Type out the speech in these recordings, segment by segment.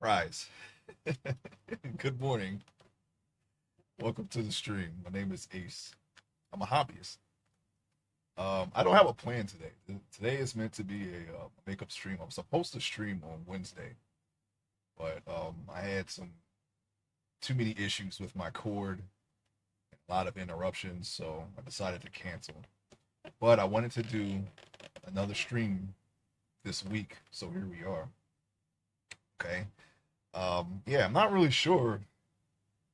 Rise. Good morning. Welcome to the stream. My name is Ace. I'm a hobbyist. I don't have a plan today. Today is meant to be a makeup stream. I'm supposed to stream on Wednesday, but I had some too many issues with my cord, a lot of interruptions, so I decided to cancel. But I wanted to do another stream this week, so here we are. Okay. Yeah, I'm not really sure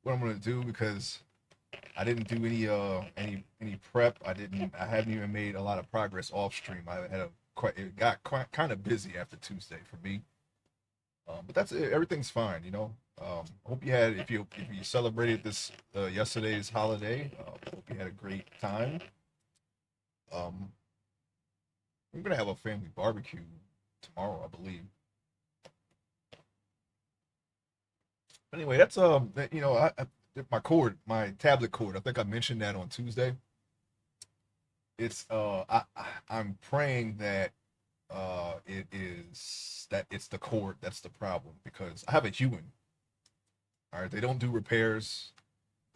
what I'm gonna do because I didn't do any prep. I haven't even made a lot of progress off stream. I had a quite it got quite kind of busy after Tuesday for me. But that's it. Everything's fine, you know. Hope you had if you celebrated this yesterday's holiday. Hope you had a great time. Um, we're gonna have a family barbecue tomorrow, I believe. But anyway, that's my tablet cord. I think I mentioned that on Tuesday. It's I'm praying that it's the cord that's the problem because I have a Human. All right, they don't do repairs,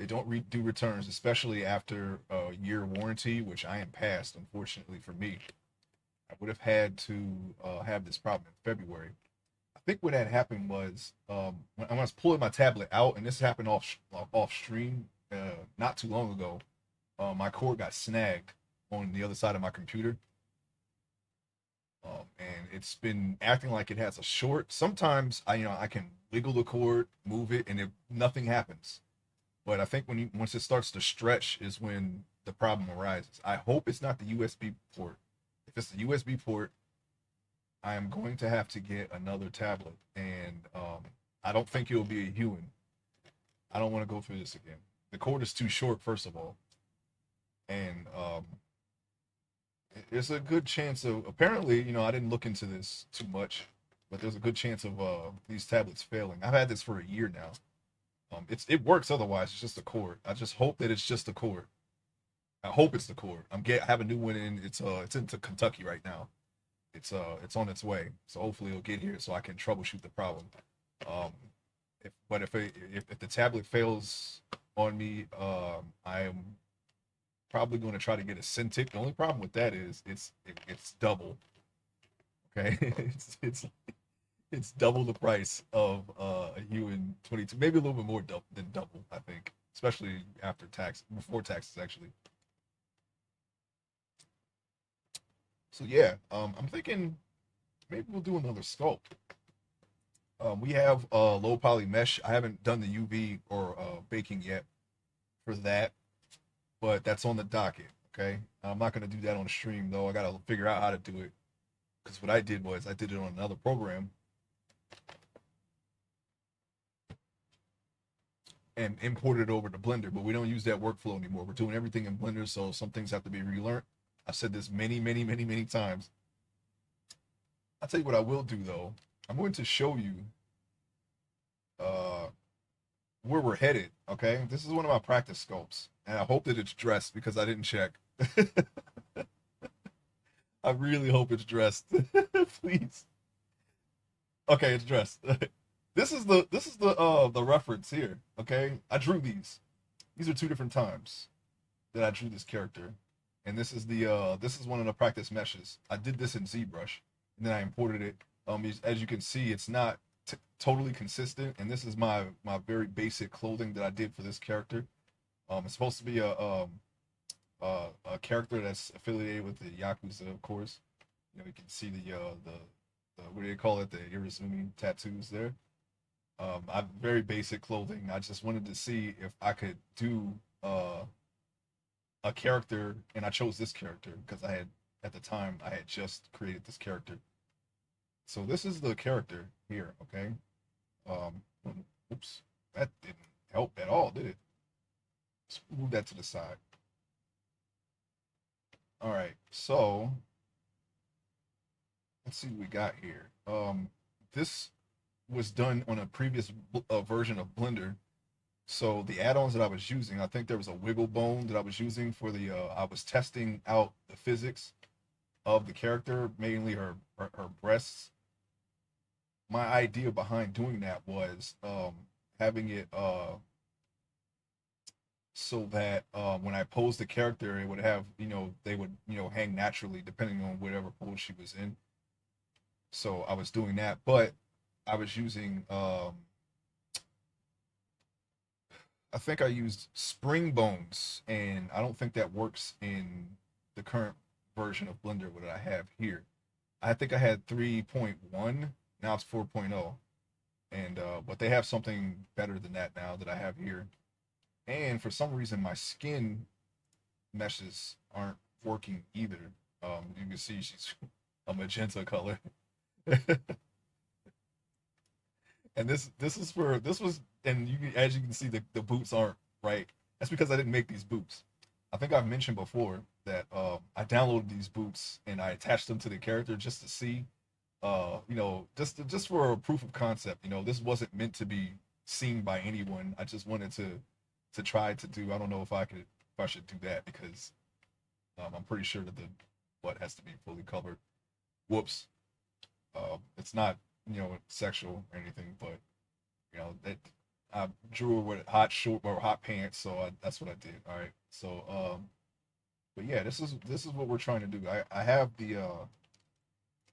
they don't do returns, especially after a year warranty, which I am past. Unfortunately for me, I would have had to have this problem in February. I think what had happened was when I was pulling my tablet out, and this happened off stream not too long ago. My cord got snagged on the other side of my computer, and it's been acting like it has a short. Sometimes I can wiggle the cord, move it, and nothing happens. But I think once it starts to stretch is when the problem arises. I hope it's not the USB port. If it's the USB port, I am going to have to get another tablet, and I don't think it'll be a Human. I don't want to go through this again. The cord is too short, first of all, and there's a good chance of apparently, I didn't look into this too much, but there's a good chance of these tablets failing. I've had this for a year now. It works otherwise. It's just a cord. I just hope that it's just a cord. I hope it's the cord. I have a new one in. It's into Kentucky right now. It's on its way. So hopefully it'll get here so I can troubleshoot the problem. Um, if the tablet fails on me, I am probably going to try to get a Cintiq. The only problem with that is it's double. Okay, it's double the price of a Human 22, maybe a little bit more than double. I think, especially after tax, before taxes actually. So yeah, I'm thinking maybe we'll do another sculpt. We have low poly mesh. I haven't done the UV or baking yet for that, but that's on the docket. Okay, I'm not gonna do that on the stream though. I gotta figure out how to do it because what I did was I did it on another program and imported it over to Blender, but we don't use that workflow anymore. We're doing everything in Blender, so some things have to be relearned. I've said this many times. I'll tell you what I will do though. I'm going to show you uh, where we're headed. Okay, this is one of my practice sculpts, and I hope that it's dressed because I didn't check. I really hope it's dressed. Please. Okay, it's dressed. This is the reference here. Okay, I drew these. These are two different times that I drew this character, and this is one of the practice meshes. I did this in ZBrush, and then I imported it. As you can see, it's not totally consistent, and this is my very basic clothing that I did for this character. It's supposed to be a character that's affiliated with the Yakuza, of course. You can see the what do they call it? The Irizumi tattoos there. I have very basic clothing. I just wanted to see if I could do a character, and I chose this character because at the time I had just created this character. So this is the character here. Okay. Um, oops, that didn't help at all, did it? Let's move that to the side. All right. So let's see what we got here. This was done on a previous version of Blender. So the add-ons that I was using, I think there was a wiggle bone that I was using for the. I was testing out the physics of the character, mainly her breasts. my idea behind doing that was having it so that when I posed the character, it would have, they would, hang naturally depending on whatever pose she was in. So I was doing that, but I was using, I think I used spring bones, and I don't think that works in the current version of Blender what I have here. I think I had 3.1, now it's 4.0, and but they have something better than that now that I have here. And for some reason, my skin meshes aren't working either. You can see she's a magenta color, and this was, and as you can see, the boots aren't right. That's because I didn't make these boots. I think I've mentioned before that I downloaded these boots and I attached them to the character just to see, just for a proof of concept. This wasn't meant to be seen by anyone. I just wanted to try to do. I don't know if I should do that because I'm pretty sure that the butt has to be fully covered. Whoops. It's not sexual or anything, but that I drew with hot short or hot pants, so that's what I did. All right. So but yeah, this is what we're trying to do. I have the you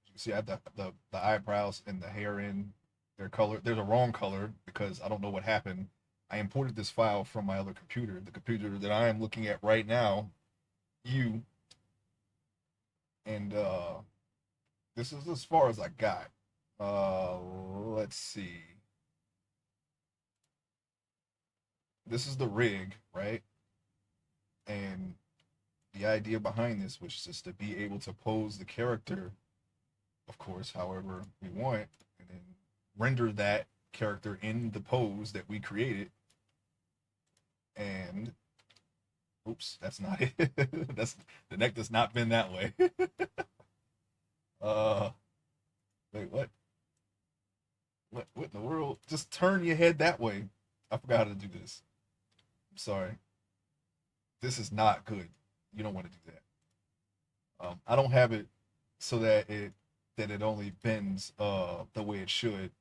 can see I have the eyebrows and the hair in their color. There's a wrong color because I don't know what happened. I imported this file from my other computer, the computer that I am looking at right now, you, and this is as far as I got. Let's see. This is the rig, right? And the idea behind this was just to be able to pose the character, of course, however we want, and then render that character in the pose that we created. And oops, that's not it. That's the neck does not bend that way. uh wait, what? What in the world? Just turn your head that way. I forgot how to do this. I'm sorry. This is not good. You don't want to do that. I don't have it so that it only bends the way it should.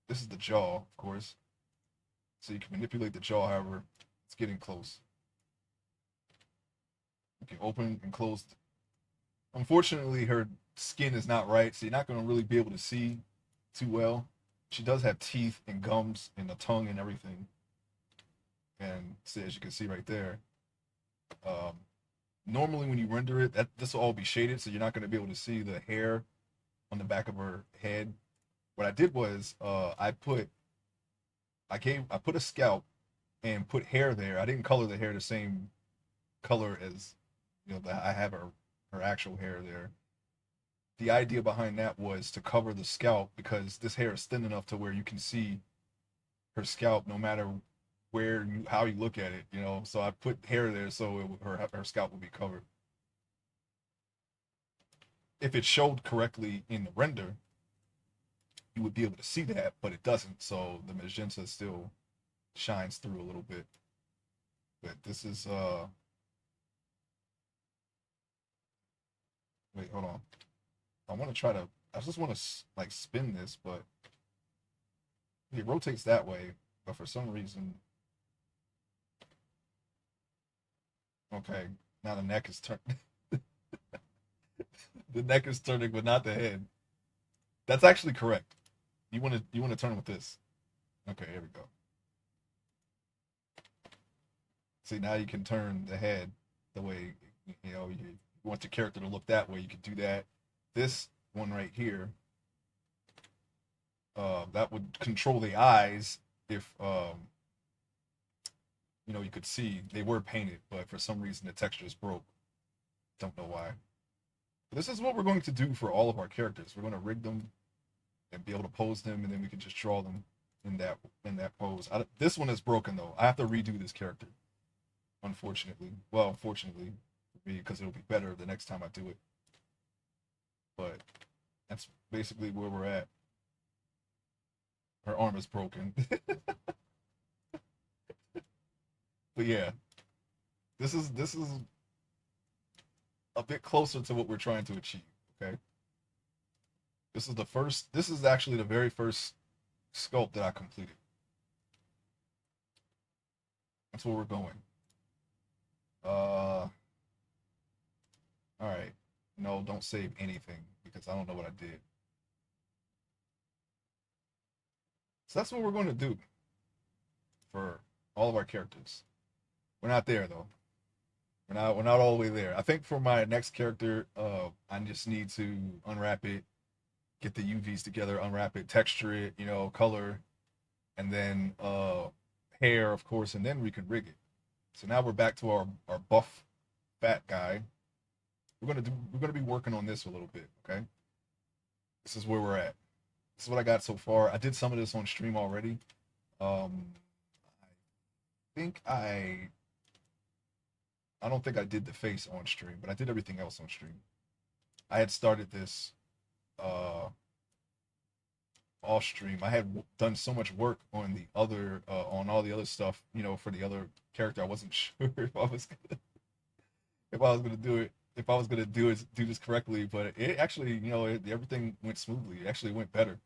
This is the jaw, of course. So you can manipulate the jaw, however, it's getting close. You can open and close. Unfortunately, her skin is not right, so you're not going to really be able to see too well. She does have teeth and gums and a tongue and everything. And so as you can see right there, um, normally when you render it, this will all be shaded, so you're not going to be able to see the hair on the back of her head. What I did was I put a scalp and put hair there. I didn't color the hair the same color as I have her actual hair there. The idea behind that was to cover the scalp because this hair is thin enough to where you can see her scalp no matter how you look at it. So I put hair there so her scalp would be covered. If it showed correctly in the render, you would be able to see that, but it doesn't. So the magenta still shines through a little bit. But this is wait, hold on. I just want to like spin this, but it rotates that way, but for some reason, okay, now the neck is turned. The neck is turning, but not the head. That's actually correct. You want to turn with this. Okay, here we go. See, now you can turn the head the way you want your character to look that way. You can do that. This one right here, that would control the eyes if you could see they were painted, but for some reason the textures broke. Don't know why. But this is what we're going to do for all of our characters. We're going to rig them and be able to pose them, and then we can just draw them in that pose. This one is broken though. I have to redo this character. Unfortunately, well, fortunately for me, because it'll be better the next time I do it. But that's basically where we're at. Her arm is broken. But yeah, this is a bit closer to what we're trying to achieve. Okay, This is actually the very first sculpt that I completed. That's where we're going. All right. No, don't save anything because I don't know what I did. So that's what we're going to do for all of our characters. We're not there though. We're not all the way there. I think for my next character, I just need to unwrap it, get the UVs together, unwrap it, texture it, color, and then hair, of course, and then we can rig it. So now we're back to our buff fat guy. We're gonna be working on this a little bit, okay? This is where we're at. This is what I got so far. I did some of this on stream already. I think I don't think I did the face on stream, but I did everything else on stream. I had started this uh off stream. I had done so much work on the other on all the other stuff, for the other character. I wasn't sure if I was gonna do it, if I was gonna do this correctly, but it actually, everything went smoothly. It actually went better.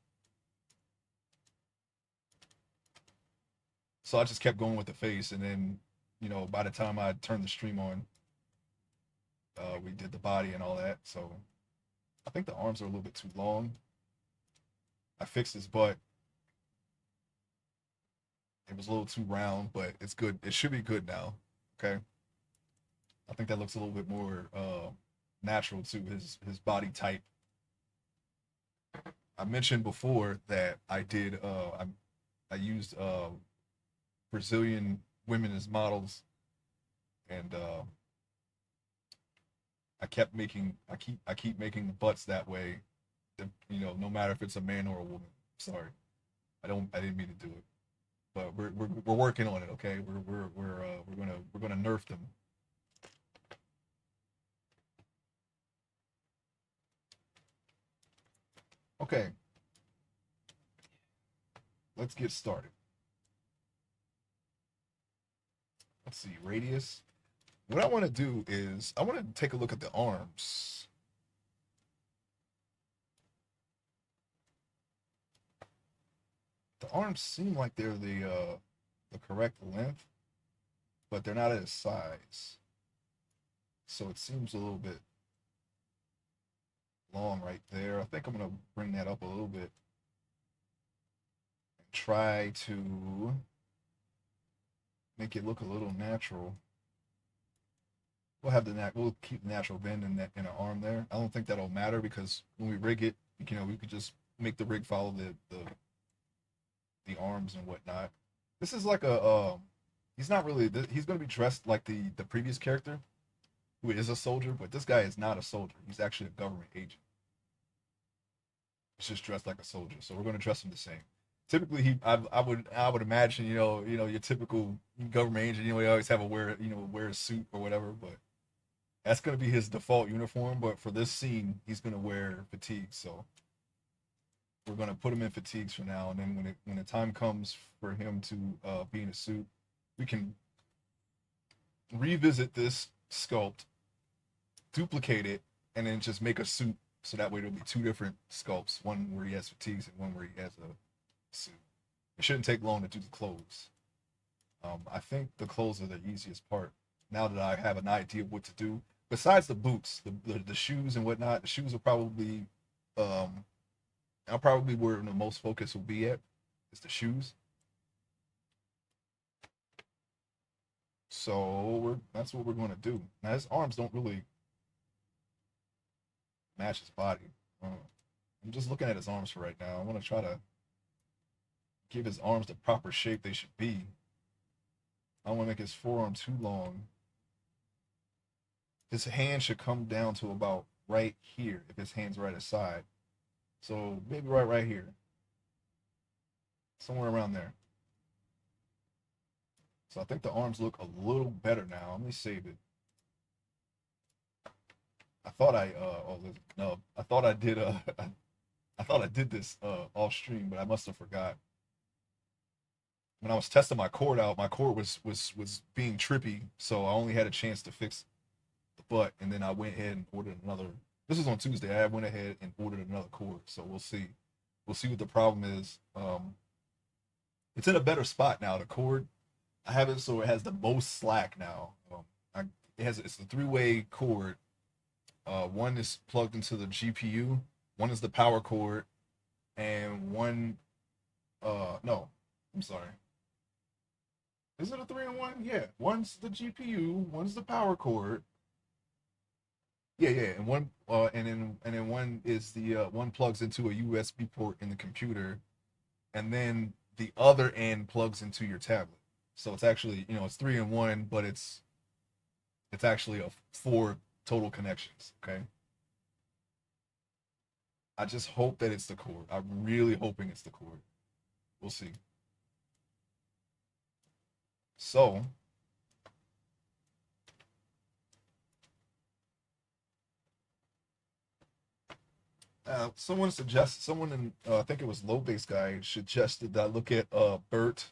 So I just kept going with the face, and then, by the time I turned the stream on, we did the body and all that. So I think the arms are a little bit too long. I fixed his butt. It was a little too round, but it's good. It should be good now. Okay. I think that looks a little bit more natural to his body type. I mentioned before that I used Brazilian women as models, and I keep making the butts that way. No matter if it's a man or a woman. Sorry, I didn't mean to do it, but we're working on it. Okay, we're gonna nerf them. Okay, let's get started. Let's see, radius. What I want to do is I want to take a look at the arms. The arms seem like they're the correct length, but they're not at his size. So it seems a little bit long right there. I think I'm gonna bring that up a little bit and try to make it look a little natural. We'll keep the natural bend in the arm there. I don't think that'll matter because when we rig it, we could just make the rig follow the arms and whatnot. This is like he's not really, he's going to be dressed like the previous character who is a soldier, but this guy is not a soldier. He's actually a government agent. He's just dressed like a soldier, so we're going to dress him the same. Typically, I would imagine, your typical government agent, he always have wear a suit or whatever, but that's going to be his default uniform. But for this scene, he's going to wear fatigues, so we're going to put him in fatigues for now, and then when the time comes for him to be in a suit, we can revisit this sculpt, duplicate it, and then just make a suit. So that way there'll be two different sculpts, one where he has fatigues and one where he has a suit. It shouldn't take long to do the clothes. I think the clothes are the easiest part. Now that I have an idea of what to do, besides the boots, the shoes and whatnot, the shoes are probably I'll probably where the most focus will be at is the shoes. So that's what we're going to do. Now his arms don't really match his body. I'm just looking at his arms for right now. I want to try to give his arms the proper shape they should be. I don't want to make his forearm too long. His hand should come down to about right here if his hand's right aside. So maybe right here. Somewhere around there. So I think the arms look a little better now. Let me save it. I thought I oh no, I thought I did I thought I did this off stream, but I must have forgot. When I was testing my cord out, my cord was being trippy, so I only had a chance to fix the butt, and then I went ahead and ordered another this was on Tuesday. I went ahead and ordered another cord, so we'll see. We'll see what the problem is. It's in a better spot now. The cord, I have it so it has the most slack now. I, it's a three-way cord. One is plugged into the GPU, one is the power cord, and one no, I'm sorry. Is it a three in one? Yeah. One's the GPU, one's the power cord. Yeah, yeah, and one and then one is the one plugs into a USB port in the computer, and then the other end plugs into your tablet. So it's actually, it's three in one, but it's actually a four total connections. Okay. I just hope that it's the cord. I'm really hoping it's the cord. We'll see. So, someone in, I think it was Low Base Guy, suggested that I look at Bert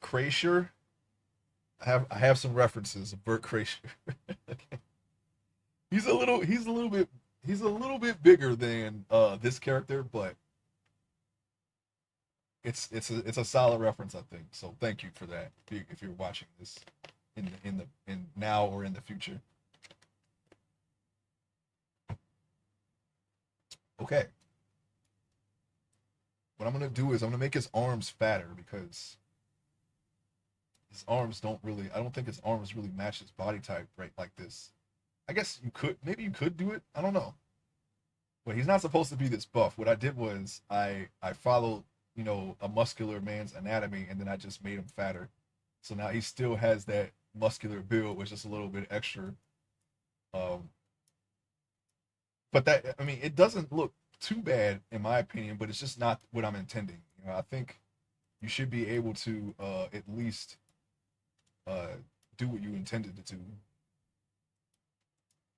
Kreischer. I have some references of Bert Kreischer. He's a little bit bigger than this character, but it's a solid reference, I think. So thank you for that. If you're watching this in now or in the future. Okay. What I'm gonna do is I'm gonna make his arms fatter because his arms don't really. I don't think his arms really match his body type right like this. I guess maybe you could do it. I don't know. But he's not supposed to be this buff. What I did was I followed, a muscular man's anatomy, and then I just made him fatter. So now he still has that muscular build with just a little bit extra. Um, but that, I mean, it doesn't look too bad in my opinion, but it's just not what I'm intending. I think you should be able to at least uh, do what you intended to do.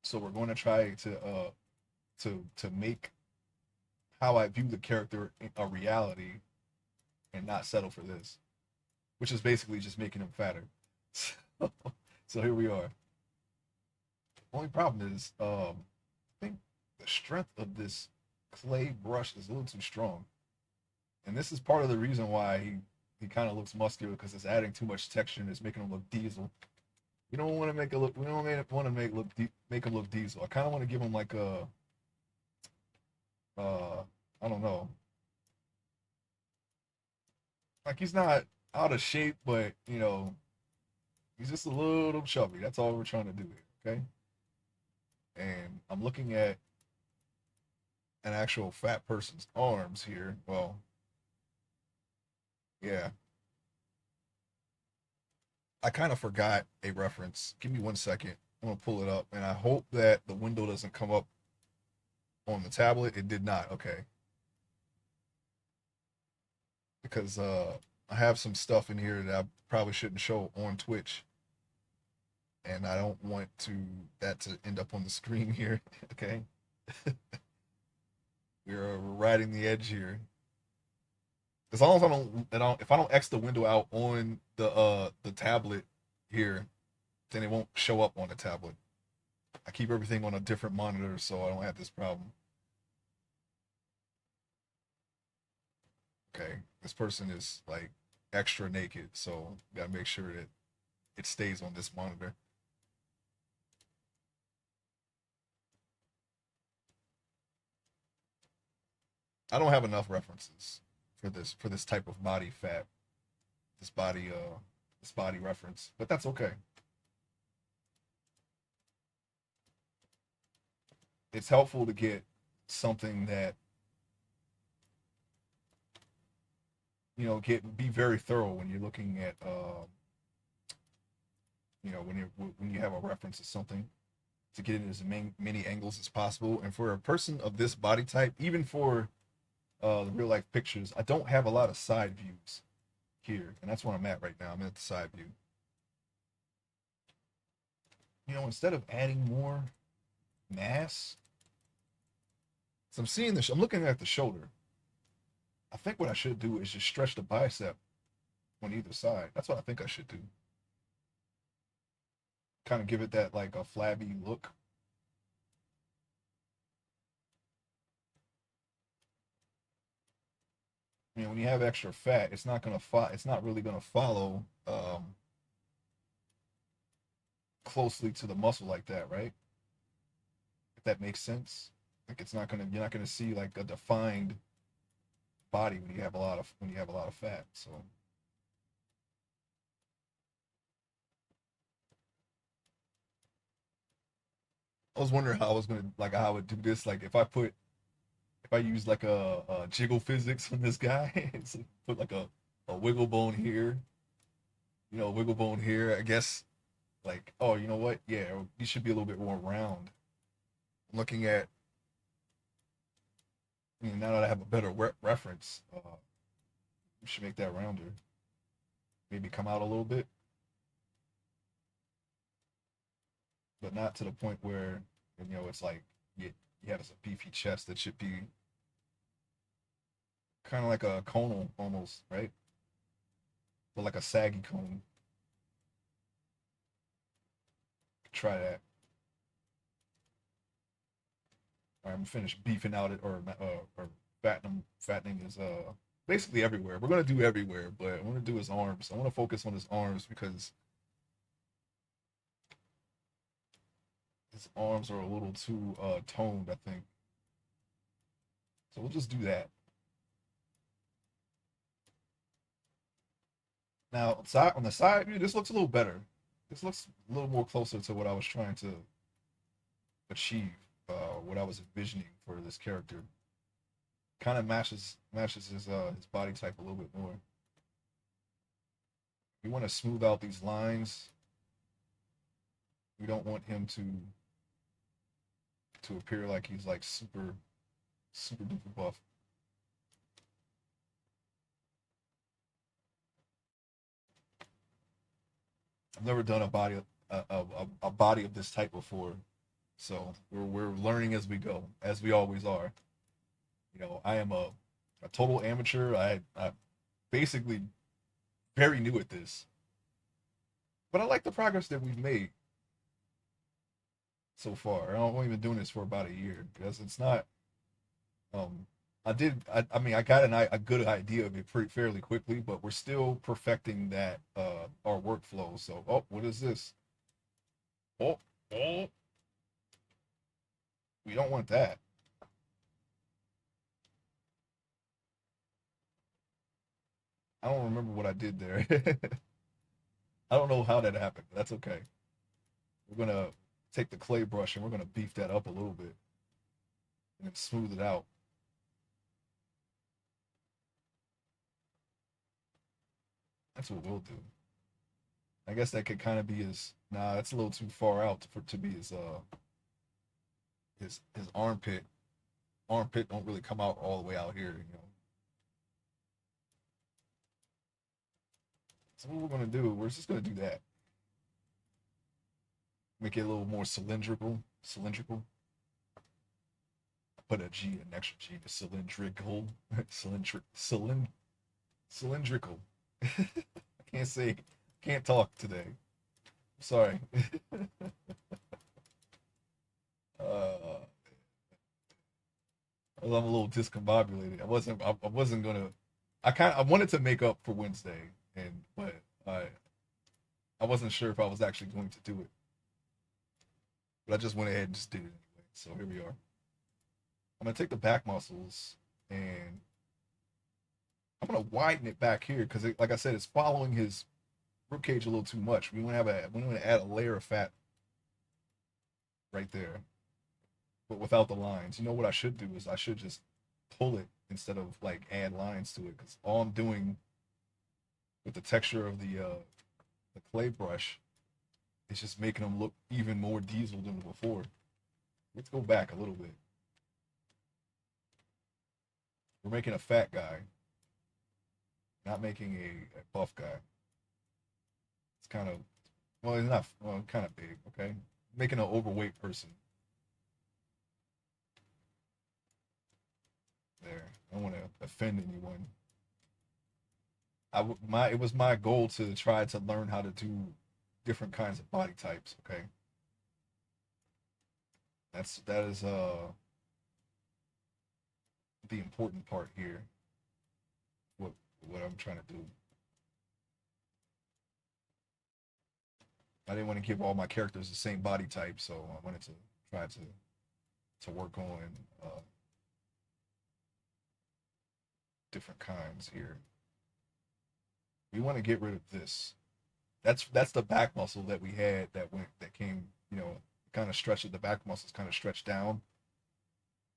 So we're going to try to make how I view the character a reality and not settle for this, which is basically just making him fatter. So, so here we are. Only problem is, I think the strength of this clay brush is a little too strong, and this is part of the reason why he kind of looks muscular because it's adding too much texture and it's making him look diesel. We don't want to make it look. We don't want to make him look diesel. I kind of want to give him like a I don't know, like he's not out of shape, but he's just a little chubby. That's all we're trying to do here, okay? And I'm looking at an actual fat person's arms here. Well, yeah, I kind of forgot a reference. Give me 1 second. I'm gonna pull it up, and I hope that the window doesn't come up on the tablet. It did not. Okay, because I have some stuff in here that I probably shouldn't show on Twitch, and I don't want that to end up on the screen here. Okay, we're riding the edge here. As long as if I don't X the window out on the tablet here, then it won't show up on the tablet. I keep everything on a different monitor so I don't have this problem. Okay, this person is like extra naked, so gotta make sure that it stays on this monitor. I don't have enough references for this type of body fat, this body this body reference, but that's okay. It's helpful to get something that get be very thorough when you're looking at when you have a reference to something, to get it as many angles as possible. And for a person of this body type, even for the real life pictures, I don't have a lot of side views here, and that's where I'm at right now. I'm at the side view. Instead of adding more mass, so I'm seeing this. I'm looking at the shoulder. I think what I should do is just stretch the bicep on either side. That's what I think I should do. Kind of give it that like a flabby look. when you have extra fat, it's not gonna it's not really gonna follow closely to the muscle like that, right? If that makes sense. Like it's not gonna you're not gonna see like a defined body when you have a lot of fat. So I was wondering how I was gonna like how I would do this. Like if I use like a jiggle physics on this guy, it's like put like a wiggle bone here, wiggle bone here. I guess like, oh, you know what? Yeah, you should be a little bit more round. Looking at, now that I have a better reference, you should make that rounder. Maybe come out a little bit, but not to the point where, it's like you have a beefy chest that should be kind of like a conal almost, right? But like a saggy cone. Try that. All right, I'm finished beefing out it or fattening is basically everywhere. We're gonna do everywhere, but I want to do his arms. I want to focus on his arms because his arms are a little too toned, I think. So we'll just do that. Now, side on the side view, this looks a little better. This looks a little more closer to what I was trying to achieve, what I was envisioning for this character. Kind of matches his body type a little bit more. We want to smooth out these lines. We don't want him to appear like he's like super duper buff. I've never done a body of this type before, so we're learning as we go, as we always are. I am a total amateur. I basically very new at this, but I like the progress that we've made so far. I've only been doing this for about a year because it's not. Um, I mean, I got a good idea of it pretty fairly quickly, but we're still perfecting that our workflow. So, oh, what is this? Oh, oh, we don't want that. I don't remember what I did there. I don't know how that happened. That's okay. We're gonna take the clay brush and we're gonna beef that up a little bit and smooth it out. That's what we'll do. I guess that could kind of be his. Nah, that's a little too far out for to be his armpit. Armpit don't really come out all the way out here. So what we're gonna do? We're just gonna do that. Make it a little more cylindrical. Cylindrical. Put a G, an extra G to cylindrical. Cylindrical. I can't say. Can't talk today. Sorry. uh, I'm a little discombobulated. I wasn't gonna. I wanted to make up for Wednesday, but I wasn't sure if I was actually going to do it. But I just went ahead and just did it anyway. So here we are. I'm gonna take the back muscles and I'm gonna widen it back here because, like I said, it's following his rib cage a little too much. We want to add a layer of fat right there, but without the lines. You know what I should do is I should just pull it instead of like add lines to it because all I'm doing with the texture of the clay brush is just making them look even more diesel than before. Let's go back a little bit. We're making a fat guy, not making a buff guy. It's kind of well, he's not well, kind of big. Okay, making an overweight person. There, I don't want to offend anyone. It was my goal to try to learn how to do different kinds of body types. Okay, that is the important part here. what I'm trying to do. I didn't want to give all my characters the same body type, so I wanted to try to work on different kinds here. We want to get rid of this. That's the back muscle that we had that came, kind of stretched. The back muscles kind of stretched down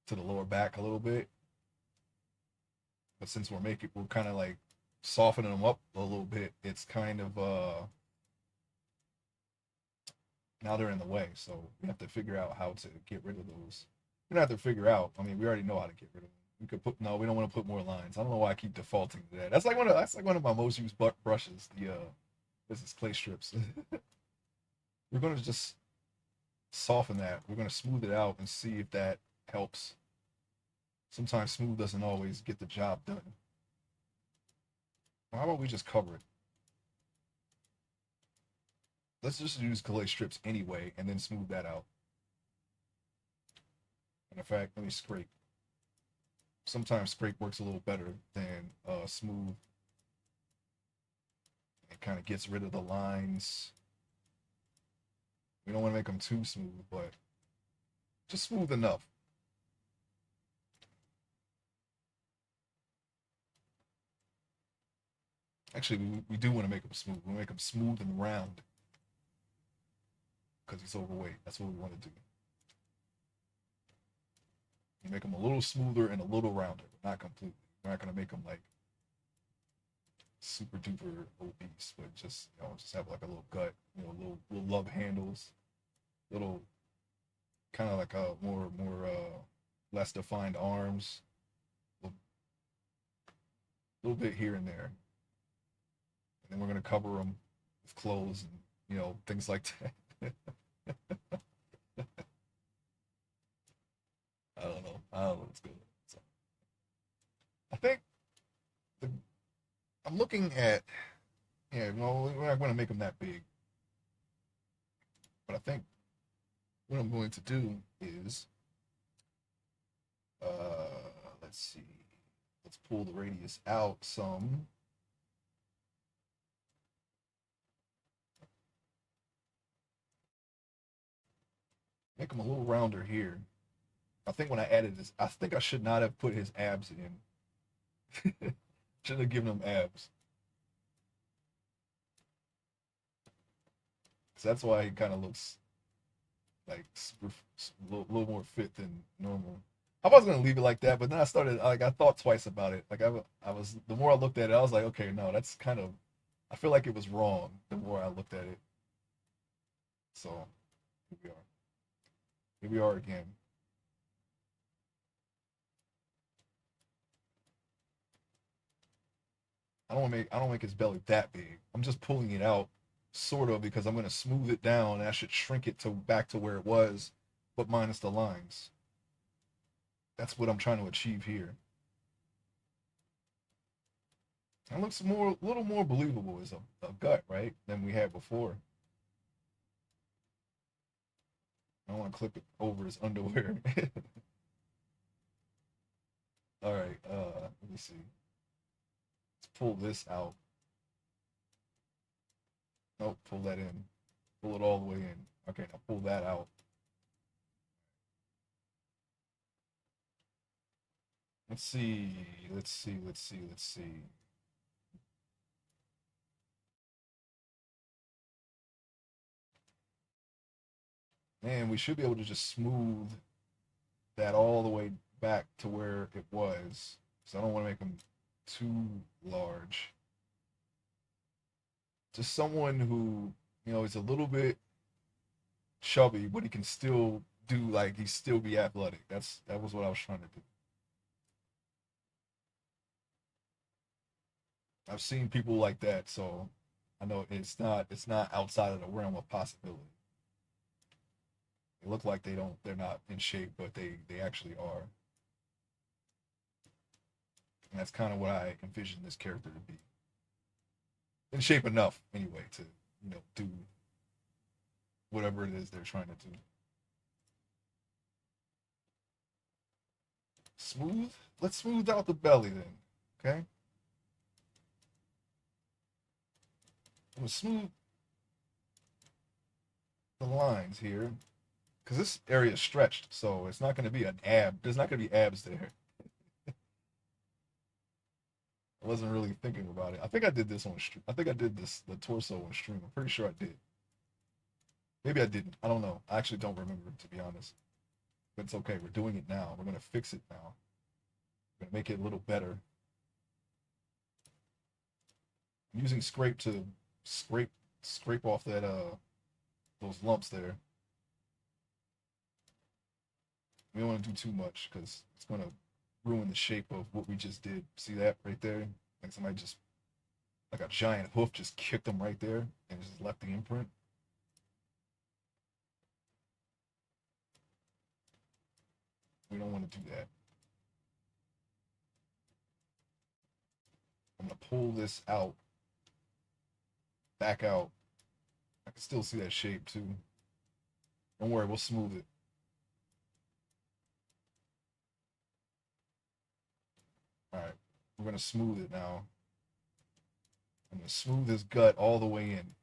to the lower back a little bit. But since we're kind of like softening them up a little bit, it's kind of now they're in the way. So we have to figure out how to get rid of those. We don't have to figure out. I mean, we already know how to get rid of them. We could put no. We don't want to put more lines. I don't know why I keep defaulting to that. That's like one of my most used brushes. This is clay strips. We're gonna just soften that. We're gonna smooth it out and see if that helps. Sometimes smooth doesn't always get the job done. Well, how about we just cover it? Let's just use clay strips anyway and then smooth that out. And in fact, let me scrape. Sometimes scrape works a little better than smooth. It kind of gets rid of the lines. We don't want to make them too smooth, but just smooth enough. Actually, we do want to make them smooth. We make them smooth and round because he's overweight. That's what we want to do. You make them a little smoother and a little rounder, but not completely. We're not going to make them like super duper obese, but just have like a little gut, little love handles, little kind of like a more less defined arms, a little bit here and there, and then we're gonna cover them with clothes and things like that. I don't know what's good. So I think the, I'm looking at we're not going to make them that big, but I think what I'm going to do is let's see, let's pull the radius out some. Make them a little rounder here. I think when I added this, I think I should not have put his abs in. Should have given him abs. Because that's why he kind of looks like little more fit than normal. I was gonna leave it like that, but then I thought twice about it. Like I was the more I looked at it, I was like, okay, no, that's kind of I feel like it was wrong the more I looked at it. So here we are. Here we are again. I don't make his belly that big. I'm just pulling it out sort of because I'm gonna smooth it down and I should shrink it to back to where it was, but minus the lines. That's what I'm trying to achieve here. It looks a little more believable as a gut, right, than we had before. I want to clip it over his underwear. All right, let me see. Let's pull this out. Nope, pull that in. Pull it all the way in. Okay, now pull that out. Let's see. Let's see. Let's see. Let's see. And we should be able to just smooth that all the way back to where it was. So I don't want to make them too large. Just someone who, is a little bit chubby, but he can still do like he still be athletic. That was what I was trying to do. I've seen people like that, so I know it's not outside of the realm of possibility. They look like they're not in shape, but they actually are. And that's kind of what I envision this character to be. In shape enough, anyway, to do whatever it is they're trying to do. Smooth. Let's smooth out the belly then. Okay. I'm gonna smooth the lines here because this area is stretched, so it's not gonna be an ab. There's not gonna be abs there. I wasn't really thinking about it. I think I did this on stream. I think I did this the torso on stream. I'm pretty sure I did. Maybe I didn't. I don't know. I actually don't remember, to be honest. But it's okay. We're doing it now. We're gonna fix it now. We're gonna make it a little better. I'm using scrape to scrape scrape off that those lumps there. We don't want to do too much because it's gonna ruin the shape of what we just did. See that right there? Like somebody just like a giant hoof just kicked them right there and just left the imprint. We don't want to do that. I'm gonna pull this out, back out. I can still see that shape too. Don't worry, we'll smooth it. All right, we're gonna smooth it now. I'm gonna smooth his gut all the way in.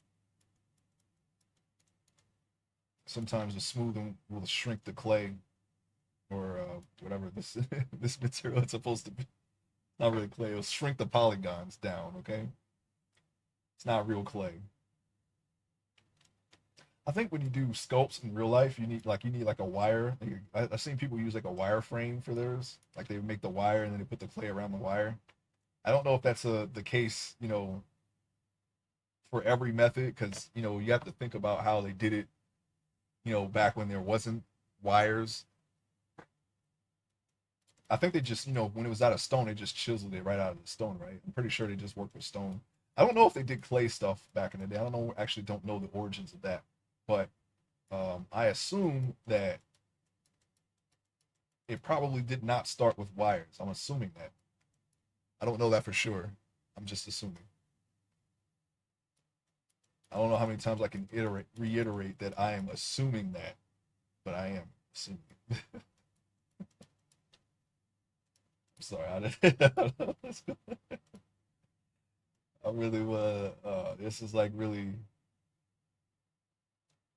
Sometimes the smoothing will shrink the clay or whatever this this material is supposed to be. Not really clay. It'll shrink the polygons down. Okay, it's not real clay. I think when you do sculpts in real life, you need like a wire. I've seen people use like a wire frame for theirs. Like they make the wire and then they put the clay around the wire. I don't know if that's the case, for every method because you have to think about how they did it, back when there wasn't wires. I think they just, when it was out of stone, they just chiseled it right out of the stone, right? I'm pretty sure they just worked with stone. I don't know if they did clay stuff back in the day. I don't know, actually don't know the origins of that. But I assume that it probably did not start with wires. I'm assuming that. I don't know that for sure. I'm just assuming. I don't know how many times I can reiterate that I am assuming that, but I am assuming. I'm sorry, I really this is like really,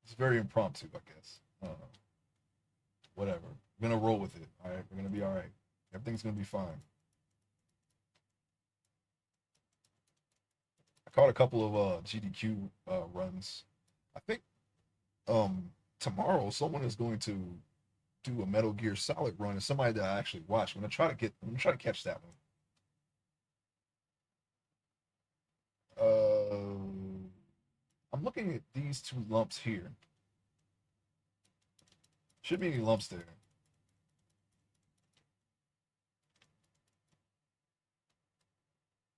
it's very impromptu, I guess. Whatever. We're gonna roll with it. All right, we're gonna be all right. Everything's gonna be fine. I caught a couple of GDQ runs. I think tomorrow someone is going to do a Metal Gear Solid run, and somebody that I actually watched. I'm gonna try to catch that one. I'm looking at these two lumps here. Should be any lumps there.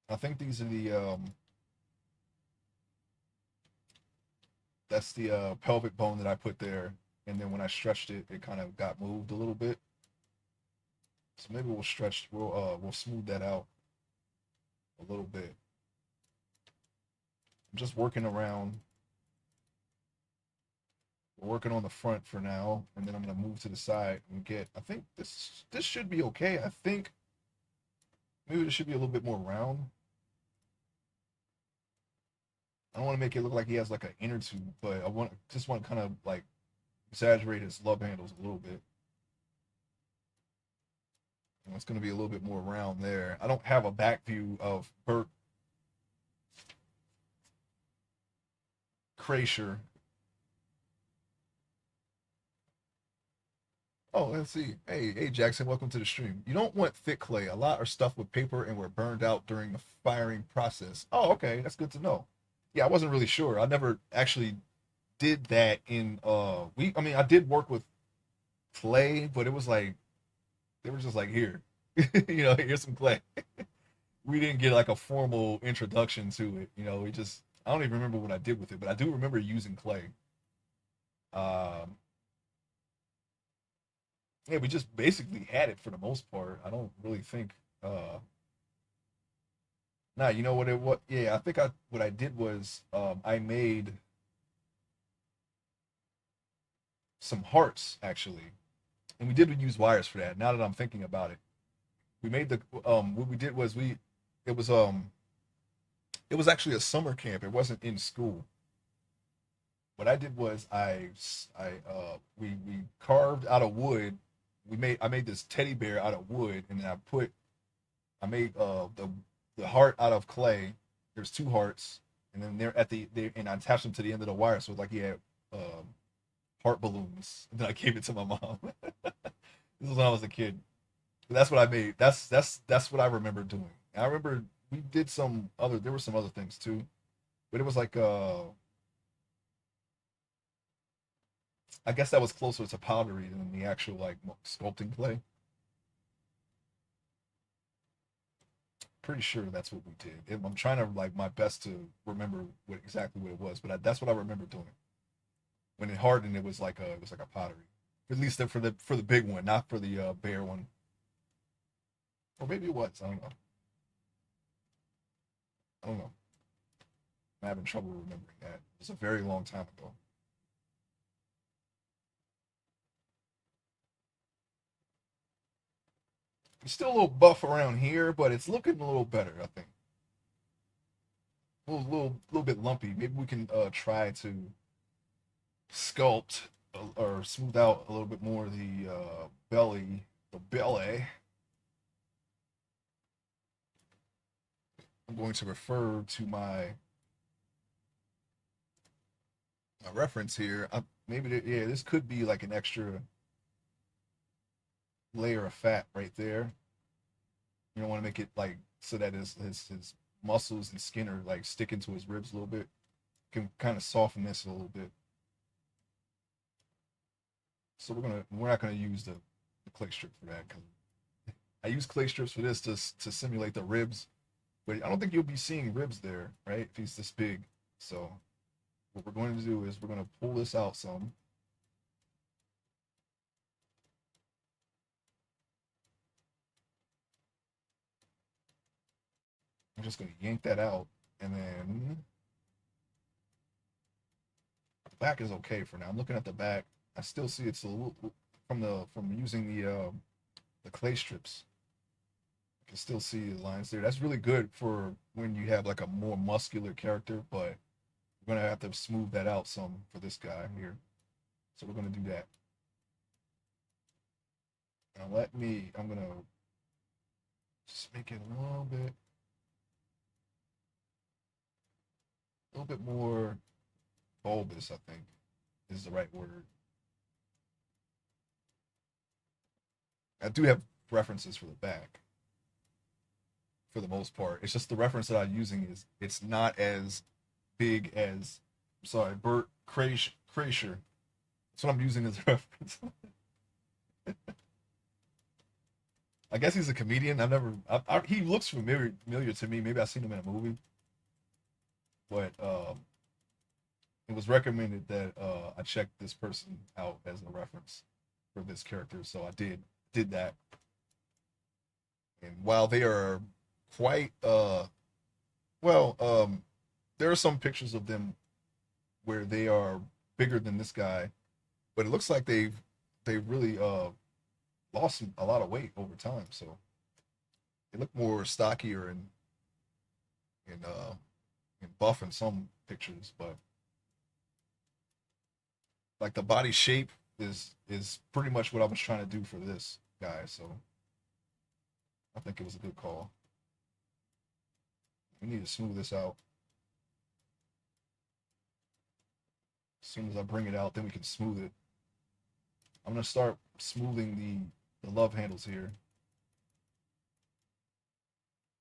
I think these are the that's the pelvic bone that I put there, and then when I stretched it, it kind of got moved a little bit. So maybe we'll smooth that out a little bit. I'm just working around. We're working on the front for now, and then I'm gonna move to the side and get. I think this should be okay. I think maybe this should be a little bit more round. I don't want to make it look like he has like an inner tube, but I just want to kind of like exaggerate his love handles a little bit. And it's going to be a little bit more round there. I don't have a back view of Bert Kreischer. Oh, let's see. Hey, Jackson, welcome to the stream. You don't want thick clay. A lot are stuffed with paper and were burned out during the firing process. Oh, okay, that's good to know. Yeah, I wasn't really sure. I never actually did that in I mean, I did work with clay, but it was like they were just like here. Here's some clay. We didn't get like a formal introduction to it. We just I don't even remember what I did with it, but I do remember using clay. Um, yeah, we just basically had it for the most part. I don't really think. Nah, you know what it what? Yeah, I think what I did was I made some hearts actually, and we did use wires for that. Now that I'm thinking about it, we made the what we did was it was It was actually a summer camp. It wasn't in school. What I did was we carved out of wood. I made this teddy bear out of wood, and then I made the heart out of clay. There's two hearts, and then they're at and I attached them to the end of the wire, so like he had um, heart balloons. And then I gave it to my mom. This was when I was a kid. That's what I made. That's what I remember doing. And I remember we did some other. There were some other things too, but it was like I guess that was closer to pottery than the actual like sculpting clay. Pretty sure that's what we did. I'm trying to like my best to remember exactly what it was, but that's what I remember doing. When it hardened, it was like a pottery. At least for the big one, not for the bear one, or maybe it was. I don't know. I don't know. I'm having trouble remembering that. It was a very long time ago. It's still a little buff around here, but it's looking a little better. I think little bit lumpy. Maybe we can try to sculpt or smooth out a little bit more the belly. The belly. I'm going to refer to my reference here. Yeah, this could be like an extra layer of fat right there. You don't want to make it like so that his muscles and skin are like sticking to his ribs a little bit. Can kind of soften this a little bit. So we're not gonna use the clay strip for that because I use clay strips for this to simulate the ribs, but I don't think you'll be seeing ribs there, right? If he's this big. So what we're going to do is we're going to pull this out some. I'm just going to yank that out, and then the back is okay for now. I'm looking at the back. I still see it's a little from using the clay strips. I can still see the lines there. That's really good for when you have like a more muscular character, but we're gonna have to smooth that out some for this guy here. So we're gonna do that. Now I'm gonna just make it a little bit more bulbous, I think is the right word. I do have references for the back for the most part. It's just the reference that I'm using is it's not as big as sorry, Bert Kreischer. That's what I'm using as a reference. I guess he's a comedian. He looks familiar to me. Maybe I've seen him in a movie, but it was recommended that I check this person out as a reference for this character, so I did that. And while they are quite well, there are some pictures of them where they are bigger than this guy, but it looks like they've really lost a lot of weight over time, so they look more stockier and and buff in some pictures, but like the body shape is pretty much what I was trying to do for this guy, so I think it was a good call. We need to smooth this out. As soon as I bring it out, then we can smooth it. I'm gonna start smoothing the love handles here.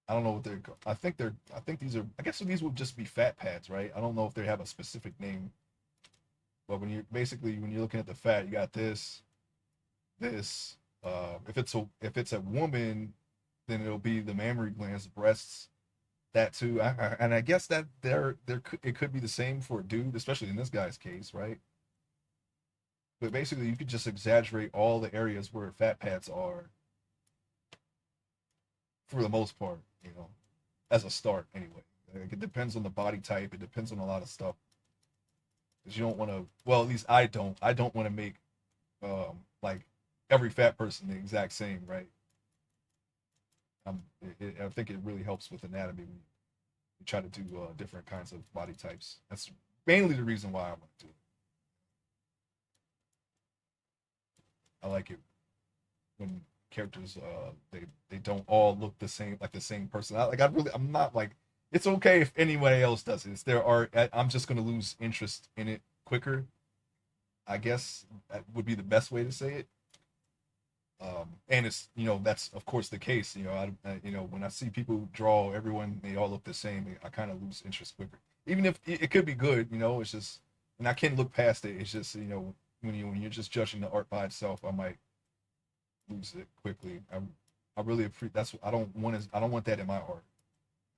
I don't know what they're. I think these are. I guess these would just be fat pads, right? I don't know if they have a specific name. But when you're looking at the fat, you got this. If it's a woman, then it'll be the mammary glands, the breasts, that too. And I guess that it could be the same for a dude, especially in this guy's case, right? But basically, you could just exaggerate all the areas where fat pads are for the most part, as a start anyway. Like, it depends on the body type. It depends on a lot of stuff. Because you don't want to. Well, at least I don't. I don't want to make like every fat person the exact same, right? I think it really helps with anatomy when We try to do different kinds of body types. That's mainly the reason why I want to do it. I like it when characters they don't all look the same, like the same person. I'm not like, it's okay if anybody else does it. It's their art. I'm just gonna lose interest in it quicker. I guess that would be the best way to say it. And it's, that's of course the case. When I see people draw everyone, they all look the same. I kind of lose interest quicker. Even if it could be good, it's just, and I can look past it. It's just, when you're just judging the art by itself, I might lose it quickly. I really appreciate. I don't want that in my art.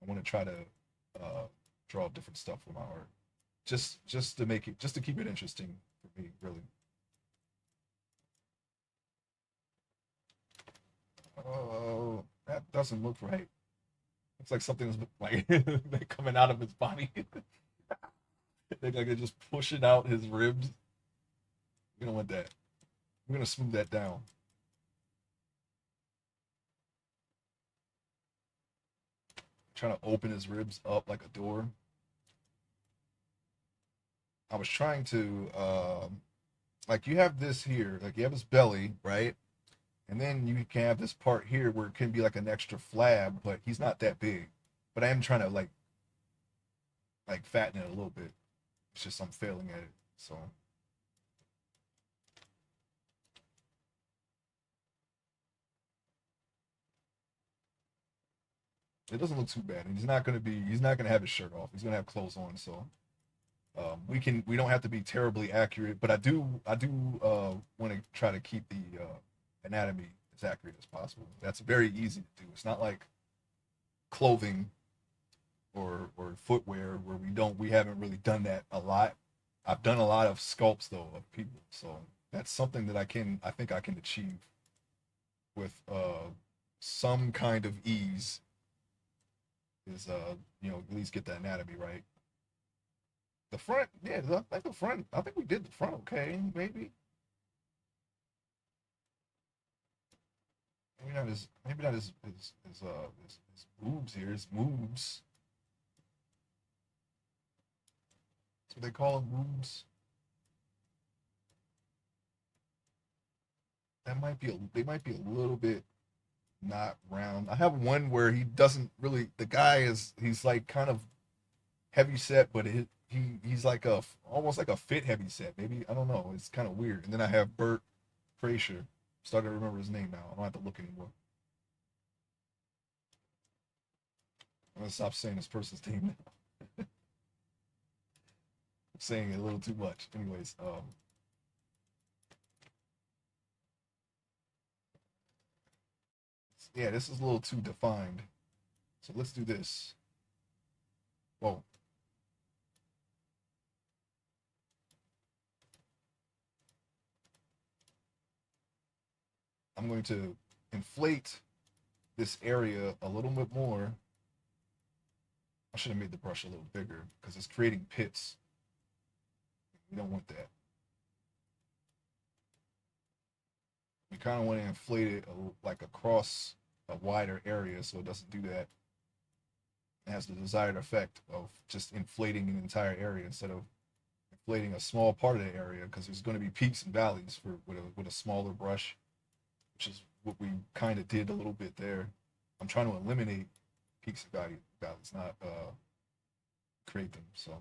I want to try to draw different stuff for my art, just to make it, just to keep it interesting for me, really. Oh, that doesn't look right. Looks like something's like coming out of his body. They like they're just pushing out his ribs. We don't want that. We're gonna smooth that down. Trying to open his ribs up like a door. I was trying to like, you have this here, like you have his belly, right? And then you can have this part here where it can be like an extra flab, but he's not that big. But I am trying to like fatten it a little bit. It's just I'm failing at it. So it doesn't look too bad. And he's not gonna have his shirt off. He's gonna have clothes on. So we don't have to be terribly accurate, but I do want to try to keep the anatomy as accurate as possible. That's very easy to do. It's not like clothing or footwear where we haven't really done that a lot. I've done a lot of sculpts though of people, so that's something that I think I can achieve with some kind of ease. Is at least get the anatomy right. The front, yeah, I think the front. I think we did the front okay, maybe. Maybe not his boobs here. His moves. That's what they call them, moves. They might be a little bit not round. I have one where he doesn't really. The guy he's like kind of heavy set, but he's like a almost like a fit heavy set. Maybe, I don't know. It's kind of weird. And then I have Bert Kreischer. Starting to remember his name now. I don't have to look anymore. I'm gonna stop saying this person's name now. I'm saying it a little too much. Anyways, yeah, this is a little too defined. So let's do this. Well, I'm going to inflate this area a little bit more. I should have made the brush a little bigger because it's creating pits. We don't want that. We kind of want to inflate it like across a wider area so it doesn't do that. It has the desired effect of just inflating an entire area instead of inflating a small part of the area, because there's going to be peaks and valleys with a smaller brush, which is what we kind of did a little bit there. I'm trying to eliminate peaks and valleys, not create them. So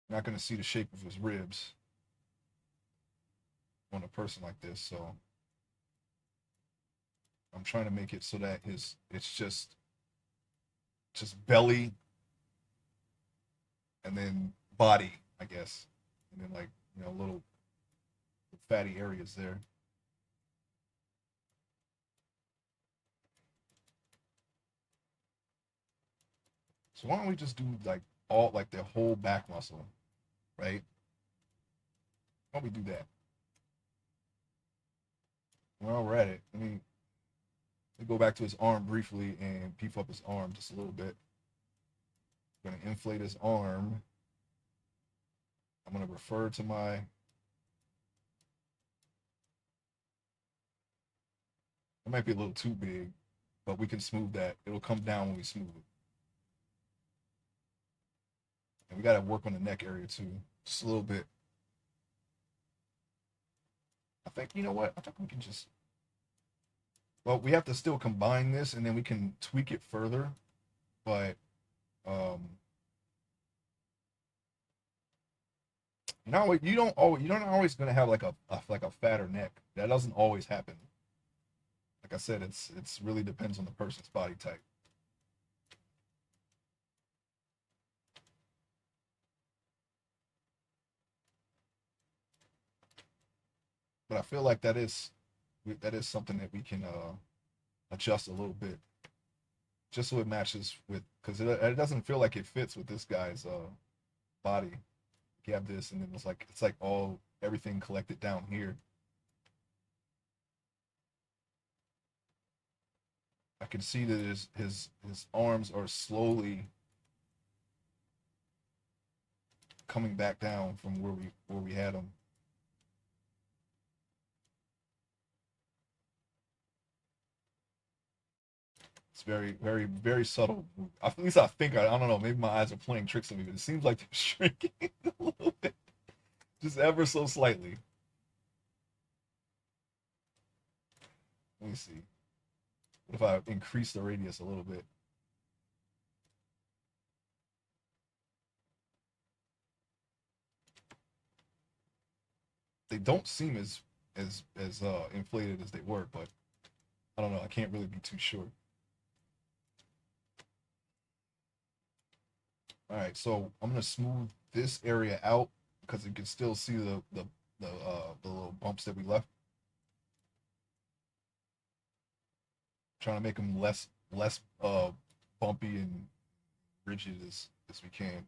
you're not going to see the shape of his ribs on a person like this. So I'm trying to make it so that it's just belly and then body, I guess, and then like, little fatty areas there. So why don't we just do like all, like the whole back muscle, right? Why don't we do that? While we're at it, let me go back to his arm briefly and beef up his arm just a little bit. I'm gonna inflate his arm. I'm gonna refer to my might be a little too big, but we can smooth that. It'll come down when we smooth it. And we got to work on the neck area too, just a little bit. I think, you know what? I think we can just, well, we have to still combine this and then we can tweak it further. But, um, you know, you're not always going to have like like a fatter neck. That doesn't always happen. Like I said, it's really depends on the person's body type. But I feel like that is something that we can adjust a little bit, just so it matches with, because it doesn't feel like it fits with this guy's body. You have this, and then it's like all everything collected down here. I can see that his arms are slowly coming back down from where we had them. It's very subtle. At least I think I don't know. Maybe my eyes are playing tricks on me, but it seems like they're shrinking a little bit, just ever so slightly. Let me see. What if I increase the radius a little bit? They don't seem as inflated as they were, but I don't know. I can't really be too sure. All right, so I'm gonna smooth this area out because you can still see the little bumps that we left. Trying to make them less bumpy and rigid as we can.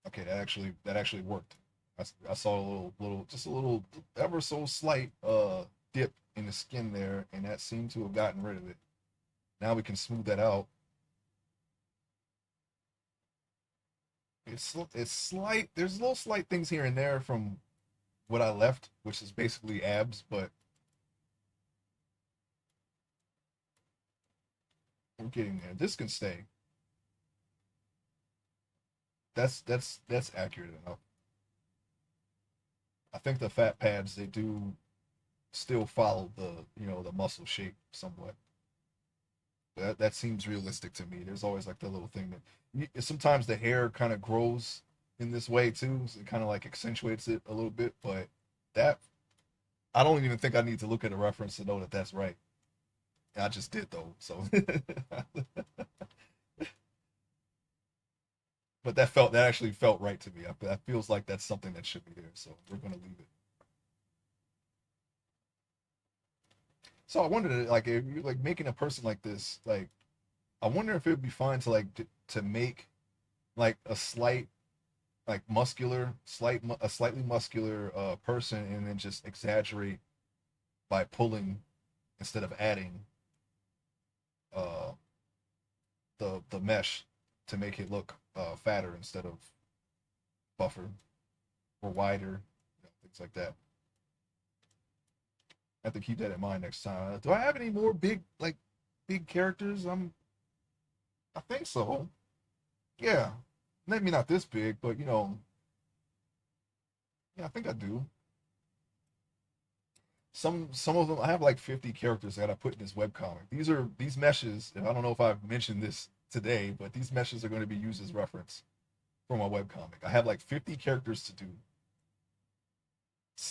Okay, that actually worked. I saw a little just a little ever so slight dip in the skin there, and that seemed to have gotten rid of it. Now we can smooth that out. It's slight. There's little slight things here and there from what I left, which is basically abs, but we're getting there. This can stay. That's accurate enough. I think the fat pads they do still follow the muscle shape somewhat. That seems realistic to me. There's always like the little thing that sometimes the hair kind of grows in this way too, so it kind of like accentuates it a little bit. But that I don't even think I need to look at a reference to know that that's right. I just did though, so. But that actually felt right to me. That feels like that's something that should be there. So we're gonna leave it. So I wondered, like, if you're like making a person like this, like, I wonder if it would be fine to to make like a slight, like a slightly muscular person, and then just exaggerate by pulling instead of adding uh the mesh to make it look fatter instead of buffer or wider, things like that. I have to keep that in mind next time. Do I have any more big characters? I think so. Yeah, maybe not this big, but yeah, I think I do. Some of them I have like 50 characters that I put in this webcomic. These meshes, and I don't know if I've mentioned this today, but these meshes are going to be used as reference for my webcomic. I have like 50 characters to do,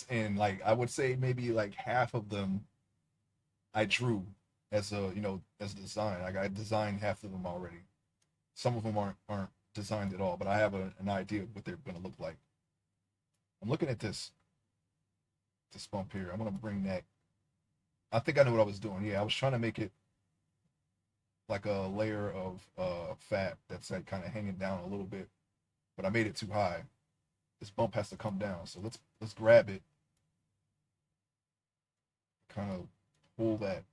and like I would say maybe like half of them I drew as as a design. Like I designed half of them already. Some of them aren't designed at all, but I have an idea of what they're going to look like. I'm looking at this bump here. I'm going to bring that. I think I know what I was doing. Yeah, I was trying to make it like a layer of fat that's like kind of hanging down a little bit, but I made it too high. This bump has to come down. So let's grab it, kind of pull that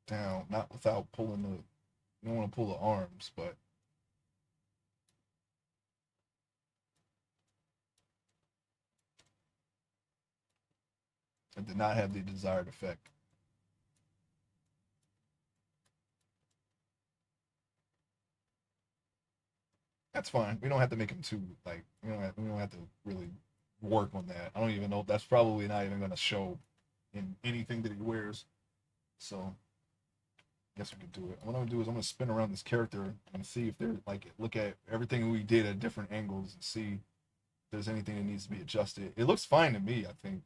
down, not without pulling the. You don't want to pull the arms, but It did not have the desired effect. That's fine. We don't have to make him too like we don't have to really work on that. I don't even know. That's probably not even going to show in anything that he wears. So I guess we could do it. What I'm gonna do is I'm gonna spin around this character and see if there's like look at everything we did at different angles and see if there's anything that needs to be adjusted. It looks fine to me. I think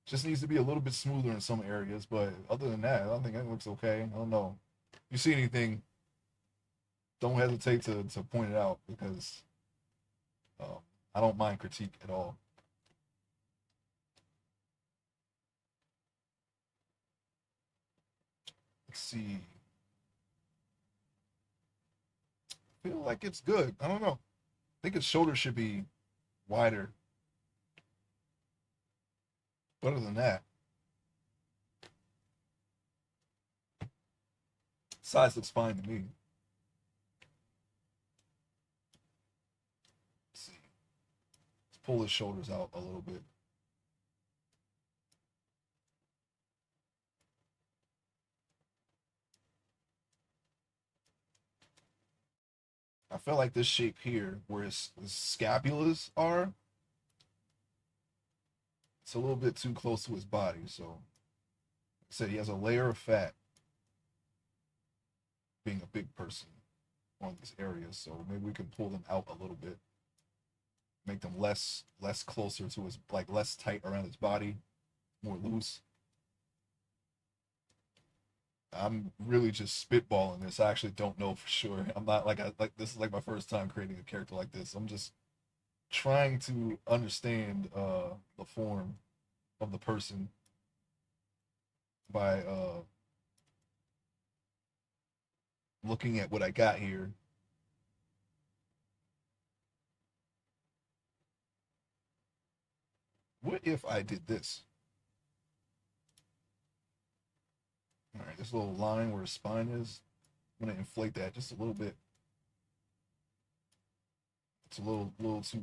just needs to be a little bit smoother in some areas, but other than that, I think it looks okay. I don't know. If you see anything, don't hesitate to point it out because um, I don't mind critique at all. Let's see. I feel like it's good. I don't know. I think his shoulder should be wider. But other than that, size looks fine to me. Let's see. Let's pull his shoulders out a little bit. I feel like this shape here, where his scapulas are, it's a little bit too close to his body. So, like I said, he has a layer of fat being a big person on these areas. So maybe we can pull them out a little bit, make them less closer to his like less tight around his body, more loose. I'm really just spitballing this. I actually don't know for sure. I'm not like this is like my first time creating a character like this. I'm just trying to understand the form of the person by looking at what I got here. What if I did this? All right, this little line where his spine is, I'm gonna inflate that just a little bit. It's a little too.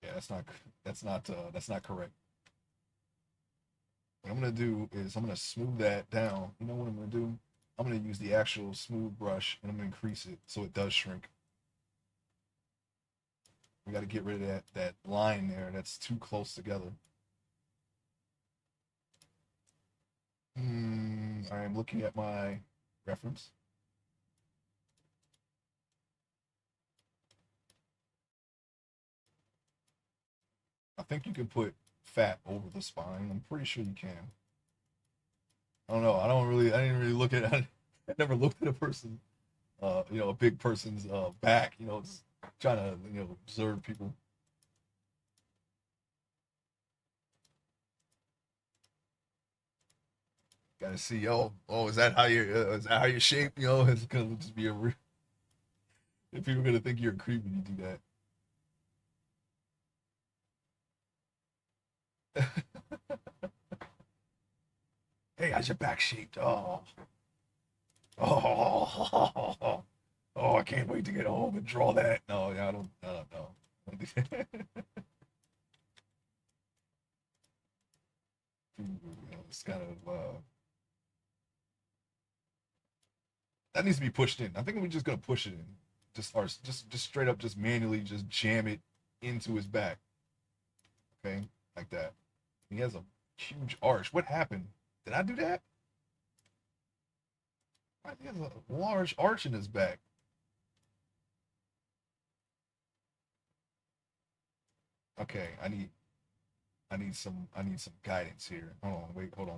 Yeah, that's not correct. What I'm gonna do is I'm gonna smooth that down. You know what I'm gonna do? I'm gonna use the actual smooth brush and I'm gonna increase it so it does shrink. We got to get rid of that line there. That's too close together. I am looking at my reference. I think you can put fat over the spine. I'm pretty sure you can. I don't know. I didn't really look at. I never looked at a person. A big person's back. Just trying to observe people. Got to see. Oh, is that how you're shaped? It's gonna just be if people are gonna think you're a creep when you do that. Hey, how's your back shaped? Oh, oh, I can't wait to get home and draw that. No, I don't know. It's kind of that needs to be pushed in. I think we're just gonna push it in, just straight up, just manually, just jam it into his back. Okay, like that. He has a huge arch. What happened? Did I do that? He has a large arch in his back. Okay, I need some guidance here. Hold on, wait. What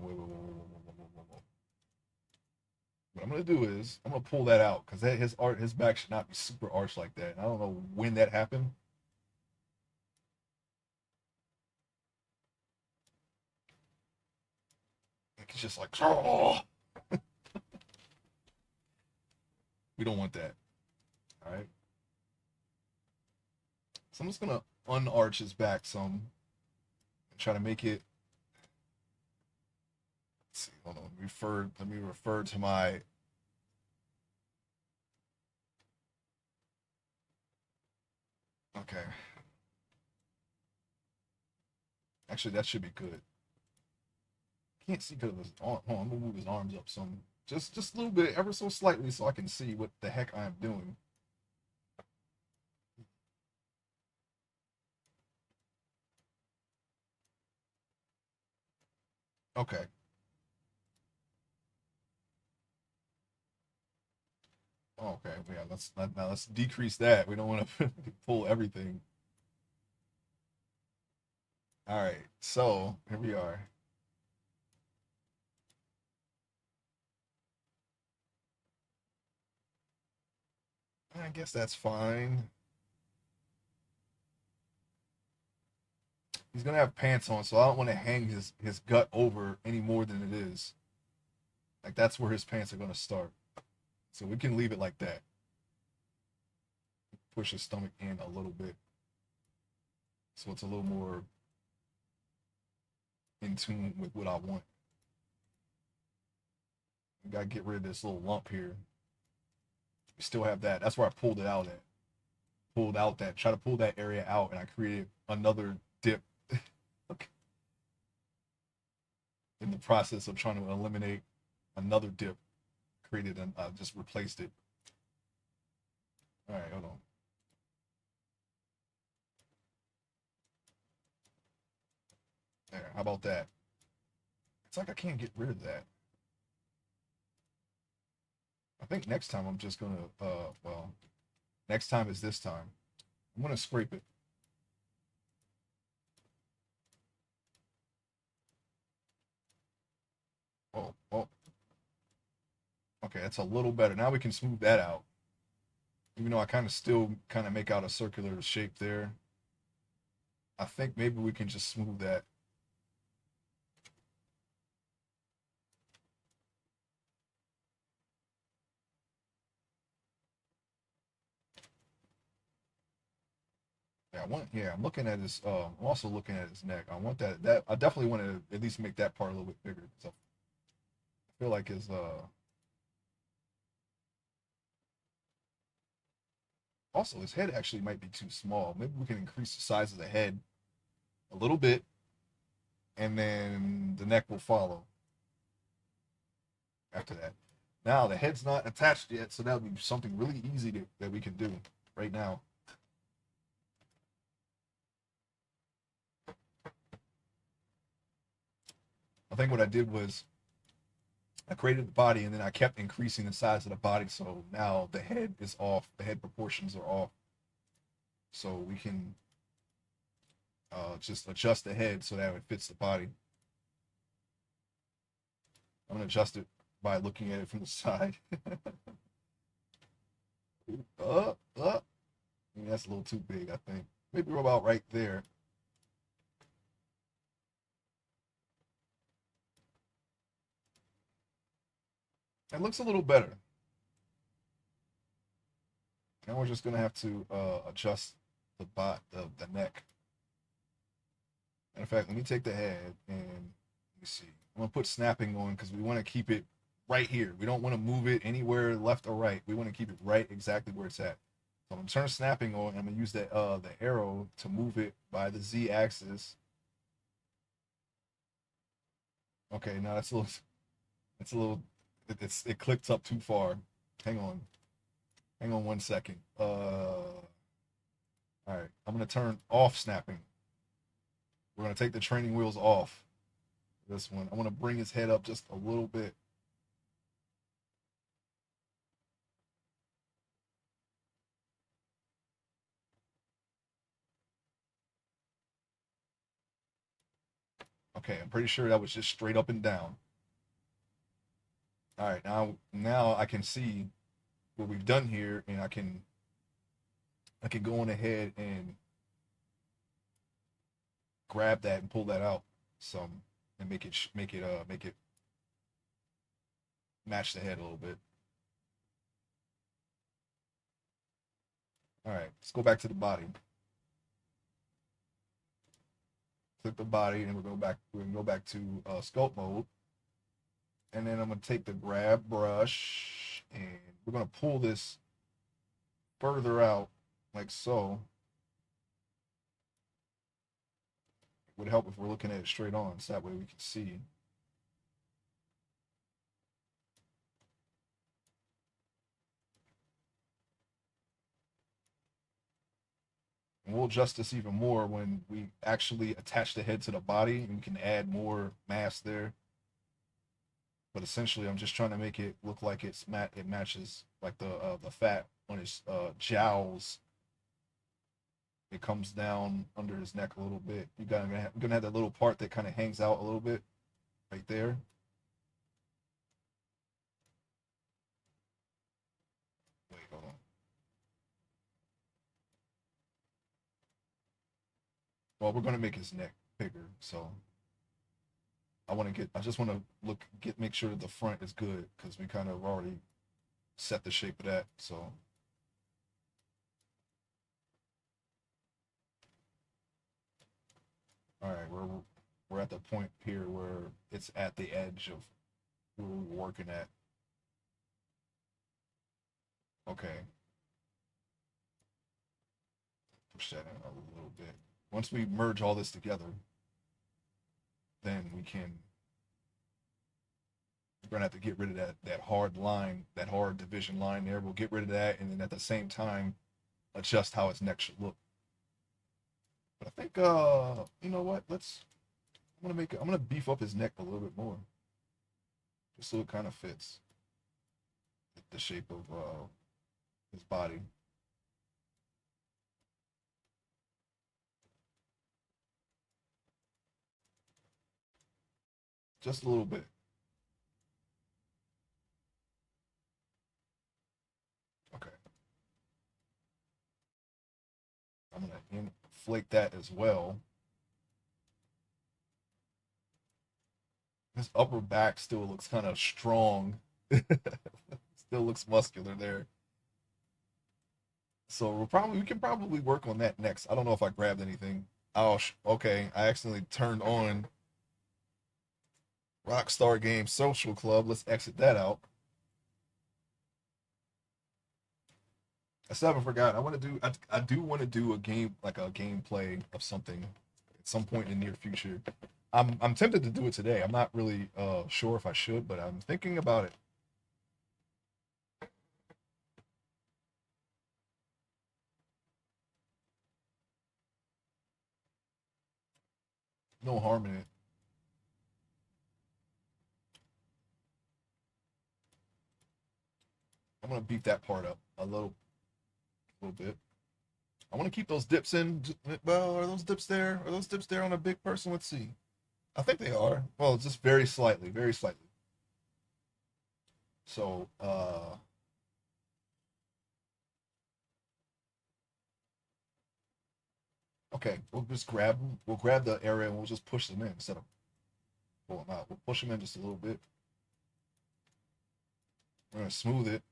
I'm gonna do is I'm gonna pull that out because his back should not be super arched like that. I don't know when that happened. It's just like oh, we don't want that. All right. So I'm just gonna unarch his back some and try to make it. Let's see, hold on. Let me refer to my. Okay. Actually, that should be good. Can't see because of his arm. Hold on, I'm gonna move his arms up some, just a little bit, ever so slightly, so I can see what the heck I am doing. Okay. Okay. Yeah. Let's decrease that. We don't want to pull everything. All right. So here we are. I guess that's fine. He's gonna have pants on, so I don't want to hang his gut over any more than it is. Like that's where his pants are gonna start. So we can leave it like that. Push his stomach in a little bit, so it's a little more in tune with what I want. We gotta get rid of this little lump here. We still have that. That's where I pulled it out at. Pulled out that, try to pull that area out, and I created another dip in the process of trying to eliminate another dip. Created and just replaced it. All right, hold on. There, how about that? It's like I can't get rid of that. I think next time I'm just gonna, well, next time is this time. I'm gonna scrape it. Oh, oh, okay, that's a little better. Now we can smooth that out. Even though I kind of still kind of make out a circular shape there. I think maybe we can just smooth that. Yeah, I'm looking at his, I'm also looking at his neck. I want that, I definitely want to at least make that part a little bit bigger. So I feel like his, also his head actually might be too small. Maybe we can increase the size of the head a little bit, and then the neck will follow after that. Now the head's not attached yet, so that would be something really easy that we can do right now. I think what I did was I created the body and then I kept increasing the size of the body, so now the head is off. The head proportions are off, so we can just adjust the head so that it fits the body. I'm gonna adjust it by looking at it from the side. Up. That's a little too big, I think. Maybe we're about right there. It looks a little better. Now we're just gonna have to adjust the neck. In fact, let me take the head and let me see. I'm gonna put snapping on because we want to keep it right here. We don't want to move it anywhere left or right. We want to keep it right exactly where it's at. So I'm gonna turn snapping on. I'm gonna use the arrow to move it by the Z axis. Okay, now it's a little it clicked up too far. Hang on. Hang on 1 second. All right. I'm gonna turn off snapping. We're gonna take the training wheels off. This one. I want to bring his head up just a little bit. Okay, I'm pretty sure that was just straight up and down. All right, now I can see what we've done here, and I can go on ahead and grab that and pull that out some and make it match the head a little bit. All right, let's go back to the body. Click the body, and We're gonna go back to sculpt mode, and then I'm gonna take the grab brush, and we're gonna pull this further out, like so. would help if we're looking at it straight on, so that way we can see. And we'll adjust this even more when we actually attach the head to the body, and we can add more mass there. But essentially, I'm just trying to make it look like it matches like the fat on his jowls. It comes down under his neck a little bit. You're gonna have that little part that kind of hangs out a little bit right there. Wait, hold on. Well, we're gonna make his neck bigger, so I just want to make sure the front is good because we kind of already set the shape of that. So, all right, we're at the point here where it's at the edge of where we're working at. Okay, push that in a little bit. Once we merge all this together, then we're gonna have to get rid of that hard line, that hard division line there. We'll get rid of that, and then at the same time, adjust how its neck should look. But I think you know what? I'm gonna beef up his neck a little bit more, just so it kind of fits the shape of his body. Just a little bit. Okay. I'm gonna inflate that as well. His upper back still looks kind of strong. Still looks muscular there. So we can probably work on that next. I don't know if I grabbed anything. Oh, okay. I accidentally turned on Rockstar Games Social Club. Let's exit that out. I still haven't forgot. I do want to do a game, like a gameplay of something at some point in the near future. I'm tempted to do it today. I'm not really sure if I should, but I'm thinking about it. No harm in it. I'm gonna beat that part up little bit. I want to keep those dips in. Well, are those dips there? Are those dips there on a big person? Let's see. I think they are. Well, just very slightly, very slightly. So, okay, we'll just grab them. We'll grab the area and we'll just push them in instead of pull them out. We'll push them in just a little bit. We're gonna smooth it.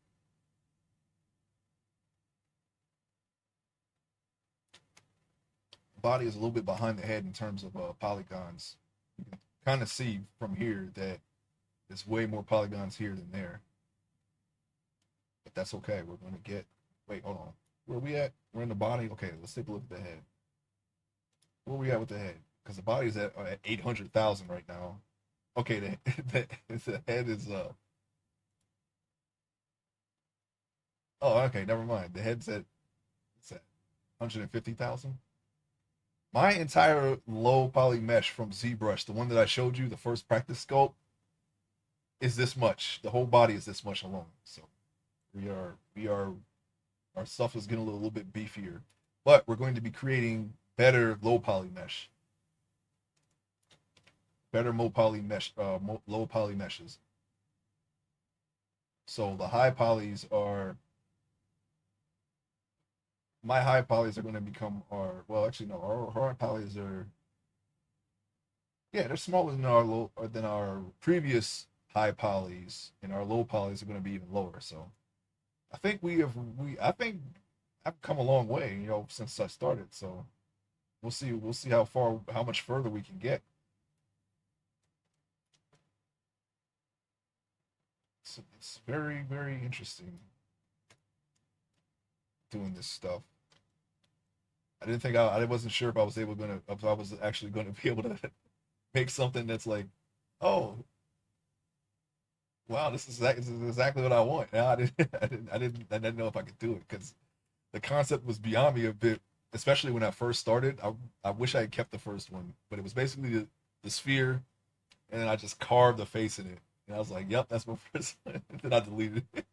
Body is a little bit behind the head in terms of polygons. You can kind of see from here that there's way more polygons here than there. But that's okay. We're gonna get. Wait, hold on. Where are we at? We're in the body. Okay, let's take a look at the head. Where are we at with the head? Because the body's at 800,000 right now. Okay, the head is oh, okay, never mind. The head's at 150,000. My entire low poly mesh from ZBrush, the one that I showed you, the first practice sculpt, is this much. The whole body is this much alone. So we are our stuff is getting a little bit beefier. But we're going to be creating better low poly mesh. Better low poly meshes. So the high polys are my high polys are going to become our well, actually no, our high polys are yeah, they're smaller than our previous high polys, and our low polys are going to be even lower. So I think I think I've come a long way, since I started. So we'll see how much further we can get. So it's very very interesting doing this stuff. I didn't think I wasn't sure if I was actually gonna be able to make something that's like, oh wow, this is exactly what I want. Now I didn't know if I could do it because the concept was beyond me a bit, especially when I first started. I wish I had kept the first one, but it was basically the sphere, and then I just carved a face in it, and I was like, yep, that's my first one. Then I deleted it,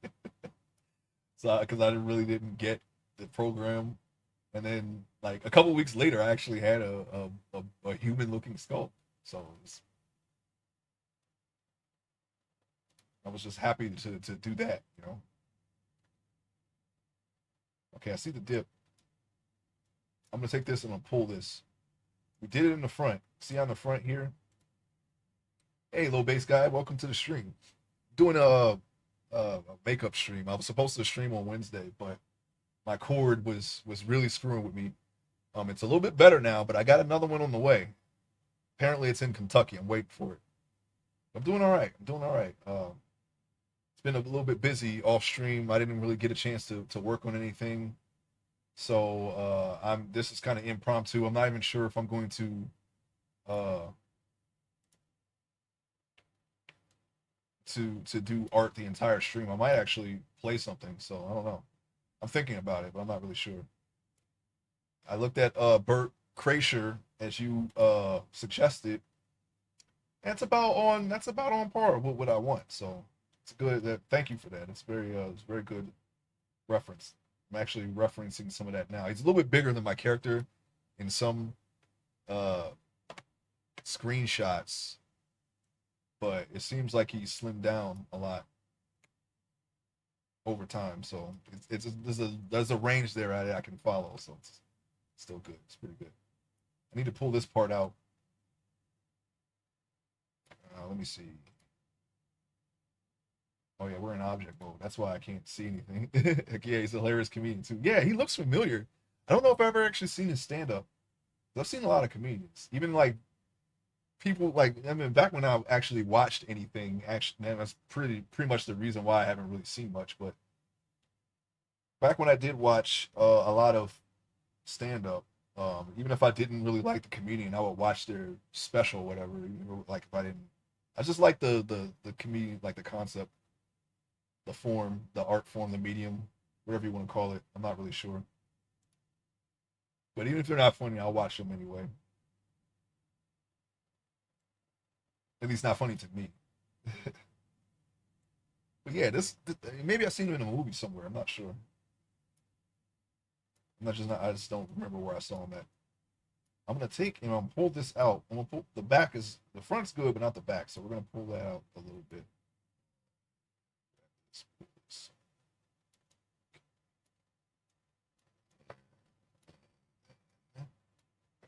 so because I really didn't get the program. And then like a couple weeks later, I actually had a human looking sculpt. So I was just happy to do that, you know. Okay, I see the dip. I'm gonna take this and I'm gonna pull this. We did it in the front. See on the front here? Hey, low bass guy, welcome to the stream. Doing a makeup stream. I was supposed to stream on Wednesday, but my cord was really screwing with me. It's a little bit better now, but I got another one on the way. Apparently, it's in Kentucky. I'm waiting for it. I'm doing all right. I'm doing all right. It's been a little bit busy off stream. I didn't really get a chance to work on anything. So I'm this is kind of impromptu. I'm not even sure if I'm going uh to do art the entire stream. I might actually play something, so I don't know. I'm thinking about it, but I'm not really sure. I looked at Bert Kreischer as you suggested. That's about on par with what I want. So it's good. Thank you for that. It's very good reference. I'm actually referencing some of that now. He's a little bit bigger than my character in some uh screenshots, but it seems like he's slimmed down a lot over time. So there's a range there I can follow. So it's still good. It's pretty good. I need to pull this part out. Let me see. Oh yeah, we're in object mode. That's why I can't see anything. Yeah, he's a hilarious comedian too. Yeah, he looks familiar. I don't know if I've ever actually seen his stand up. I've seen a lot of comedians, even like people like I mean, back when I actually watched anything. Actually, man, that's pretty much the reason why I haven't really seen much. But back when I did watch a lot of stand up, even if I didn't really like the comedian, I would watch their special, whatever. Like if I didn't, I just like the comedian, like the concept, the form, the art form, the medium, whatever you want to call it. I'm not really sure. But even if they're not funny, I'll watch them anyway. At least not funny to me. But yeah, maybe I've seen him in a movie somewhere. I'm not sure. I'm not just not. I just don't remember where I saw him at. I'm gonna take and I'm gonna pull this out. I'm gonna pull the front's good, but not the back. So we're gonna pull that out a little bit.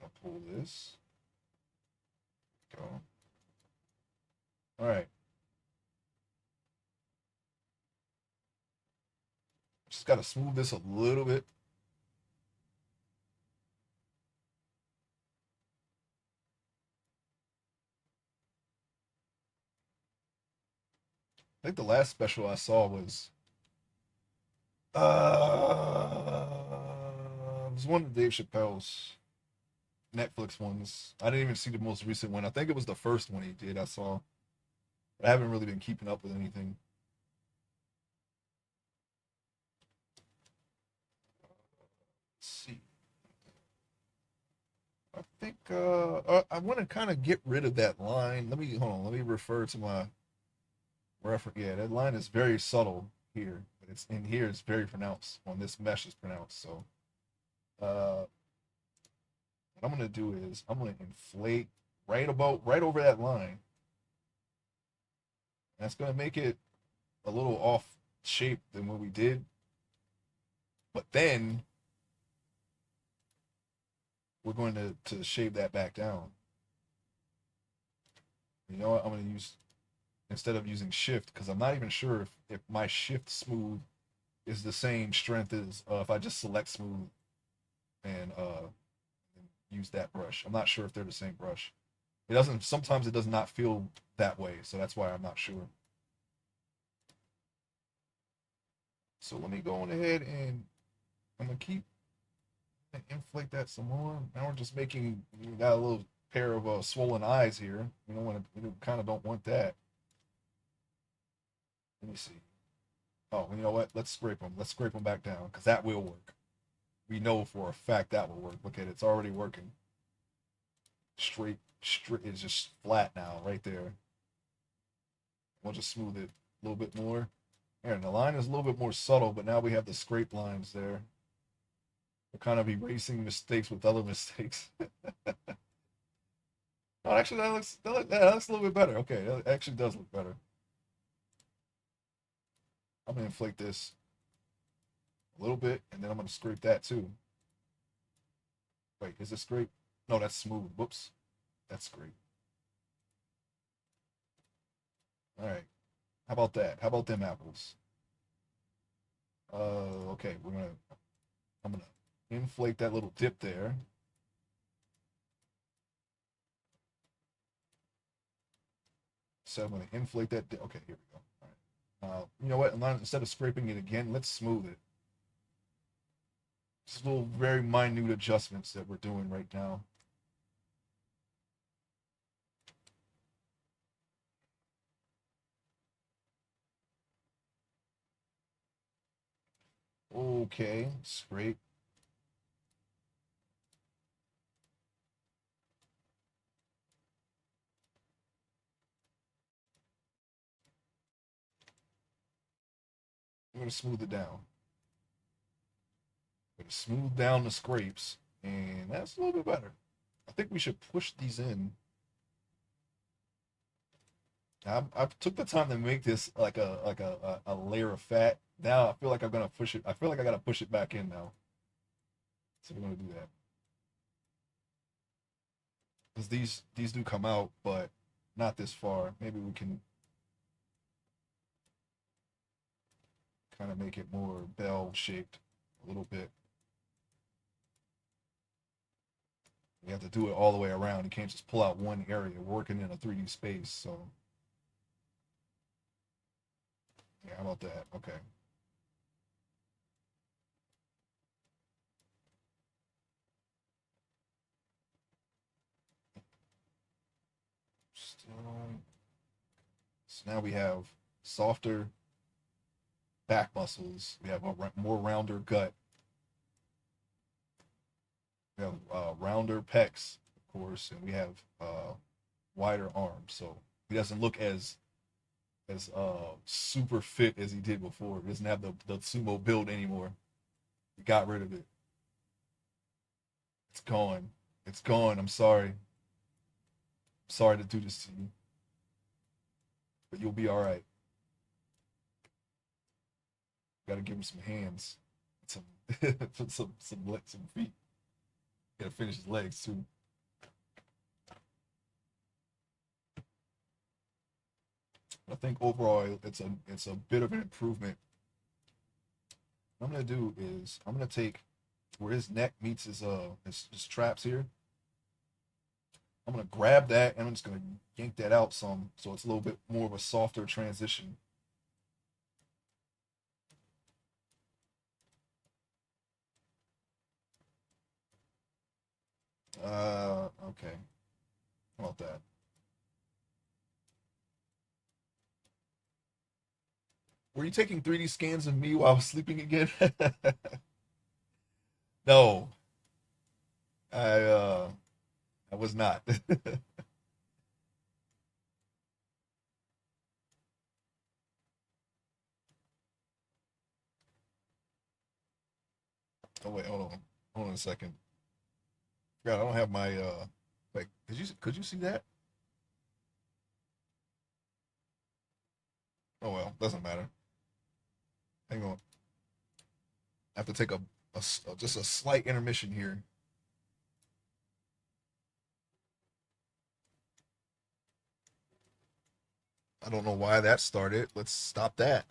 I'll pull this. Go. All right. Just gotta smooth this a little bit. I think the last special I saw it was one of Dave Chappelle's Netflix ones. I didn't even see the most recent one. I think it was the first one he did. I saw, but I haven't really been keeping up with anything. Let's see. I think I want to kind of get rid of that line. Let me hold on. Let me refer to my reference. Yeah, that line is very subtle here, but it's in here. It's very pronounced. On this mesh is pronounced. So, what I'm gonna do is I'm gonna inflate right over that line. That's gonna make it a little off shape than what we did. But then we're going to shave that back down. You know what? I'm going to use, instead of using shift, because I'm not even sure if my shift smooth is the same strength as if I just select smooth and use that brush. I'm not sure if they're the same brush. It doesn't, sometimes it does not feel that way. So that's why I'm not sure. So let me go on ahead and I'm going to keep Inflate that some more. Now we're just making, we got a little pair of swollen eyes here. We don't want to, we kind of don't want that. Let me see. Oh, you know what? Let's scrape them. Let's scrape them back down because that will work. We know for a fact that will work. Look at it. It's already working. Straight. It's just flat now, right there. We'll just smooth it a little bit more. And the line is a little bit more subtle, but now we have the scrape lines there. We're kind of erasing mistakes with other mistakes. Oh, actually, that looks a little bit better. Okay, that actually does look better. I'm gonna inflate this a little bit, and then I'm gonna scrape that too. Wait, is this scrape? No, that's smooth. Whoops, that's scrape. All right. How about that? How about them apples? Okay, I'm gonna inflate that little dip there. So I'm gonna inflate that. Okay, here we go. All right. You know what? Instead of scraping it again, let's smooth it. Just little very minute adjustments that we're doing right now. Okay, scrape. I'm gonna smooth it down. I'm gonna smooth down the scrapes, and that's a little bit better. I think we should push these in. I took the time to make this like a layer of fat. Now I feel like I'm gonna push it. I feel like I gotta push it back in now. So we're gonna do that because these do come out, but not this far. Maybe we can kind of make it more bell shaped a little bit. You have to do it all the way around. You can't just pull out one area. We're working in a 3D space, so yeah, how about that? Okay. Still. So now we have softer back muscles. We have a more rounder gut. We have rounder pecs, of course, and we have wider arms. So he doesn't look as super fit as he did before. He doesn't have the sumo build anymore. We got rid of it. It's gone. It's gone. I'm sorry. I'm sorry to do this to you, but you'll be all right. Got to give him some hands, some some feet. Got to finish his legs too. I think overall it's a bit of an improvement. What I'm gonna do is I'm gonna take where his neck meets his traps here. I'm gonna grab that and I'm just gonna yank that out some so it's a little bit more of a softer transition. Okay. How about that? Were you taking 3D scans of me while I was sleeping again? No, I uh I was not. Oh wait, hold on. Hold on a second. God, I don't have my wait, could you see that? Oh well, doesn't matter. Hang on. I have to take just a slight intermission here. I don't know why that started. Let's stop that.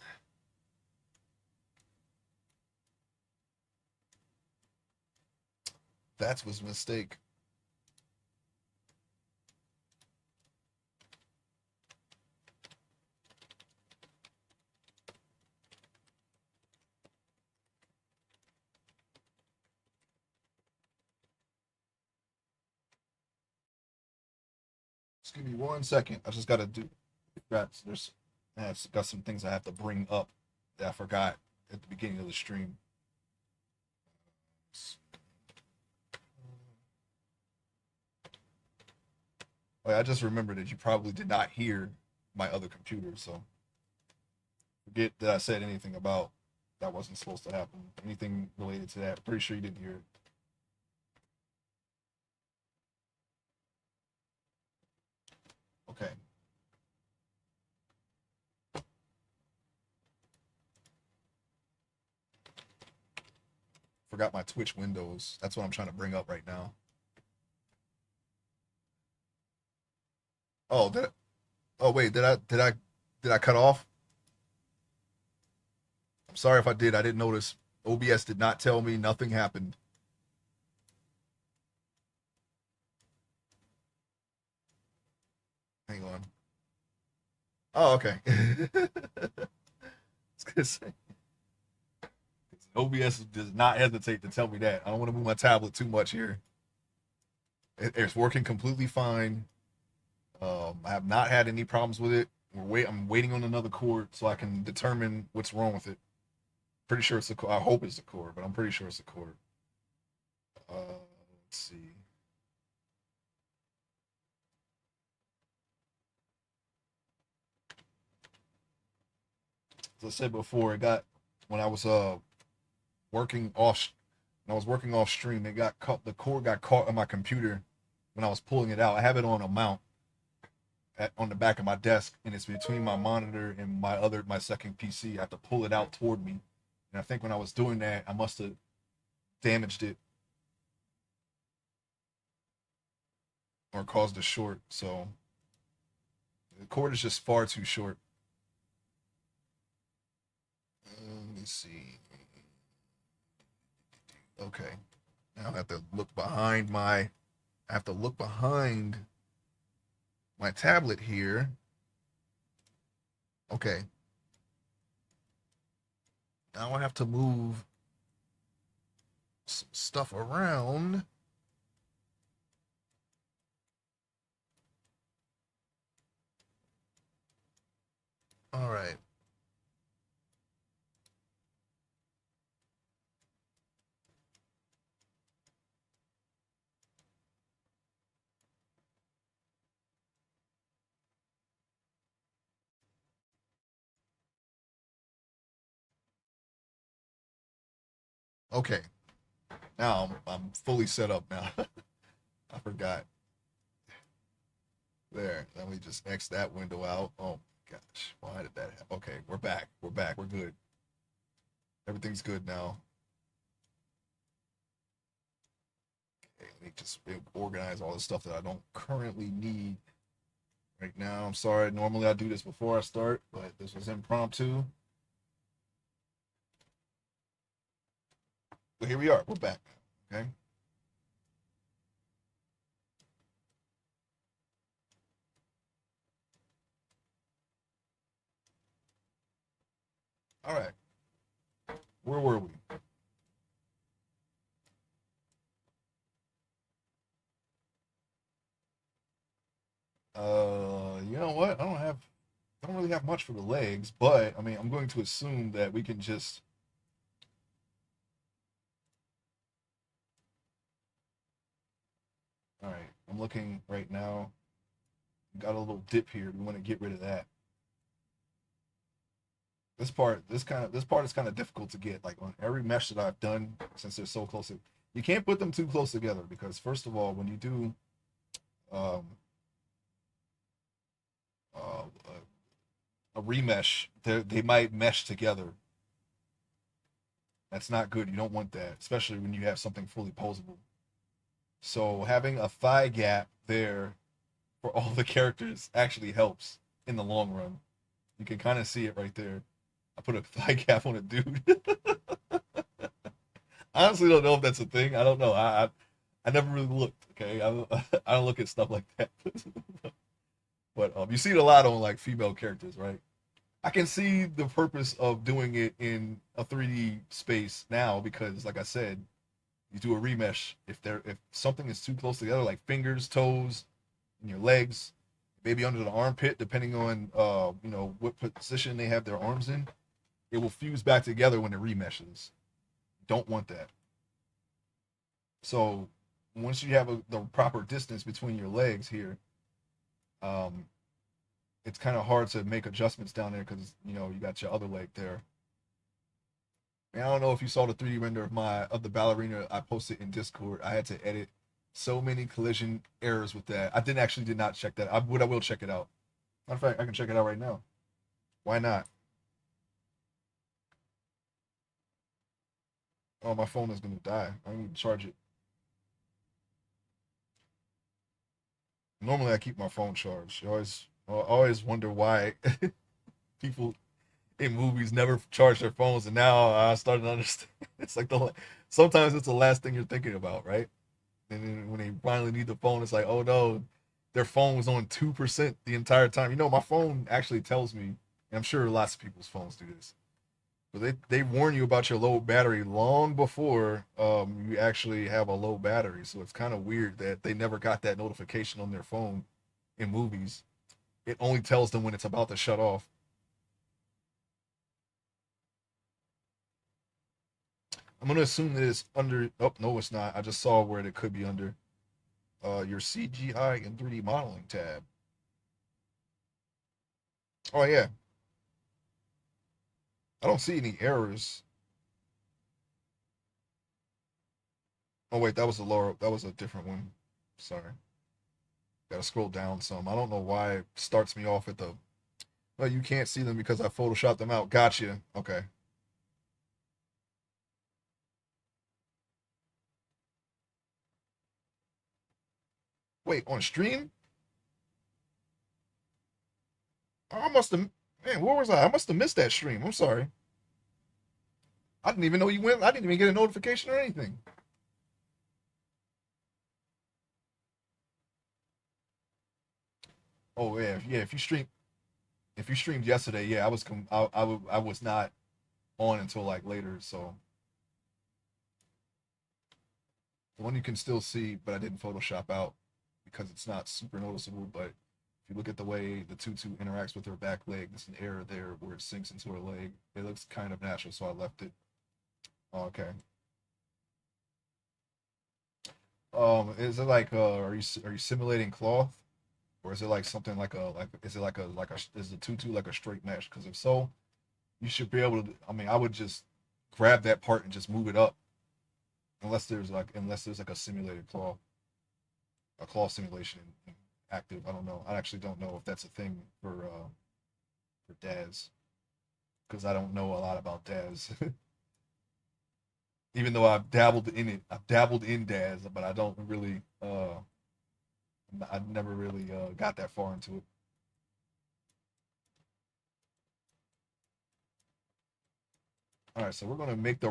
That was a mistake. Just give me 1 second. I just gotta do. Got some things I have to bring up that I forgot at the beginning of the stream. Oh, yeah, I just remembered that you probably did not hear my other computer, so forget that I said anything about that wasn't supposed to happen. Anything related to that? Pretty sure you didn't hear it. Okay. Forgot my Twitch windows. That's what I'm trying to bring up right now. Oh, oh wait, did I cut off? I'm sorry if I did. I didn't notice. OBS did not tell me. Nothing happened. Hang on. Oh, okay. I was gonna say OBS does not hesitate to tell me that. I don't want to move my tablet too much here. It's working completely fine. I have not had any problems with it. I'm waiting on another cord so I can determine what's wrong with it. Pretty sure it's a cord. I hope it's a cord, but I'm pretty sure it's a cord. Let's see. As I said before, it got when I was working off when I was working off stream, it got caught. The cord got caught on my computer when I was pulling it out. I have it on a mount on the back of my desk, and it's between my monitor and my second PC. I have to pull it out toward me, and I think when I was doing that, I must have damaged it or caused a short. So the cord is just far too short. Let me see. Okay, now I have to look behind my. I have to look behind my tablet here. Okay. Now I have to move some stuff around. All right. Okay. Now I'm fully set up now. I forgot. There. Let me just X that window out. Oh my gosh. Why did that happen? Okay, we're back. We're back. We're good. Everything's good now. Okay, let me just organize all the stuff that I don't currently need right now. I'm sorry. Normally I do this before I start, but this was impromptu. But here we are. We're back. Okay. All right. Where were we? You know what? I don't really have much for the legs, but I mean, I'm going to assume that we can just. All right, I'm looking right now. Got a little dip here. We want to get rid of that. This part is kind of difficult to get. Like on every mesh that I've done, since they're so close, you can't put them too close together because first of all, when you do um, uh, a remesh, they might mesh together. That's not good. You don't want that, especially when you have something fully posable. So having a thigh gap there for all the characters actually helps in the long run. You can kind of see it right there. I put a thigh gap on a dude. I honestly don't know if that's a thing. I don't know. I never really looked. Okay, I don't look at stuff like that. But you see it a lot on like female characters, right? I can see the purpose of doing it in a 3D space now because, like I said, you do a remesh. If something is too close together, like fingers, toes, and your legs, maybe under the armpit, depending on what position they have their arms in. It will fuse back together when it remeshes. Don't want that. So once you have the proper distance between your legs here, um, it's kind of hard to make adjustments down there because you got your other leg there. And I don't know if you saw the 3D render of the ballerina I posted in Discord. I had to edit so many collision errors with that. Did not check that. I will check it out. Matter of fact, I can check it out right now. Why not? Oh, my phone is gonna die. I need to charge it. Normally, I keep my phone charged. I always wonder why people in movies never charge their phones, and now I started to understand. It's like sometimes it's the last thing you're thinking about, right? And then when they finally need the phone, it's like, oh no, their phone was on 2% the entire time. My phone actually tells me, and I'm sure lots of people's phones do this, but they warn you about your low battery long before you actually have a low battery. So it's kind of weird that they never got that notification on their phone in movies. It only tells them when it's about to shut off. I'm gonna assume that it's under. Oh no, it's not. I just saw where it could be under your CGI and 3D modeling tab. Oh yeah, I don't see any errors. Oh wait, that was a lower. That was a different one. Sorry, gotta scroll down some. I don't know why it starts me off at the. Well, you can't see them because I photoshopped them out. Gotcha. Okay. Wait, on stream? I must have. Man, where was I? I must have missed that stream. I'm sorry. I didn't even know you went. I didn't even get a notification or anything. Oh yeah, yeah. If you streamed yesterday, yeah, I was not on until like later. So the one you can still see, but I didn't Photoshop out because it's not super noticeable. But if you look at the way the tutu interacts with her back leg, there's an error there where it sinks into her leg. It looks kind of natural, so I left it. Oh, okay. Is it like are you simulating cloth, or is it like something like is it like a is the tutu like a straight mesh? Because if so, you should be able to. I mean, I would just grab that part and just move it up, unless there's like a cloth simulation active. I don't know. I actually don't know if that's a thing for DAS because I don't know a lot about DAS. Even though I've dabbled in it, I've dabbled in DAS, but I don't really. I never really got that far into it. All right, so we're gonna make the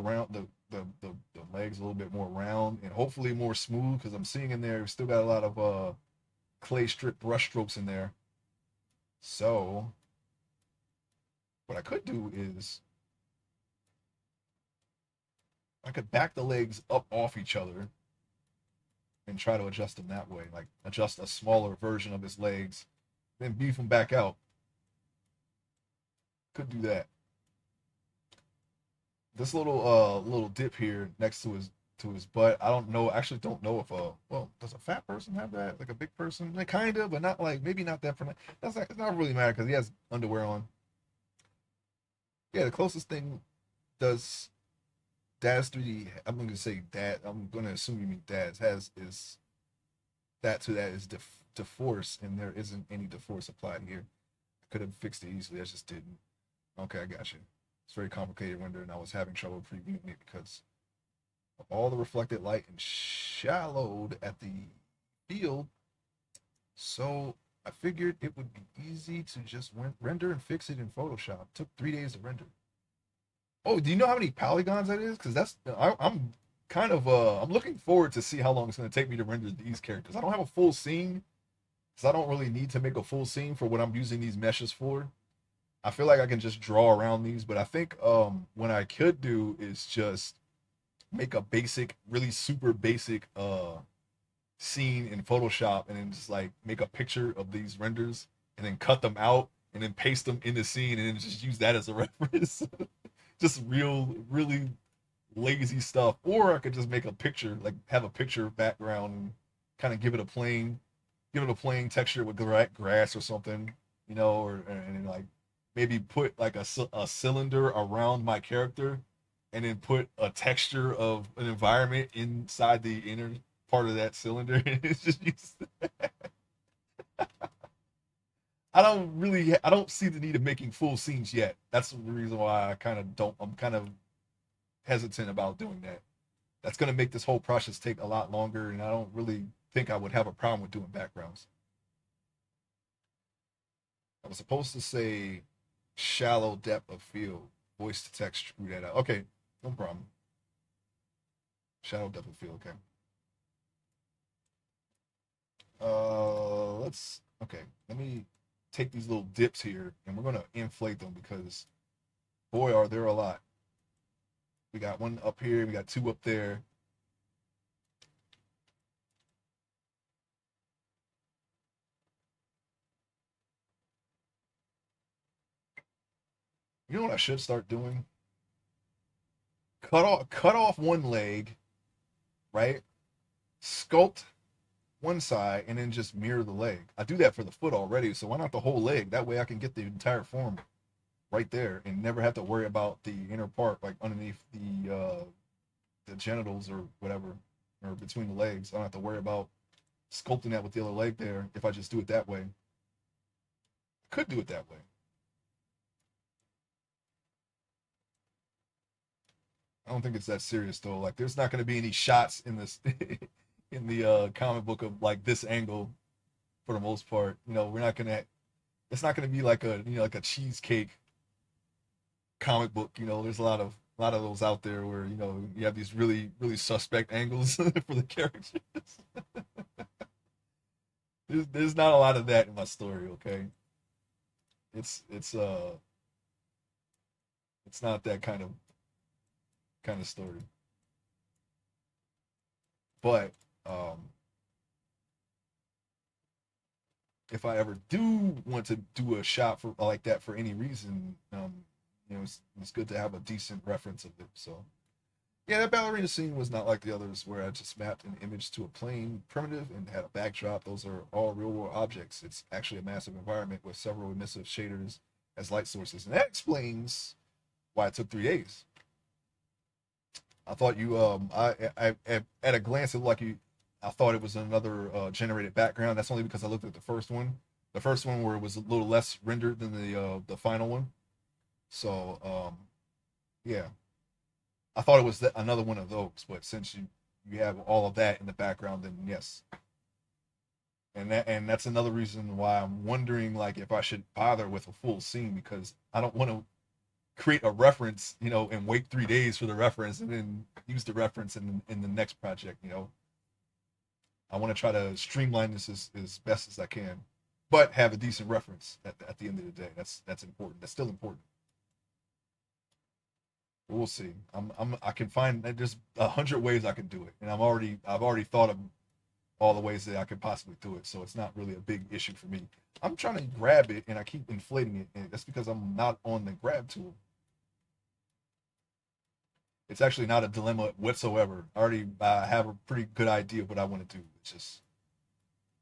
legs a little bit more round and hopefully more smooth because I'm seeing in there we still got a lot of clay strip brush strokes in there. So what I could do is I could back the legs up off each other and try to adjust them that way, like adjust a smaller version of his legs, then beef him back out. Could do that. This little dip here next to his butt. I don't know. Actually, don't know if well, does a fat person have that? Like a big person, like kind of, but not like maybe not that for. That's not, it's not really matter because he has underwear on. Yeah, the closest thing does Dad's 3D. I'm gonna say Dad. I'm gonna assume you mean Dad's has is that to that is DeForce, and there isn't any DeForce applied here. Could have fixed it easily. I just didn't. Okay, I got you. It's very complicated render, and I was having trouble previewing it because of all the reflected light and shallowed at the field. So I figured it would be easy to just render and fix it in Photoshop. It took 3 days to render. Oh, do you know how many polygons that is? Because I'm kind of I'm looking forward to see how long it's going to take me to render these characters. I don't have a full scene because I don't really need to make a full scene for what I'm using these meshes for. I feel like I can just draw around these, but I think what I could do is just make a basic, really super basic scene in Photoshop and then just like make a picture of these renders and then cut them out and then paste them in the scene and then just use that as a reference. Just really lazy stuff. Or I could just make a picture, like have a picture background and kind of give it a plain texture with grass or something, or and like maybe put like a cylinder around my character and then put a texture of an environment inside the inner part of that cylinder. It's just I don't see the need of making full scenes yet. That's the reason why I'm kind of hesitant about doing that. That's going to make this whole process take a lot longer, and I don't really think I would have a problem with doing backgrounds. I was supposed to say shallow depth of field, voice to text, screw that out. Okay, no problem. Shallow depth of field, okay. Let's okay. Let me take these little dips here, and we're gonna inflate them because boy, are there a lot. We got one up here, we got two up there. You know what I should start doing? Cut off one leg, right? Sculpt one side and then just mirror the leg. I do that for the foot already, so why not the whole leg? That way I can get the entire form right there and never have to worry about the inner part like underneath the genitals or whatever, or between the legs. I don't have to worry about sculpting that with the other leg there if I just do it that way. I could do it that way. I don't think it's that serious though. Like there's not going to be any shots in this in the comic book of like this angle for the most part. We're not gonna. It's not gonna be like like a cheesecake comic book. There's a lot of those out there where you have these really suspect angles for the characters. There's not a lot of that in my story. Okay, it's it's uh it's not that kind of story. But um, if I ever do want to do a shot for like that for any reason, it's good to have a decent reference of it. So yeah, that ballerina scene was not like the others where I just mapped an image to a plane primitive and had a backdrop. Those are all real world objects. It's actually a massive environment with several emissive shaders as light sources, and that explains why it took 3 days. I thought at a glance it looked like I thought it was another generated background. That's only because I looked at the first one where it was a little less rendered than the final one. So yeah, I thought it was another one of those. But since you have all of that in the background, then yes, and that's another reason why I'm wondering like if I should bother with a full scene because I don't want to create a reference, and wait 3 days for the reference and then use the reference in the next project. I want to try to streamline this as best as I can, but have a decent reference at the end of the day. That's important. That's still important. We'll see. I can find there's 100 ways I can do it, and I've already thought of all the ways that I could possibly do it. So it's not really a big issue for me. I'm trying to grab it and I keep inflating it, and that's because I'm not on the grab tool. It's actually not a dilemma whatsoever. I already have a pretty good idea of what I want to do. It's just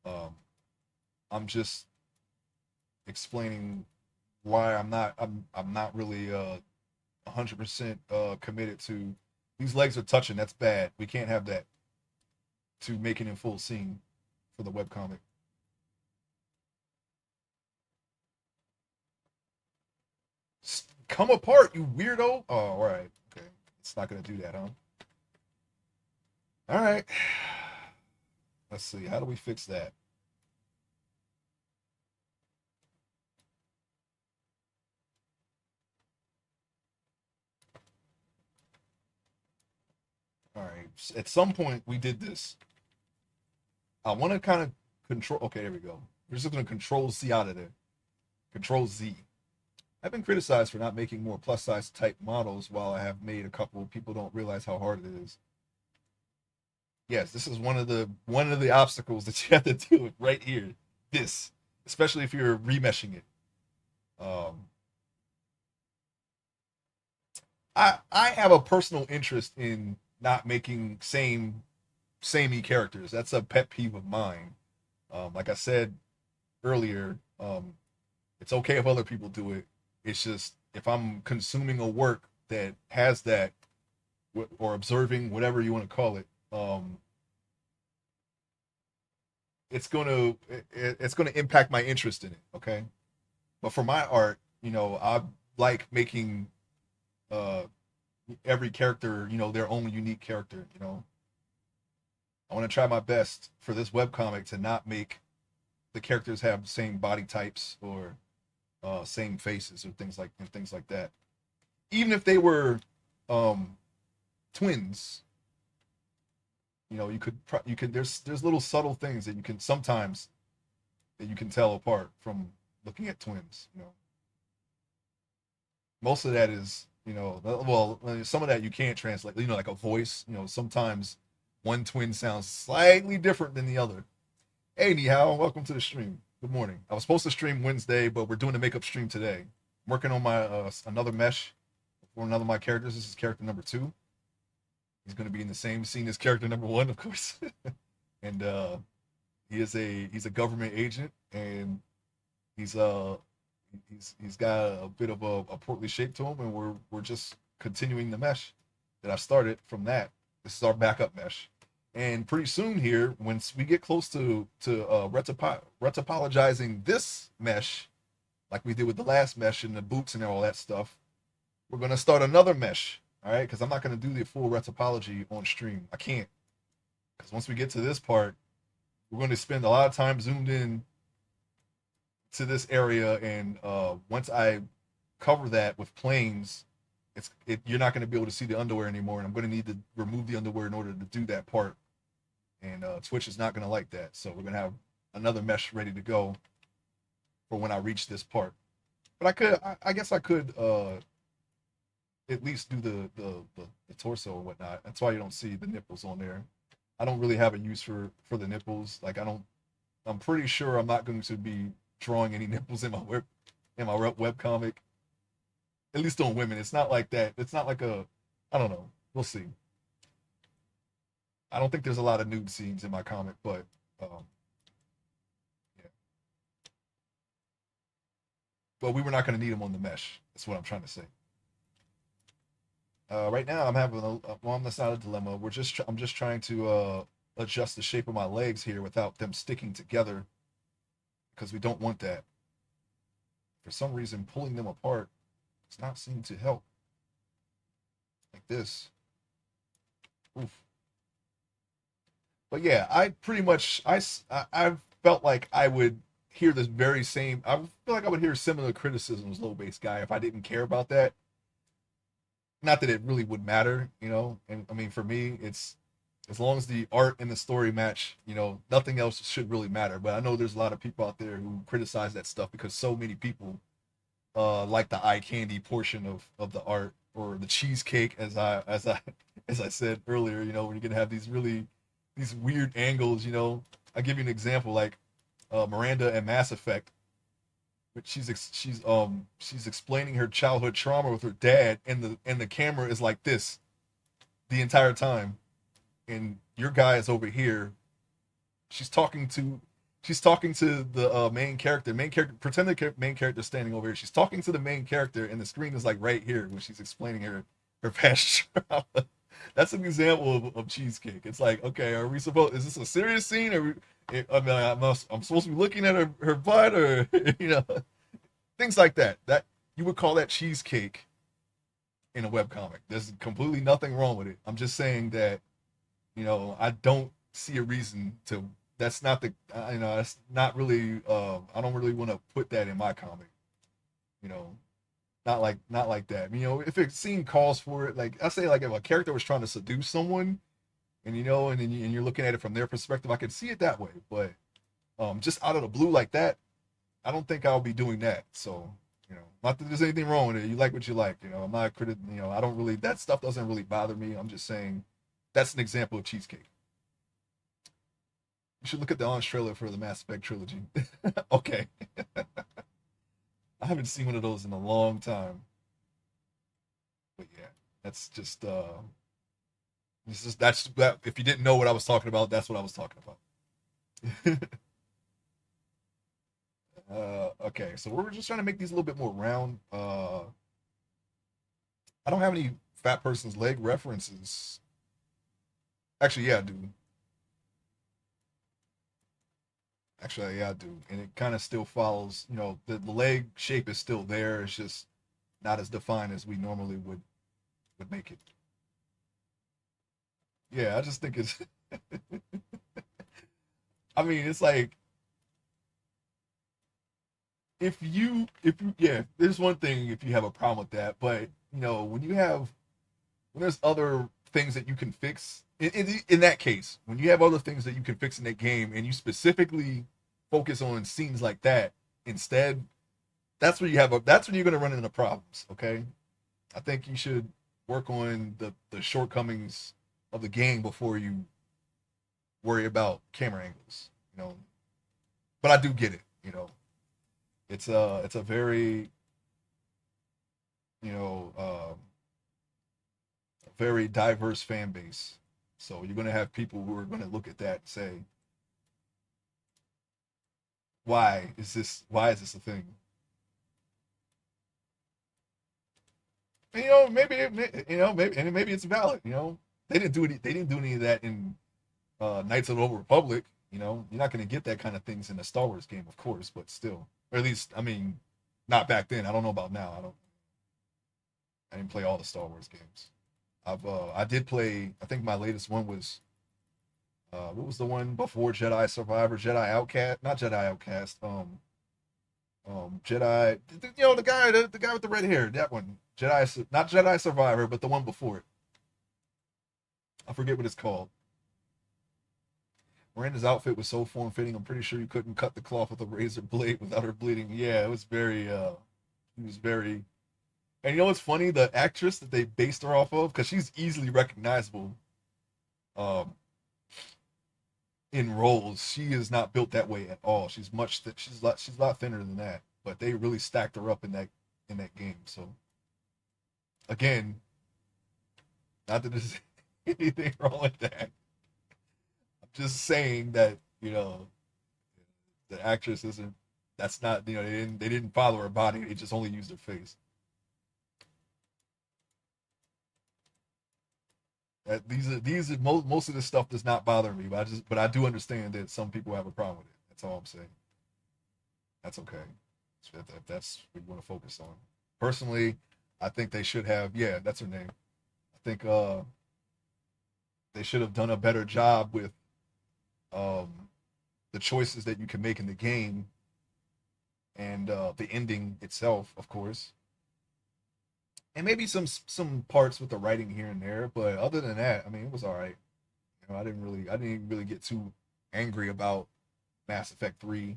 um, I'm just explaining why I'm not really 100% committed to these legs are touching. That's bad. We can't have that to make it in full scene for the webcomic. Come apart, you weirdo. Oh, all right. Okay. It's not gonna do that, huh? All right. Let's see. How do we fix that? All right. At some point, we did this. I want to kind of control. Okay, there we go. We're just going to control Z out of there. Control Z. I've been criticized for not making more plus size type models while I have made a couple. People don't realize how hard it is. Yes, this is one of the obstacles that you have to deal with right here. This, especially if you're remeshing it. Um, I have a personal interest in not making samey characters. That's a pet peeve of mine. Like I said earlier, it's okay if other people do it. It's just if I'm consuming a work that has that or observing whatever you want to call it, it's gonna impact my interest in it. Okay, but for my art, I like making uh every character, their own unique character. I want to try my best for this webcomic to not make the characters have the same body types or same faces or things like that. Even if they were um, twins, you could there's little subtle things that you can sometimes that you can tell apart from looking at twins. Most of that is well, some of that you can't translate. Like a voice. Sometimes one twin sounds slightly different than the other. Hey, Nihao, welcome to the stream. Good morning. I was supposed to stream Wednesday, but we're doing the makeup stream today. I'm working on my another mesh for another of my characters. This is character number 2. He's going to be in the same scene as character number 1, of course. And he's a government agent, and he's he's got a bit of a portly shape to him, and we're just continuing the mesh that I started from that. This is our backup mesh. And pretty soon here, once we get close to retopologizing this mesh, like we did with the last mesh and the boots and all that stuff, we're gonna start another mesh. All right, because I'm not gonna do the full retopology on stream. I can't, because once we get to this part, we're going to spend a lot of time zoomed in to this area, and once I cover that with planes, you're not going to be able to see the underwear anymore, and I'm going to need to remove the underwear in order to do that part. And Twitch is not going to like that, so we're going to have another mesh ready to go for when I reach this part. But I guess I could at least do the torso or whatnot. That's why you don't see the nipples on there. I don't really have a use for the nipples. Like, I don't. I'm pretty sure I'm not going to be drawing any nipples in my web comic. At least on women, it's not like that. It's not like a. I don't know. We'll see. I don't think there's a lot of nude scenes in my comic, but yeah. But we were not going to need them on the mesh. That's what I'm trying to say. Right now, I'm having well, that's not a dilemma. I'm just trying to adjust the shape of my legs here without them sticking together, because we don't want that. For some reason, pulling them apart does not seem to help. Like this. Oof. But yeah, I pretty much I felt like I would hear this very same. I feel like I would hear similar criticisms, low base guy, if I didn't care about that. Not that it really would matter, And I mean, for me, it's as long as the art and the story match, nothing else should really matter. But I know there's a lot of people out there who criticize that stuff because so many people like the eye candy portion of the art, or the cheesecake, as I said earlier. When you're gonna have these weird angles. I give you an example, like Miranda and Mass Effect, but she's explaining her childhood trauma with her dad, and the camera is like this the entire time, and your guy is over here. She's talking to the main character. Pretend the main character standing over here. She's talking to the main character, and the screen is like right here when she's explaining her past trauma. That's an example of cheesecake. It's like, okay, are we supposed? Is this a serious scene? Or I mean, I'm supposed to be looking at her butt, or things like that. That you would call that cheesecake in a webcomic. There's completely nothing wrong with it. I'm just saying that I don't see a reason to. That's not the that's not really. I don't really want to put that in my comic. You know, not like that. If a scene calls for it, like I say, like if a character was trying to seduce someone, and then you're looking at it from their perspective, I can see it that way. But just out of the blue like that, I don't think I'll be doing that. So not that there's anything wrong with it. You like what you like. I'm not I don't really, that stuff doesn't really bother me. I'm just saying that's an example of cheesecake. You should look at the launch trailer for the Mass Effect trilogy. Okay, I haven't seen one of those in a long time. But yeah, that's just this is that's that. If you didn't know what I was talking about, that's what I was talking about. Okay, so we're just trying to make these a little bit more round. I don't have any fat person's leg references. Actually, yeah, I do. Actually, yeah, I do. And it kind of still follows, the leg shape is still there. It's just not as defined as we normally would make it. Yeah, I just think it's I mean, it's like if you yeah, there's one thing if you have a problem with that, but when there's other things that you can fix in that case, when you have other things that you can fix in that game and you specifically focus on scenes like that instead, that's when you're going to run into problems. Okay, I think you should work on the shortcomings of the game before you worry about camera angles. But I do get it. It's a very you know very diverse fan base. So you're going to have people who are going to look at that and say, why is this a thing? And, maybe it's valid. They didn't do any of that in Knights of the Old Republic. You're not going to get that kind of things in a Star Wars game, of course, but still, or at least, I mean, not back then. I don't know about now. I didn't play all the Star Wars games. I did play. I think my latest one was what was the one before Jedi Survivor, Jedi Outcast, not Jedi Outcast, Jedi, the guy with the red hair, that one, Jedi, not Jedi Survivor, but the one before it. I forget what it's called. Miranda's outfit was so form fitting. I'm pretty sure you couldn't cut the cloth with a razor blade without her bleeding. Yeah, it was very. It was very. And you know what's funny? The actress that they based her off of, because she's easily recognizable. Um, in roles, she is not built that way at all. She's a lot thinner than that. But they really stacked her up in that game. So again, not that there's anything wrong with that. I'm just saying that the actress isn't. That's not they didn't follow her body. They just only used her face. These are most of this stuff does not bother me, but I do understand that some people have a problem with it. That's all I'm saying. That's okay. If that's what you want to focus on. Personally, I think they should have. Yeah, that's her name. I think they should have done a better job with um, the choices that you can make in the game and the ending itself, of course, and maybe some parts with the writing here and there. But other than that, I mean, it was all right. I didn't really get too angry about Mass Effect 3.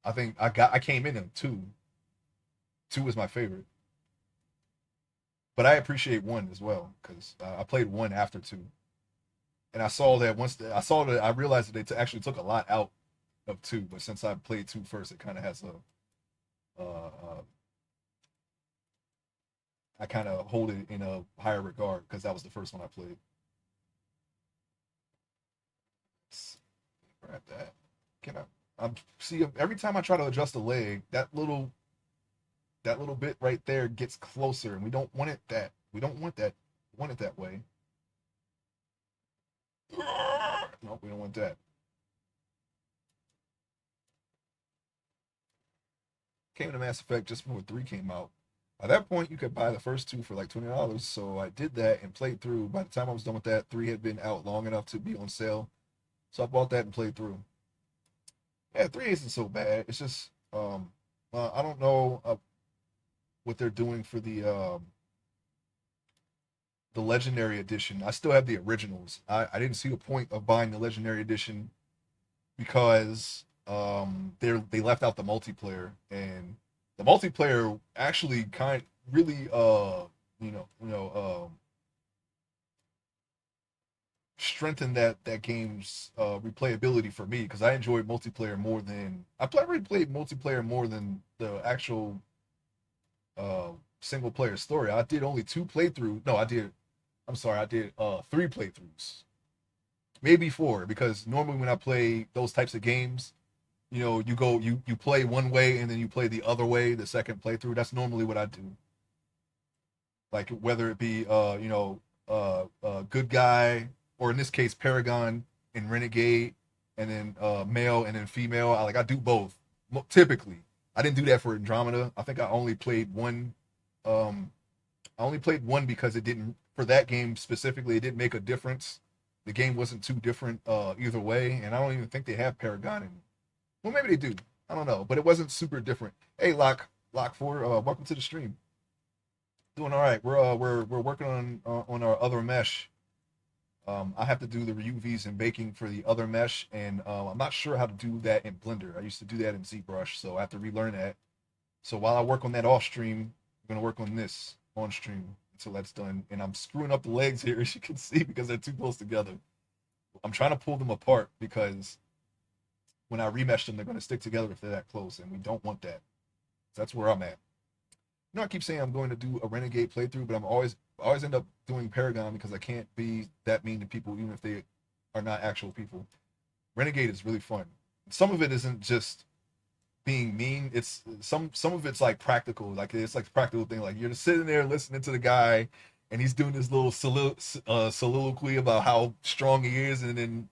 I came in 2. 2 was my favorite, but I appreciate 1 as well because I played 1 after 2, and I saw that I saw that I realized that actually took a lot out of 2. But since I played 2 first, it kind of has I kind of hold it in a higher regard because that was the first one I played. Grab that. Can I? I'm see every time I try to adjust the leg, that little bit right there gets closer, and we don't want it that. We don't want that. We want it that way. Nope, we don't want that. Came to Mass Effect just before 3 came out. By that point, you could buy the first 2 for like $20. So I did that and played through. By the time I was done with that, 3 had been out long enough to be on sale. So I bought that and played through. Yeah, 3 isn't so bad. It's just I don't know what they're doing for the Legendary Edition. I still have the originals. I didn't see the point of buying the Legendary Edition because they left out the multiplayer, and the multiplayer actually kind really you know you know strengthen that game's replayability for me because I enjoy multiplayer more than I probably played multiplayer more than the actual uh, single player story. I did only two playthroughs. No, I did. I'm sorry, I did three playthroughs, maybe four, because normally when I play those types of games, you play one way and then you play the other way the second playthrough. That's normally what I do. Like whether it be good guy, or in this case Paragon and Renegade, and then male and then female. I do both typically. I didn't do that for Andromeda. I think I only played one. um I only played one because it didn't, for that game specifically, it didn't make a difference. The game wasn't too different either way, and I don't even think they have Paragon in. Well, maybe they do. I don't know, but it wasn't super different. Hey, Lock Four, welcome to the stream. Doing all right. We're working on our other mesh. I have to do the UVs and baking for the other mesh, and I'm not sure how to do that in Blender. I used to do that in ZBrush, so I have to relearn that. So while I work on that off stream, I'm gonna work on this on stream until that's done. And I'm screwing up the legs here, as you can see, because they're too close together. I'm trying to pull them apart because when I remesh them, they're gonna stick together if they're that close, and we don't want that. So that's where I'm at. I keep saying I'm going to do a Renegade playthrough, but I always end up doing Paragon because I can't be that mean to people, even if they are not actual people. Renegade is really fun. Some of it isn't just being mean. It's some of it's like practical. Like it's like a practical thing. Like you're just sitting there listening to the guy, and he's doing this little soliloquy about how strong he is, and then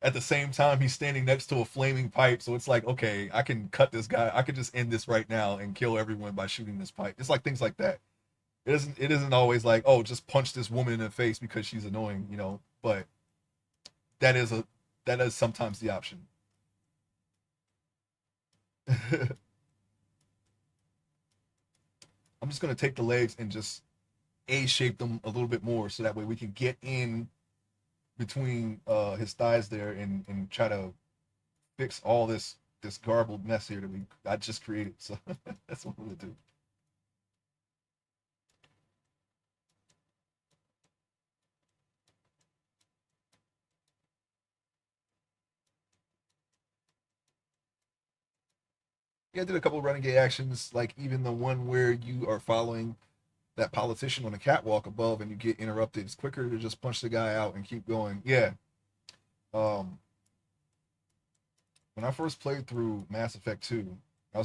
at the same time he's standing next to a flaming pipe. So it's like, okay, I can cut this guy. I could just end this right now and kill everyone by shooting this pipe. It's like things like that. It isn't always like, oh, just punch this woman in the face because she's annoying. But that is a that is sometimes the option. I'm just gonna take the legs and just A shape them a little bit more so that way we can get in between his thighs there and try to fix all this garbled mess here that I just created. So that's what I'm gonna do. Yeah, I did a couple of renegade actions, like even the one where you are following that politician on the catwalk above and you get interrupted. It's quicker to just punch the guy out and keep going. Yeah. Um, when I first played through Mass Effect 2, that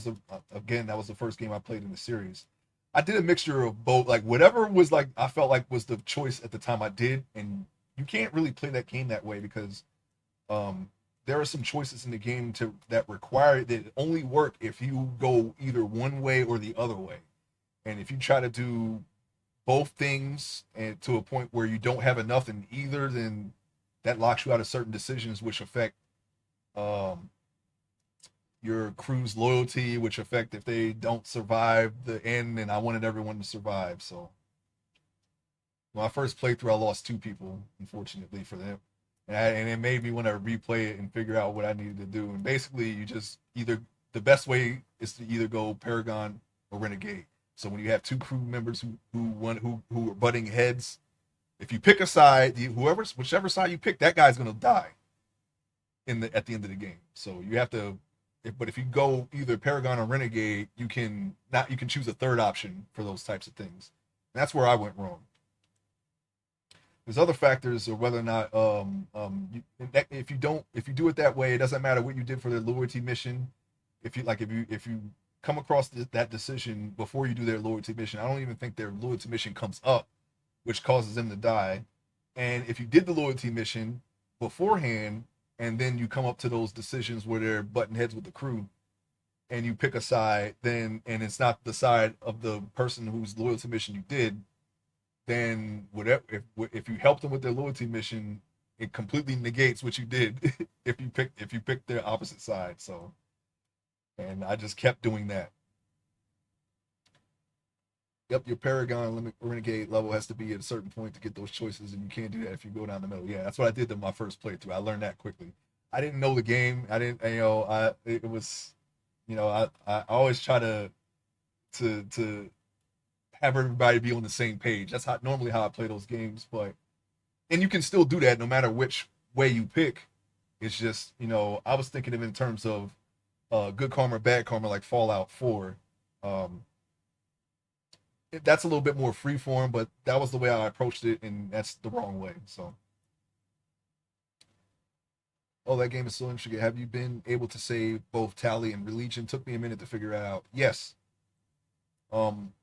was the first game I played in the series. I did a mixture of both, like whatever was like I felt like was the choice at the time I did, and you can't really play that game that way because um there are some choices in the game to that require that only work if you go either one way or the other way. And if you try to do both things and to a point where you don't have enough in either, then that locks you out of certain decisions which affect um your crew's loyalty, which affect if they don't survive the end. And I wanted everyone to survive. So when I first playthrough, I lost two people, unfortunately for them. And it made me want to replay it and figure out what I needed to do. And basically, you just either the best way is to either go Paragon or Renegade. So when you have two crew members who are butting heads, if you pick a side, whichever side you pick, that guy's gonna die at the end of the game. So you have to. But if you go either Paragon or Renegade, you can choose a third option for those types of things. And that's where I went wrong. There's other factors of whether or not if you do it that way, it doesn't matter what you did for the loyalty mission. If you come across that decision before you do their loyalty mission, I don't even think their loyalty mission comes up, which causes them to die. And if you did the loyalty mission beforehand, and then you come up to those decisions where they're butting heads with the crew, and you pick a side, then and it's not the side of the person whose loyalty mission you did, then whatever if you help them with their loyalty mission, it completely negates what you did if you pick their opposite side. So, and I just kept doing that. Yep, your Paragon limit Renegade level has to be at a certain point to get those choices, and you can't do that if you go down the middle. Yeah, that's what I did in my first playthrough. I learned that quickly. I didn't know the game. I didn't, I it was, I always try to have everybody be on the same page. That's how normally how I play those games. But And you can still do that no matter which way you pick. It's just, I was thinking of it in terms of good karma, bad karma, like Fallout 4. Um, that's a little bit more freeform, but that was the way I approached it, and that's the wrong way. So, oh, that game is so interesting. Have you been able to save both Tally and Religion? Took me a minute to figure it out. Yes. Um,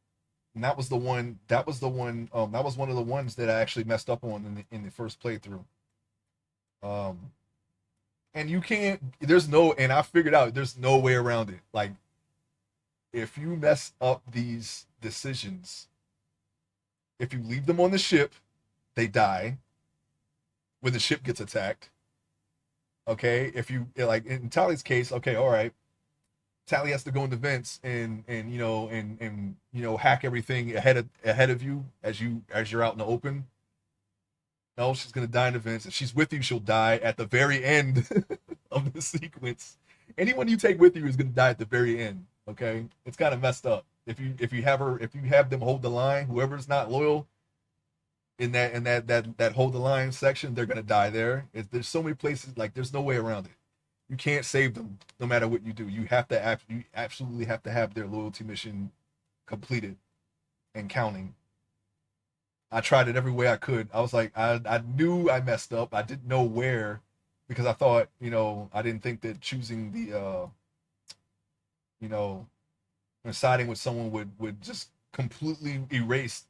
and that was the one. That was the one. That was one of the ones that I actually messed up on in the first playthrough. Um, and you can't. There's no. And I figured out there's no way around it. Like if you mess up these decisions, if you leave them on the ship, they die when the ship gets attacked. Okay, if you like in Tally's case, okay, all right, Tally has to go into vents and hack everything ahead of you as you're out in the open. No, she's gonna die in the vents. If she's with you, she'll die at the very end of the sequence. Anyone you take with you is gonna die at the very end. Okay, it's kind of messed up. If you have them hold the line, whoever's not loyal in that hold the line section, they're gonna die there. There's so many places, like there's no way around it. You can't save them no matter what you do. You absolutely have to have their loyalty mission completed and counting. I tried it every way I could. I was like, I knew I messed up. I didn't know where because I thought, I didn't think that choosing you know, siding with someone would just completely erase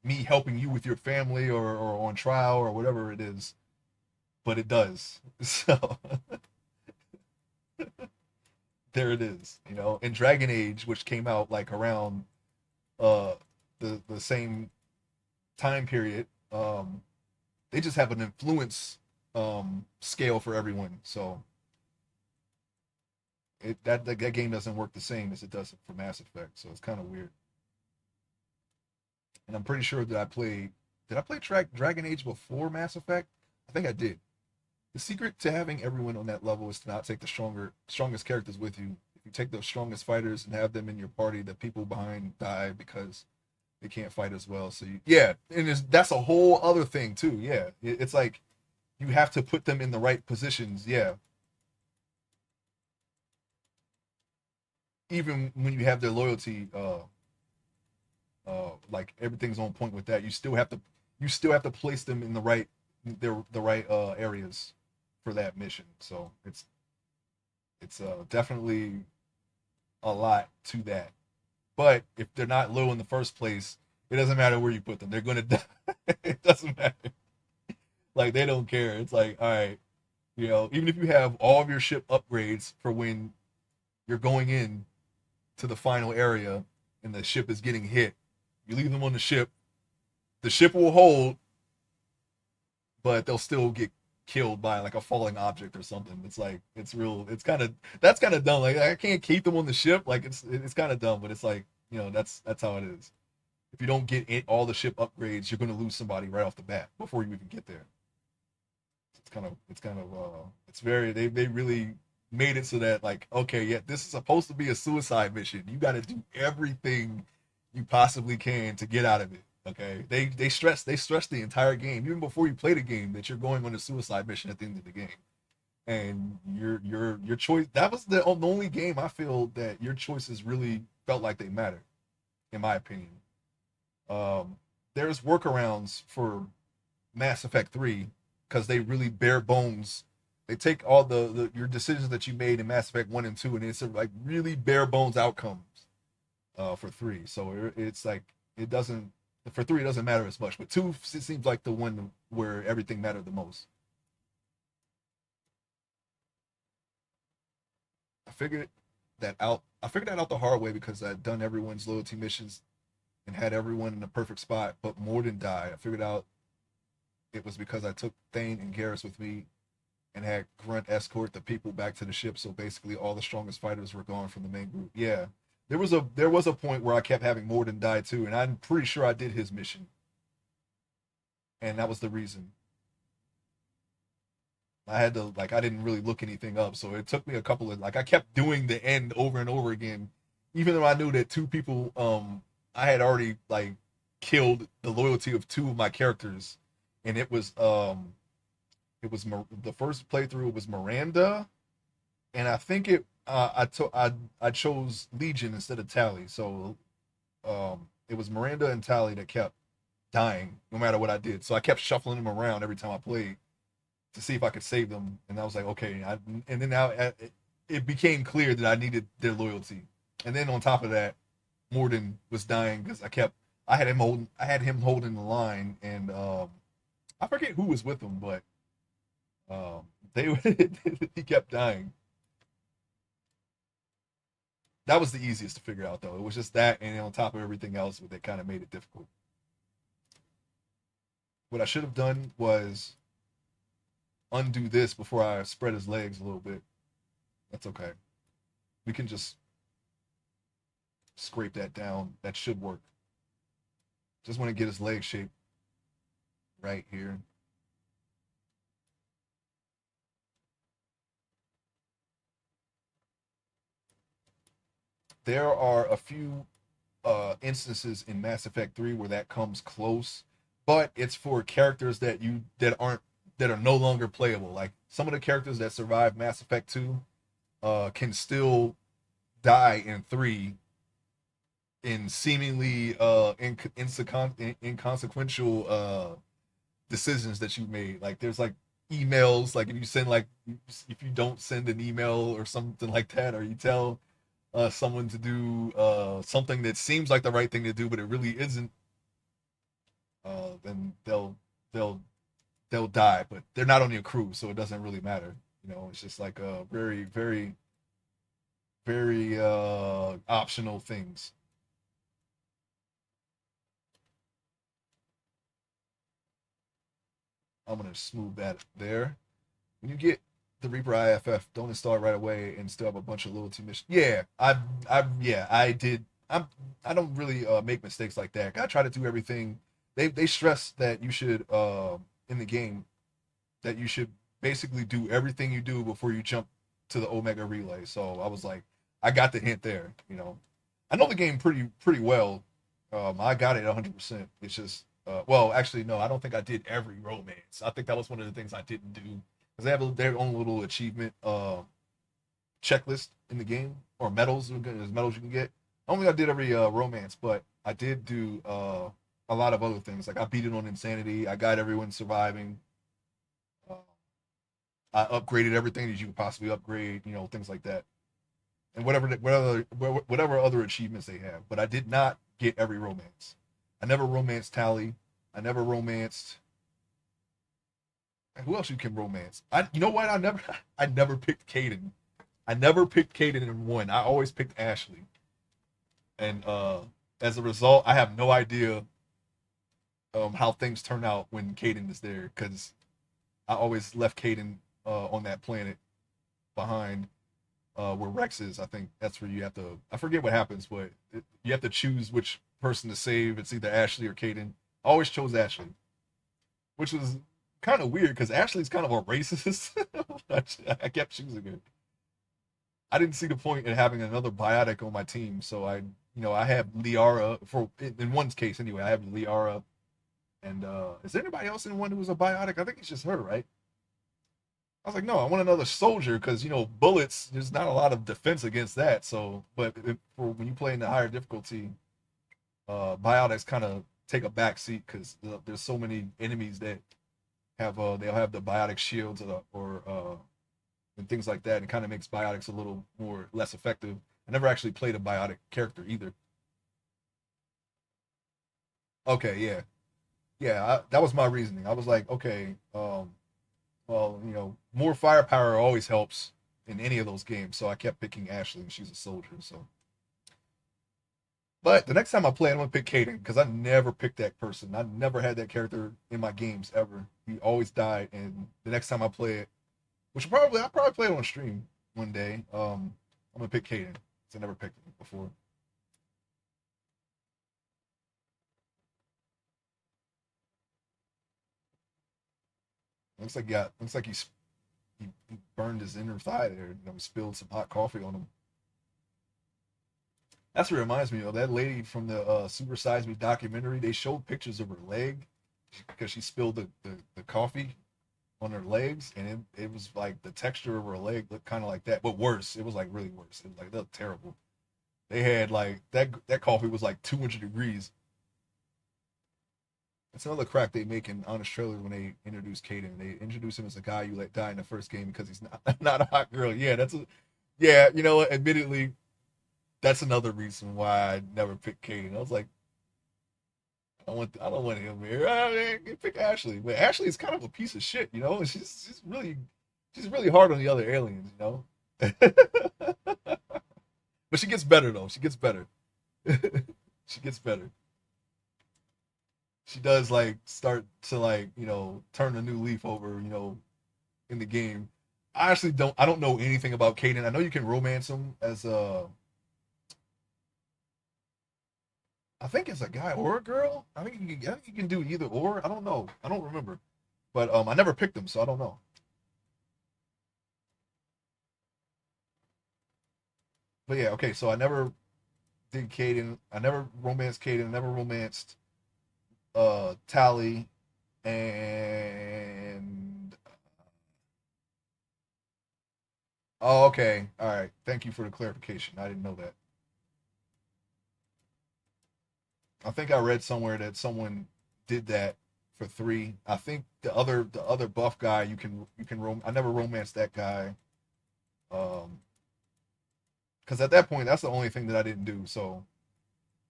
me helping you with your family or on trial or whatever it is. But it does. So there it is. In Dragon Age, which came out like around uh the same time period, they just have an influence scale for everyone. So that game doesn't work the same as it does for Mass Effect. So it's kind of weird. And I'm pretty sure that I play Dragon Age before Mass Effect? I think I did. The secret to having everyone on that level is to not take the strongest characters with you. If you take the strongest fighters and have them in your party, the people behind die because they can't fight as well. So yeah, and that's a whole other thing too. Yeah, it's like you have to put them in the right positions. Yeah, even when you have their loyalty, like everything's on point with that. You still have to place them in the right areas for that mission. So it's definitely a lot to that. But if they're not low in the first place, it doesn't matter where you put them. They're gonna die. It doesn't matter. Like they don't care. It's like, all right, even if you have all of your ship upgrades for when you're going in to the final area and the ship is getting hit, you leave them on the ship. The ship will hold, but they'll still get killed by like a falling object or something. It's like it's real. It's kind of that's kind of dumb. Like I can't keep them on the ship. Like it's kind of dumb, but it's like that's how it is. If you don't get all the ship upgrades, you're going to lose somebody right off the bat before you even get there. It's very they really made it so that like okay, yeah, this is supposed to be a suicide mission. You got to do everything you possibly can to get out of it. Okay, they stress the entire game even before you play the game that you're going on a suicide mission at the end of the game, and your choice that was the only game I feel that your choices really felt like they mattered, in my opinion. Um, there's workarounds for Mass Effect 3 because they really bare bones. They take all your decisions that you made in Mass Effect 1 and 2 and it's like really bare bones outcomes for 3. So it's like it doesn't for 3 it doesn't matter as much, but 2 it seems like the one where everything mattered the most. I figured I figured that out the hard way because I'd done everyone's loyalty missions and had everyone in the perfect spot, but Morden died. I figured out it was because I took Thane and Garrus with me and had Grunt escort the people back to the ship. So basically, all the strongest fighters were gone from the main group. Yeah, there was a point where I kept having Morden die too, and I'm pretty sure I did his mission, and that was the reason. I had to like I didn't really look anything up, so it took me a couple of like I kept doing the end over and over again, even though I knew that two people I had already like killed the loyalty of two of my characters and the first playthrough was Miranda, and I think I chose Legion instead of Tally. So it was Miranda and Tally that kept dying no matter what I did. So I kept shuffling them around every time I played to see if I could save them. And I was like, okay. And then now it became clear that I needed their loyalty. And then on top of that, Morden was dying because I had him holding the line, and I forget who was with him, but they he kept dying. That was the easiest to figure out though. It was just that, and on top of everything else, that kind of made it difficult. What I should have done was undo this before I spread his legs a little bit. That's okay. We can just scrape that down. That should work. Just want to get his leg shape right here. There are a few instances in Mass Effect 3 where that comes close, but it's for characters that are no longer playable. Like some of the characters that survive Mass Effect 2 can still die in 3 in seemingly inconsequential decisions that you made. Like there's like emails, like if you don't send an email or something like that, or you tell someone to do something that seems like the right thing to do, but it really isn't, then they'll they'll die. But they're not on your crew, so it doesn't really matter. You know, it's just like very optional things. I'm gonna smooth that there. When you get the Reaper IFF, don't install it right away and still have a bunch of loyalty missions. Yeah, yeah, I did. I don't really make mistakes like that. I try to do everything. They stress that you should in the game that you should basically do everything you do before you jump to the Omega Relay. So I was like, I got the hint there. You know, I know the game pretty well. I got it 100%. It's just well, actually, no, I don't think I did every romance. I think that was one of the things I didn't do because they have their own little achievement checklist in the game, or medals. There's medals you can get. I don't think I did every romance, but I did do a lot of other things. Like I beat it on insanity. I got everyone surviving. Uh, I upgraded everything that you could possibly upgrade. You know, things like that, and whatever other achievements they have. But I did not get every romance. I never romanced Tally. I never romanced. Who else you can romance? You know what? I never picked Caden. I never picked Caden in one. I always picked Ashley, and as a result, I have no idea how things turn out when Caden is there because I always left Caden on that planet behind where Rex is. I think that's where you have to. I forget what happens, but you have to choose which person to save. It's either Ashley or Caden. I always chose Ashley, which was kind of weird because Ashley's kind of a racist. I kept choosing her. I didn't see the point in having another biotic on my team, so I have Liara for in one's case anyway. I have Liara, and is there anybody else in one who was a biotic? I think it's just her, right? I was like, no, I want another soldier because bullets. There's not a lot of defense against that. So, but for when you play in the higher difficulty, biotics kind of take a back seat because there's so many enemies that have they'll have the biotic shields or and things like that. And it kind of makes biotics a little more less effective. I never actually played a biotic character either. Okay, yeah, yeah, that was my reasoning. I was like, okay, well, more firepower always helps in any of those games. So I kept picking Ashley, and she's a soldier. So, but the next time I play, I'm gonna pick Caden because I never picked that person. I never had that character in my games ever. He always died, and the next time I play it, which I'll probably play it on stream one day. I'm gonna pick Caden. I never picked him before. Looks like he burned his inner thigh there. Spilled some hot coffee on him. That's what reminds me of that lady from the Super Size Me documentary. They showed pictures of her leg, because she spilled the coffee on her legs, and it was like the texture of her leg looked kind of like that, but worse. It was like really worse. It was like, that looked terrible. They had like that coffee was like 200 degrees. That's another crack they make in Honest Trailers when they introduce Caden. They introduce him as a guy you let die in the first game because he's not not a hot girl. Yeah, yeah. You know what? Admittedly, that's another reason why I never picked Caden. I was like, I don't want him here. I mean, pick Ashley, but Ashley is kind of a piece of shit. You know, she's really hard on the other aliens. You know, but she gets better though. She gets better. She gets better. She does like start to like turn a new leaf over. In the game. I actually don't. I don't know anything about Caden. I know you can romance him as a. I think it's a guy or a girl. I think you can do either or. I don't know. I don't remember. But I never picked him, so I don't know. But yeah, okay. So I never did Caden. I never romanced Caden. I never romanced Tally, and oh, okay, all right. Thank you for the clarification. I didn't know that. I think I read somewhere that someone did that for three. I think the other buff guy you can I never romanced that guy. Because at that point that's the only thing that I didn't do. So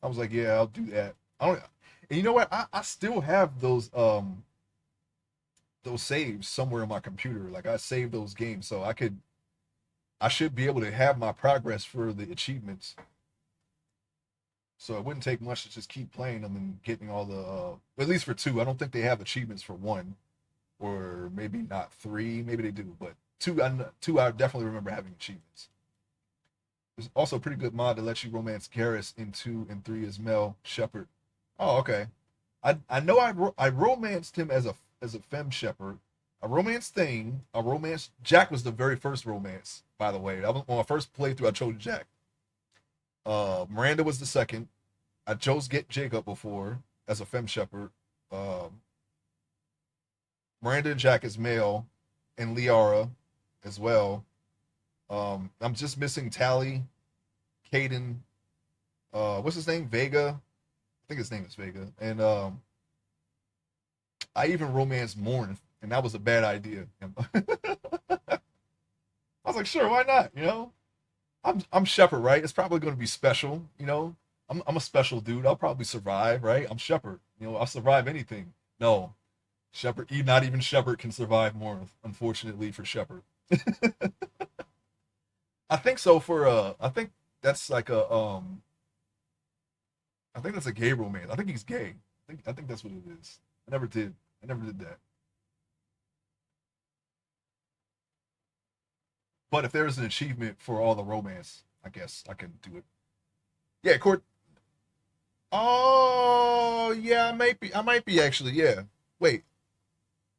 I was like, yeah, I'll do that. I don't. And you know what? I still have those saves somewhere on my computer. Like I saved those games, so I should be able to have my progress for the achievements. So it wouldn't take much to just keep playing them and getting all the at least for two. I don't think they have achievements for one, or maybe not three. Maybe they do, but two I definitely remember having achievements. There's also a pretty good mod that lets you romance Garrus in 2 and 3 as Mel Shepherd. Oh, okay. I know I romanced him as a femme shepherd. I romanced Thane. I romanced Jack was the very first romance, by the way. That was on my first playthrough. I chose Jack. Miranda was the second. I chose Get Jacob before as a femme shepherd. Um, Miranda and Jack as male, and Liara as well. I'm just missing Tally, Caden. What's his name? Vega. I think his name is Vega. And I even romanced Morn, and that was a bad idea. I was like, sure, why not? I'm Shepherd, right? It's probably going to be special. I'm a special dude. I'll probably survive, right? I'm Shepherd. I'll survive anything. No, Shepherd. Not even Shepherd can survive more. Unfortunately for Shepherd, I think so. I think that's like I think that's a gay romance. I think he's gay. I think that's what it is. I never did. I never did that. But if there's an achievement for all the romance, I guess I can do it. Yeah, court. Oh, yeah, I might be actually. Yeah. Wait.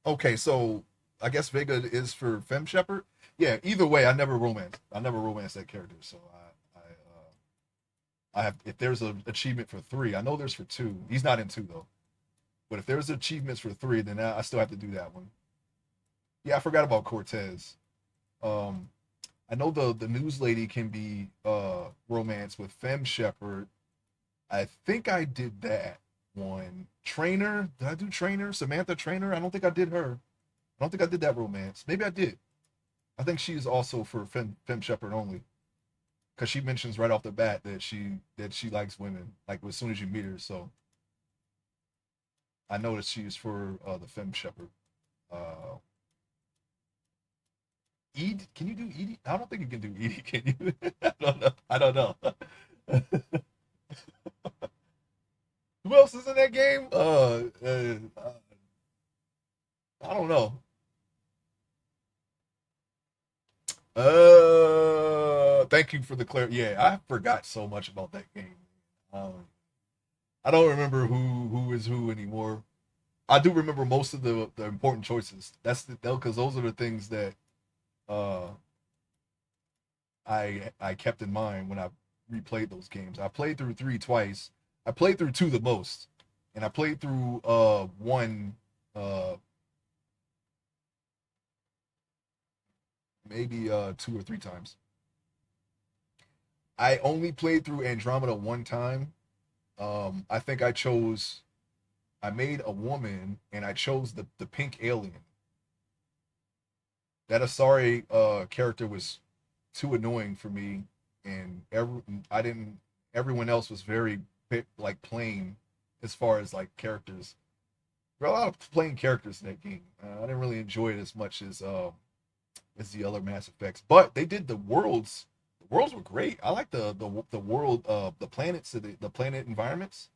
Okay, so I guess Vega is for Femme Shepherd. Yeah. Either way, I never romanced that character. So I have. If there's an achievement for three, I know there's for two. He's not in two though. But if there's achievements for three, then I still have to do that one. Yeah, I forgot about Cortez. Um, I know the news lady can be romance with Femme Shepherd. I think I did that one. Trainer, did I do Trainer? Samantha Trainer? I don't think I did her. I don't think I did that romance. Maybe I did. I think she's also for Femme Shepherd only, because she mentions right off the bat that she likes women, like as soon as you meet her. So I know that she's for the Femme Shepherd. Uh, Ed, can you do Edie? I don't think you can do Edie. Can you? I don't know. I don't know. Who else is in that game? I don't know. Thank you for the clear. Yeah, I forgot so much about that game. Um, I don't remember who is who anymore. I do remember most of the important choices. That's because those are the things that uh I kept in mind when I replayed those games. I played through three twice. I played through two the most. and I played through one uh maybe 2 or 3 times. I only played through Andromeda one time. I think I made a woman and I chose the pink alien. That Asari character was too annoying for me, and I didn't. Everyone else was very like plain as far as like characters. There are a lot of plain characters in that game. I didn't really enjoy it as much as the other Mass Effects, but they did the worlds. The worlds were great. I like the world the planets the planet environments.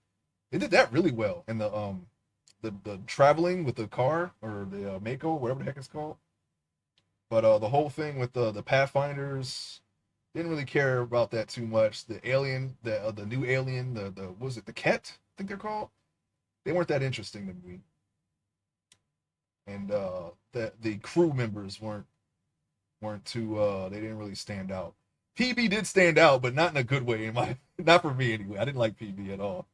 They did that really well, and the traveling with the car or the Mako, whatever the heck it's called. But the whole thing with the Pathfinders, didn't really care about that too much. The alien, the new alien, the what was it, the Ket? I think they're called. They weren't that interesting to me, and the crew members weren't too. They didn't really stand out. PB did stand out, but not in a good way. In my not for me anyway. I didn't like PB at all.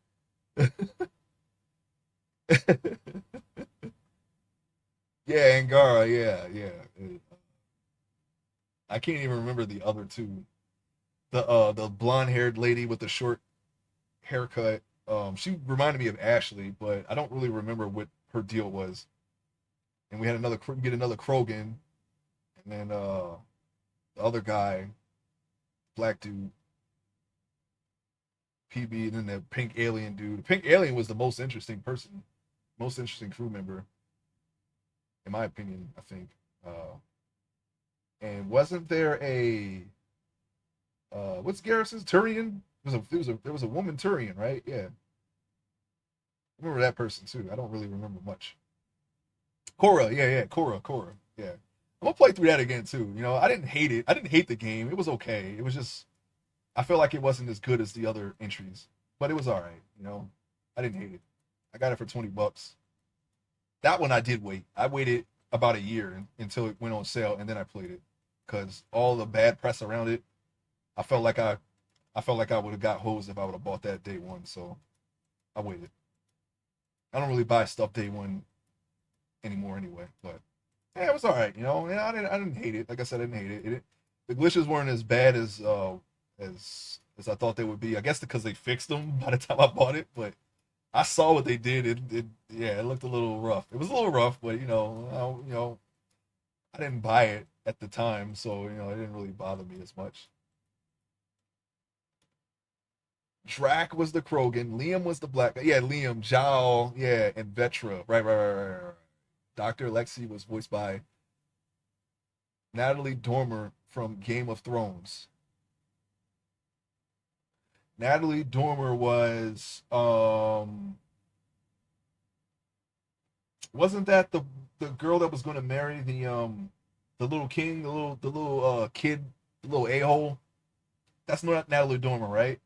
Yeah, Angara. Yeah, yeah. I can't even remember the other two. The blonde haired lady with the short haircut. She reminded me of Ashley, but I don't really remember what her deal was. And we had another get another Krogan, and then the other guy, black dude, PB, and then the pink alien dude. The pink alien was the most interesting person, most interesting crew member, in my opinion. I think. And wasn't there a what's Garrison's Turian? There was a woman Turian, right? Yeah, I remember that person too. I don't really remember much. Cora, yeah, yeah, Cora, yeah. I'm gonna play through that again too. You know, I didn't hate it. I didn't hate the game. It was okay. It was just I felt like it wasn't as good as the other entries, but it was all right. You know, I didn't hate it. I got it for $20. That one I did wait. I waited about a year until it went on sale, and then I played it because all the bad press around it. I felt like I felt like I would have got hosed if I would have bought that day one. So I waited. I don't really buy stuff day one anymore anyway, but yeah, it was all right. You know, yeah, I didn't hate it. Like I said, I didn't hate it. The glitches weren't as bad as I thought they would be. I guess because they fixed them by the time I bought it, but I saw what they did. Yeah, it looked a little rough. It was a little rough, but I didn't buy it at the time, so it didn't really bother me as much. Drac was the Krogan. Liam was the black guy. Yeah, Liam, Zhao, yeah, and Vetra. Right. Dr. Alexi was voiced by Natalie Dormer from Game of Thrones. Natalie Dormer was wasn't that the girl that was going to marry the little king, the little kid, the little a-hole? That's not Natalie Dormer, right?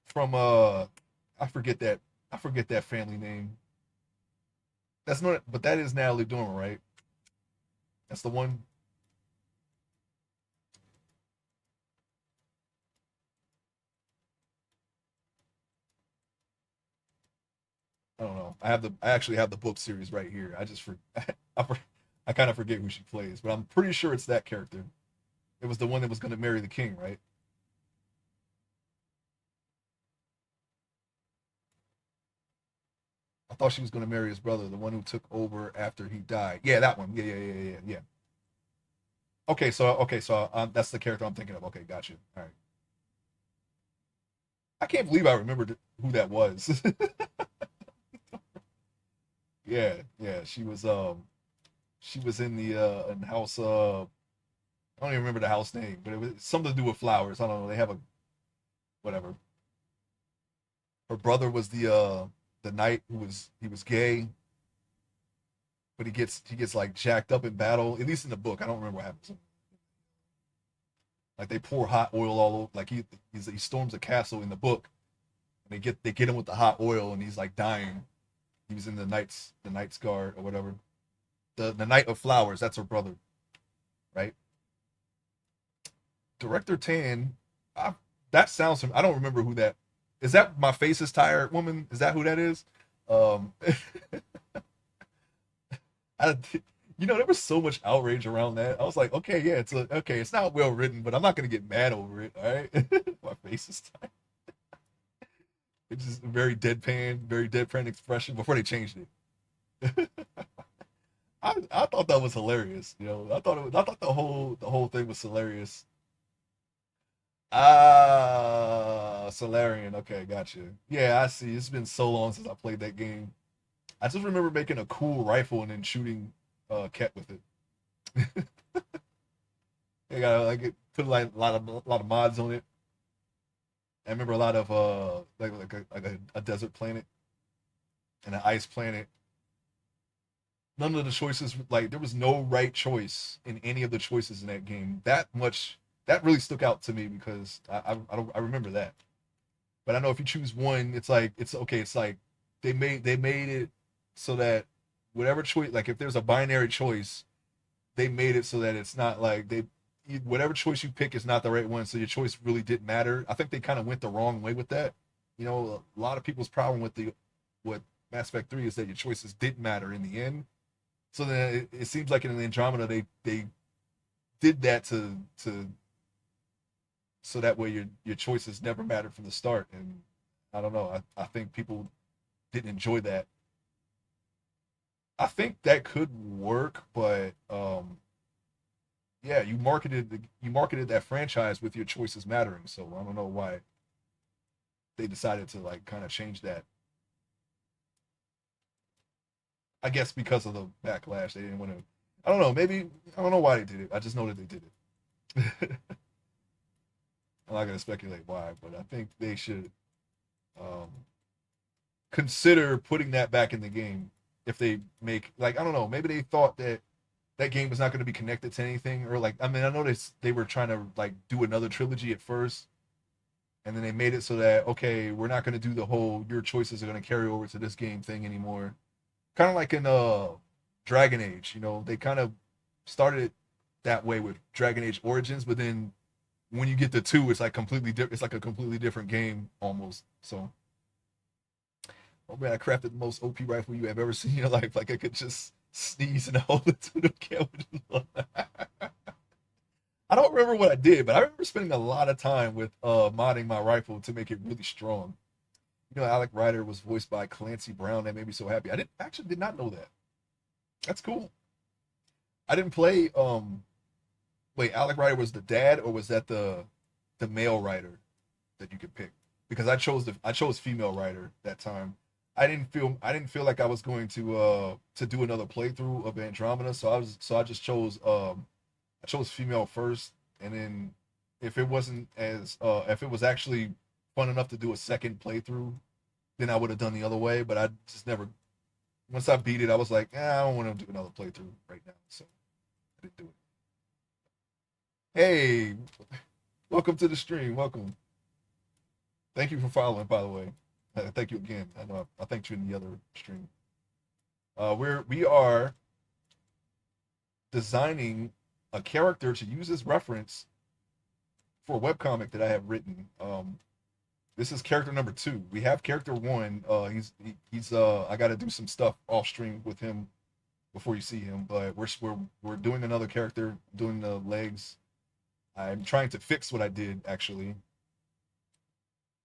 From I forget that family name. That's not, but that is Natalie Dormer, right? That's the one. I don't know. I actually have the book series right here. I just for I, I kind of forget who she plays, but I'm pretty sure it's that character. It was the one that was going to marry the king, right? I thought she was going to marry his brother, the one who took over after he died. Yeah, that one. Yeah. Okay, so that's the character I'm thinking of. Okay, got you. All right. I can't believe I remembered who that was. Yeah. She was in the house I don't even remember the house name, but it was something to do with flowers. I don't know. They have a whatever. Her brother was the knight who was he was gay, but he gets like jacked up in battle. At least in the book, I don't remember what happens. Like they pour hot oil all over. Like he storms a castle in the book, and they get him with the hot oil, and he's like dying. He was in the knight's guard or whatever. The knight of flowers. That's her brother, right? Director Tan. I, that sounds. I don't remember who that. Is that My Face is Tired woman? Is that who that is? Um, I, there was so much outrage around that. I was like, okay, yeah, okay, it's not well written, but I'm not gonna get mad over it. All right, My face is tired. It's just a very deadpan expression before they changed it. I thought that was hilarious. I thought the whole thing was hilarious. Ah, Solarian. Okay, gotcha. Yeah, I see. It's been so long since I played that game. I just remember making a cool rifle and then shooting Ket with it. They got like put like a lot of mods on it. I remember a lot of like a desert planet and an ice planet. None of the choices, like there was no right choice in any of the choices in that game. That really stuck out to me because I remember that. But I know if you choose one, it's like it's okay. It's like they made it so that whatever choice, like if there's a binary choice, they made it so that it's not like whatever choice you pick is not the right one. So your choice really didn't matter. I think they kind of went the wrong way with that. A lot of people's problem with Mass Effect 3 is that your choices didn't matter in the end. So then it seems like in Andromeda they did that to so that way your choices never mattered from the start. And I don't know. I think people didn't enjoy that. I think that could work, but yeah, you marketed that franchise with your choices mattering. So I don't know why they decided to like kind of change that. I guess because of the backlash, they didn't want to. I don't know. Maybe I don't know why they did it. I just know that they did it. I'm not gonna speculate why, but I think they should um, consider putting that back in the game if they make like I don't know. Maybe they thought that that game was not going to be connected to anything, or like I mean I noticed they were trying to like do another trilogy at first, and then they made it so that okay, we're not going to do the whole your choices are going to carry over to this game thing anymore. Kind of like in Dragon Age, they kind of started it that way with Dragon Age Origins, but then when you get to two, it's like completely different. It's like a completely different game almost. So, oh man, I crafted the most OP rifle you have ever seen in your life. Like I could just sneeze and hold it to the camera. I don't remember what I did, but I remember spending a lot of time with modding my rifle to make it really strong. Alec Ryder was voiced by Clancy Brown. That made me so happy. I did not know that. That's cool. I didn't play. Wait, Alec Ryder was the dad, or was that the male writer that you could pick? Because I chose female writer that time. I didn't feel like I was going to do another playthrough of Andromeda, so I just chose female first, and then if it was actually fun enough to do a second playthrough, then I would have done the other way. But I just never. Once I beat it, I was like, I don't want to do another playthrough right now, so I didn't do it. Hey, welcome to the stream. Welcome. Thank you for following, by the way. Thank you again. I know I thanked you in the other stream. We are designing a character to use as reference for a webcomic that I have written. This is character number 2. We have character 1. He's I got to do some stuff off stream with him before you see him, but we're doing another character, doing the legs. I'm trying to fix what I did actually.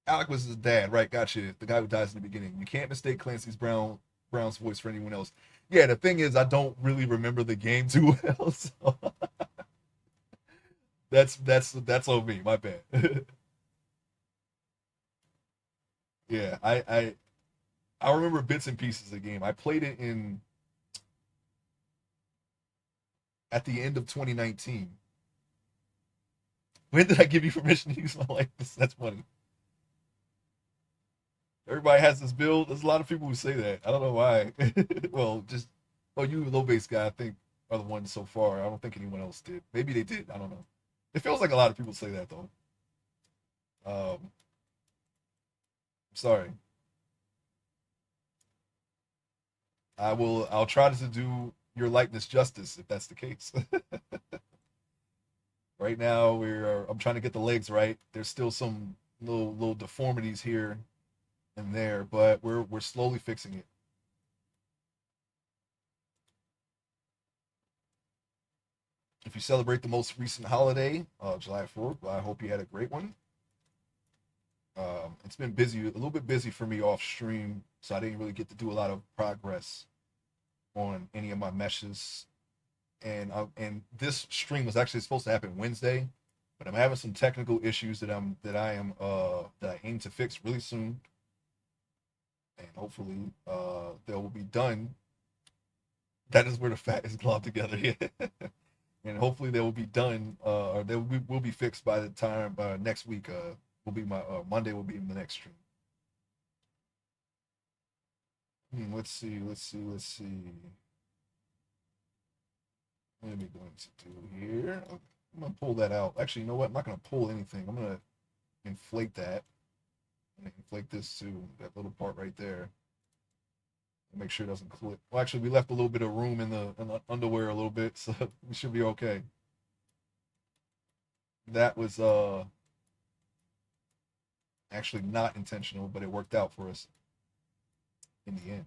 Alec was his dad, right? Gotcha. The guy who dies in the beginning. You can't mistake Brown's voice for anyone else. Yeah, the thing is, I don't really remember the game too well, so that's on me. My bad. Yeah, I remember bits and pieces of the game. I played it in at the end of 2019. When did I give you permission to use my likeness? That's funny. Everybody has this build. There's a lot of people who say that. I don't know why. Well, just you low base guy, I think, are the ones so far. I don't think anyone else did. Maybe they did. I don't know. It feels like a lot of people say that though. Sorry. I'll try to do your likeness justice if that's the case. Right now I'm trying to get the legs right. There's still some little deformities here in there, but we're slowly fixing it. If you celebrate the most recent holiday, July 4th, I hope you had a great one. It's been busy, a little bit busy for me off stream, so I didn't really get to do a lot of progress on any of my meshes. And this stream was actually supposed to happen Wednesday, but I'm having some technical issues that I aim to fix really soon, and hopefully they will be done. That is where the fat is globed together. Yeah. And hopefully they will be done, or will be fixed by the time next week. Will be my Monday will be the next stream. Let's see, let's see, let's see. What am I going to do here? I'm gonna pull that out. Actually, you know what? I'm not gonna pull anything. I'm gonna inflate that. I'm gonna inflate this too. That little part right there. Make sure it doesn't clip. Well, actually, we left a little bit of room in the underwear a little bit, so we should be okay. That was actually not intentional, but it worked out for us in the end.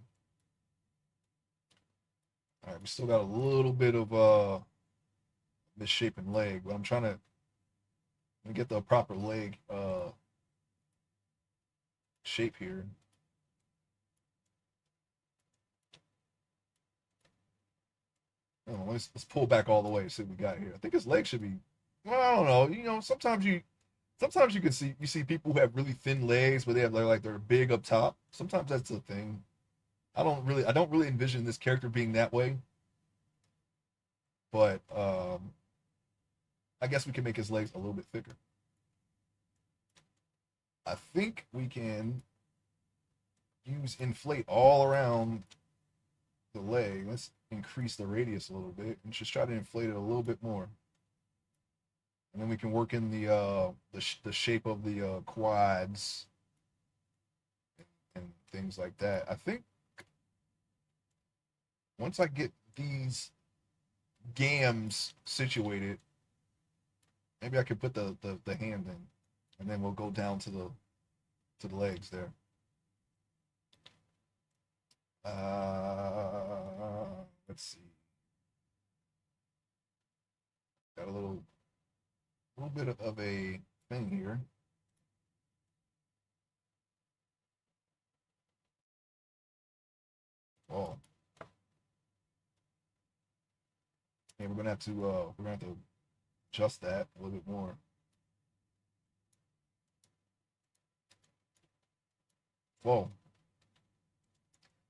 All right, we still got a little bit of misshapen leg, but I'm trying to get the proper leg shape here. Oh, let's pull back all the way. See what we got here. I think his leg should be. Well, I don't know. You know, sometimes you can see people who have really thin legs, but they have like they're big up top. Sometimes that's a thing. I don't really envision this character being that way. But I guess we can make his legs a little bit thicker. I think we can use inflate all around the leg. Let's increase the radius a little bit and just try to inflate it a little bit more. And then we can work in the shape of the quads and things like that. I think once I get these gams situated, maybe I could put the hand in, and then we'll go down to the legs there. Let's see. Got a little bit of a thing here. Oh, and we're gonna have to adjust that a little bit more. Whoa,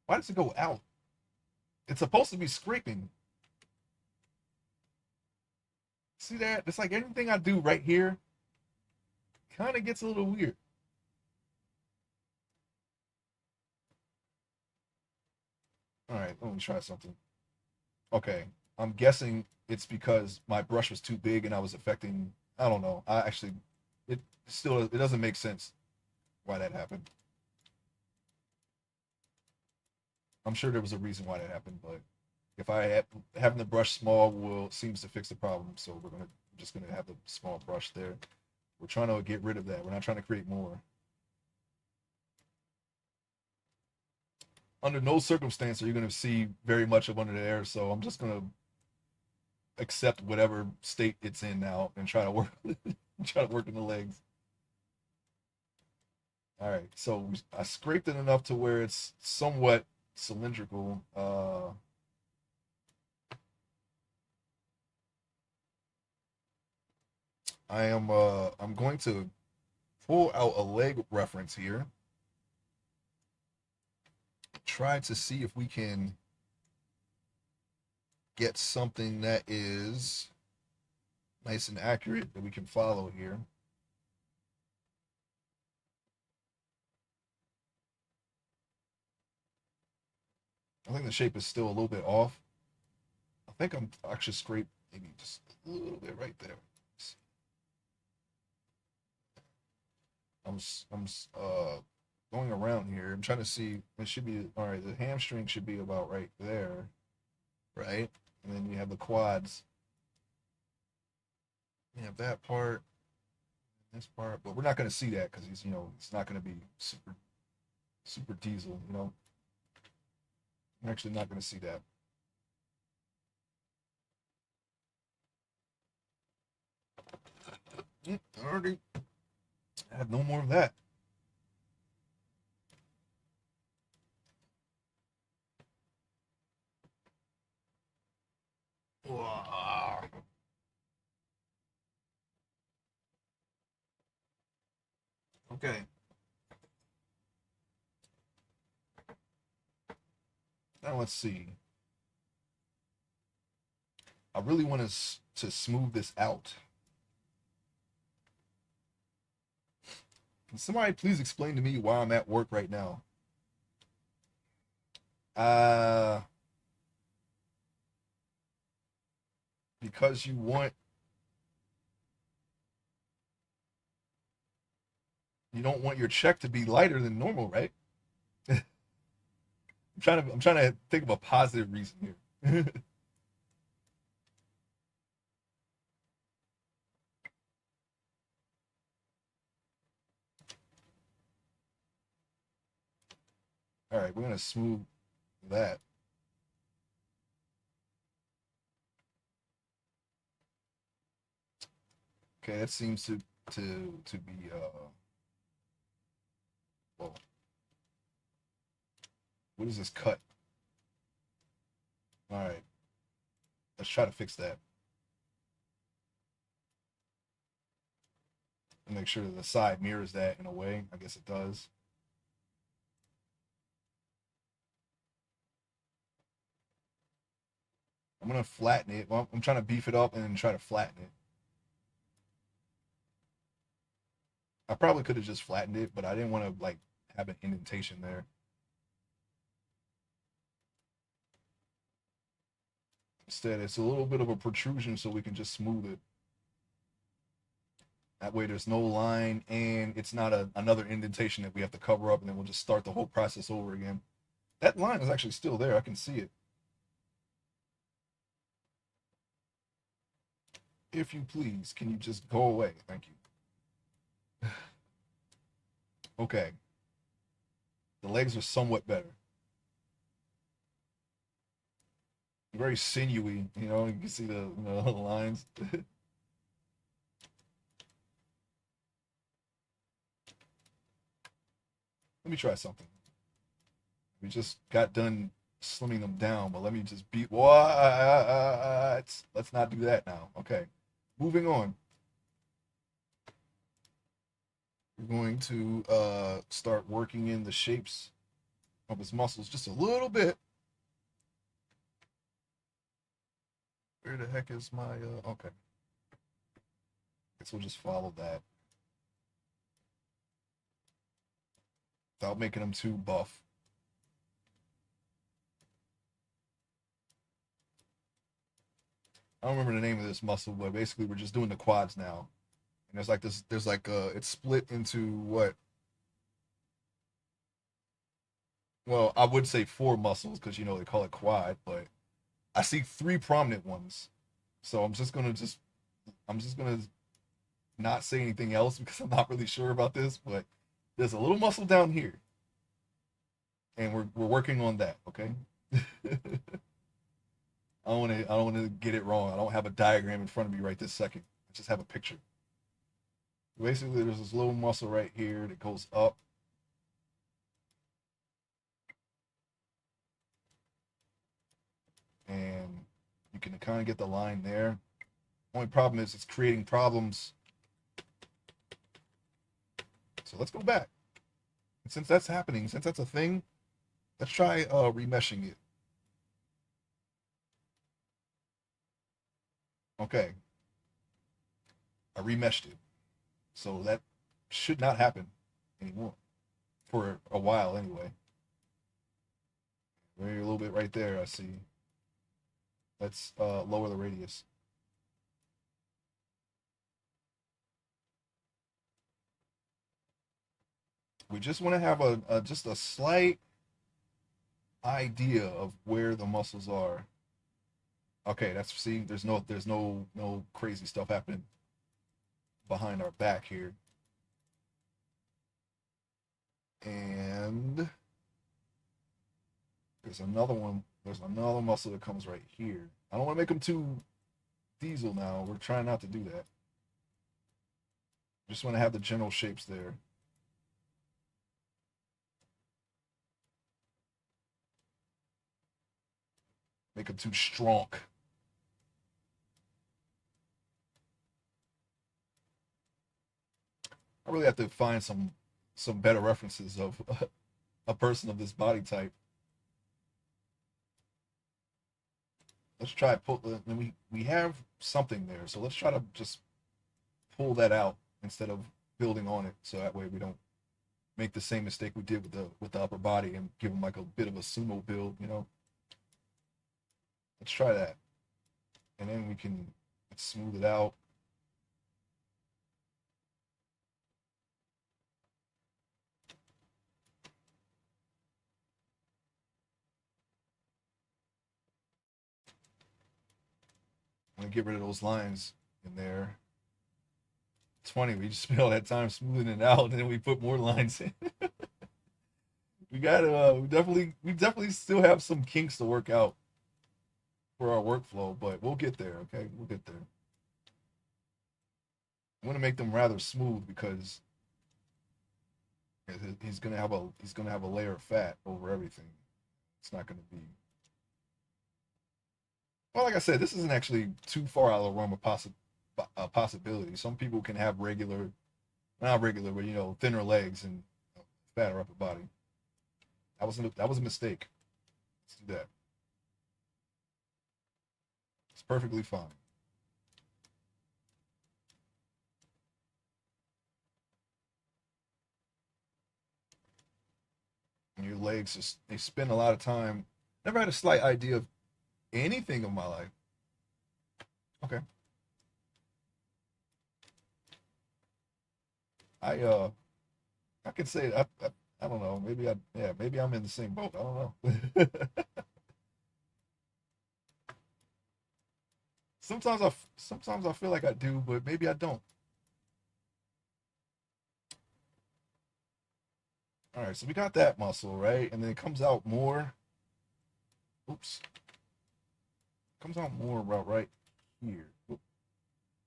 why does it go out? It's supposed to be scraping. See that? It's like anything I do right here kind of gets a little weird. All right, let me try something. Okay, I'm guessing it's because my brush was too big and I was affecting. I don't know. I actually, it still it doesn't make sense why that happened. I'm sure there was a reason why that happened, but if I had, having the brush small will seems to fix the problem. So we're just gonna have the small brush there. We're trying to get rid of that. We're not trying to create more. Under no circumstance are you going to see very much of under the air. So I'm just going to accept whatever state it's in now and try to work try to work in the legs. All right, so I scraped it enough to where it's somewhat cylindrical. I'm going to pull out a leg reference here. Try to see if we can get something that is nice and accurate that we can follow here. I think the shape is still a little bit off. I think I should scrape maybe just a little bit right there. I'm going around here. I'm trying to see. It should be all right. The hamstring should be about right there, right? And then you have the quads. You have that part, this part, but we're not going to see that because he's not going to be super. Super diesel, you know. I'm actually not going to see that. Already had no more of that. Wow. Okay. Now let's see. I really want to smooth this out. Can somebody please explain to me why I'm at work right now? Uh, because you don't want your check to be lighter than normal, right? I'm trying to think of a positive reason here. All right, we're gonna smooth that. Okay, that seems to be well, what is this cut? All right, let's try to fix that. And make sure that the side mirrors that in a way. I guess it does. I'm gonna flatten it. Well, I'm trying to beef it up and then try to flatten it. I probably could have just flattened it, but I didn't want to like have an indentation there. Instead, it's a little bit of a protrusion so we can just smooth it. That way there's no line and it's not another indentation that we have to cover up and then we'll just start the whole process over again. That line is actually still there. I can see it. If you please, can you just go away? Thank you. Okay. The legs are somewhat better. Very sinewy, you know, you can see the lines. Let me try something. We just got done slimming them down, but let me just beat what? Let's not do that now. Okay. Moving on. We're going to start working in the shapes of his muscles just a little bit. Where the heck is my okay. Guess we'll just follow that. Without making them too buff. I don't remember the name of this muscle, but basically we're just doing the quads now. And there's like this, there's like it's split into what? Well, I would say four muscles because you know they call it quad, but I see three prominent ones. So I'm just gonna not say anything else because I'm not really sure about this, but there's a little muscle down here, and we're working on that. Okay. I don't want to get it wrong. I don't have a diagram in front of me right this second. I just have a picture. Basically, there's this little muscle right here that goes up, and you can kind of get the line there. Only problem is it's creating problems. So let's go back. And since that's happening, since that's a thing, let's try remeshing it. Okay, I remeshed it. So that should not happen anymore for a while anyway. Maybe a little bit right there, I see. Let's lower the radius. We just want to have just a slight idea of where the muscles are. Okay, that's see, there's no crazy stuff happening behind our back here. And there's another one. There's another muscle that comes right here. I don't want to make them too diesel now. We're trying not to do that. Just want to have the general shapes there. Make them too strong. I really have to find some better references of a person of this body type. Let's try pull. We have something there, so let's try to just pull that out instead of building on it. So that way we don't make the same mistake we did with the upper body and give them like a bit of a sumo build. You know. Let's try that, and then we can smooth it out. I'm gonna get rid of those lines in there. It's funny, we just spent all that time smoothing it out, and then we put more lines in. We gotta, we definitely still have some kinks to work out for our workflow, but we'll get there. Okay, we'll get there. I'm gonna make them rather smooth because he's gonna have a layer of fat over everything. It's not gonna be well. Like I said, this isn't actually too far out of the realm of possibility. Some people can have regular, not regular, but thinner legs and fatter upper body. That was a mistake. Let's do that. It's perfectly fine. And your legs just they spend a lot of time. Never had a slight idea of anything of my life. Okay. I I could say I don't know. Maybe I'm in the same boat. I don't know. Sometimes I feel like I do, but maybe I don't. All right, so we got that muscle, right? And then it comes out more. Oops. Comes out more about right here.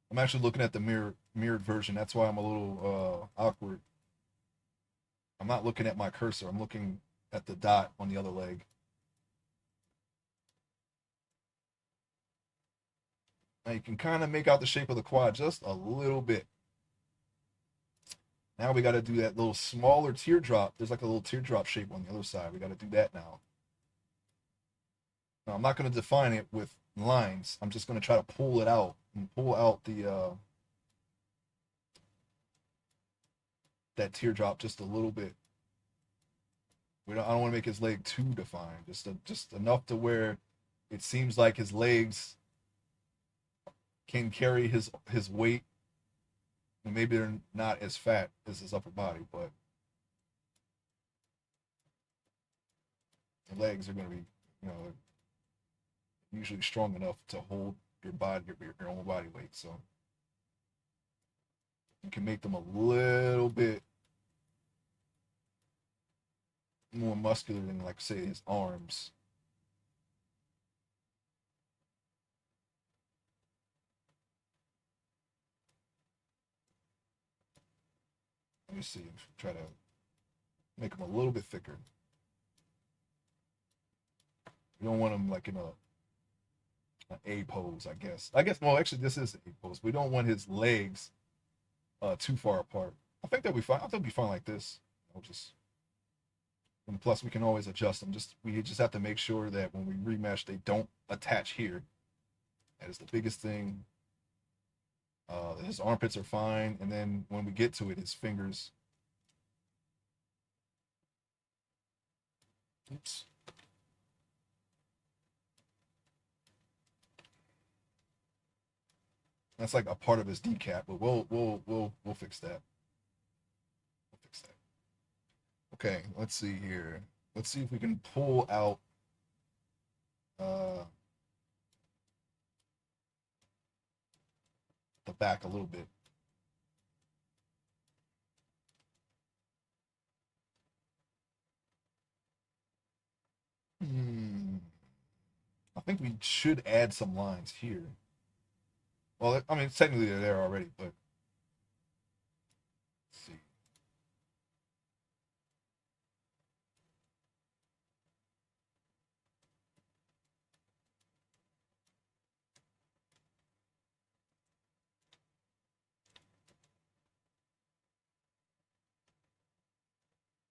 I'm actually looking at the mirrored version. That's why I'm a little awkward. I'm not looking at my cursor. I'm looking at the dot on the other leg. Now you can kind of make out the shape of the quad just a little bit. Now we got to do that little smaller teardrop. There's like a little teardrop shape on the other side. We got to do that now. Now I'm not going to define it with lines. I'm just going to try to pull it out and pull out the that teardrop just a little bit. I don't want to make his leg too defined. Just enough to where it seems like his legs can carry his weight, and maybe they're not as fat as his upper body, but the legs are going to be, you know, usually strong enough to hold your own body weight. So you can make them a little bit more muscular than, like, say, his arms. Let me see. Try to make them a little bit thicker. You don't want them like in an A pose, I guess. Well, actually, this is an A pose. We don't want his legs too far apart. I think that'll be fine. I think it'll be fine like this. I'll just and plus we can always adjust them. We just have to make sure that when we remesh, they don't attach here. That is the biggest thing. His armpits are fine, and then when we get to it, his fingers. Oops. That's like a part of his decap, but we'll fix that. We'll fix that. Okay, let's see here. Let's see if we can pull out uh, the back a little bit. Hmm. I think we should add some lines here. Well, I mean, technically they're there already, but let's see.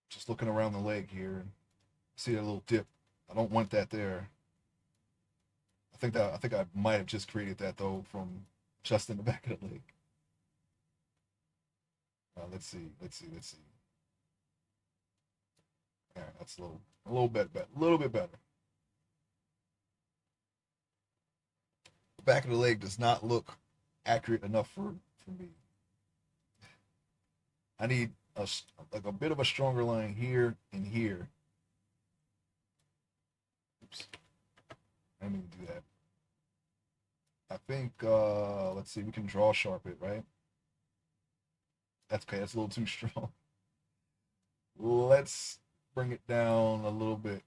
Just looking around the leg here and see that little dip. I don't want that there. I might have just created that though from just in the back of the leg. Let's see. Let's see. Let's see. All right, that's a little bit better. The back of the leg does not look accurate enough for me. I need like a bit of a stronger line here and here. Oops, I didn't mean to do that. I think let's see, we can draw sharp it, right? That's okay, that's a little too strong. Let's bring it down a little bit.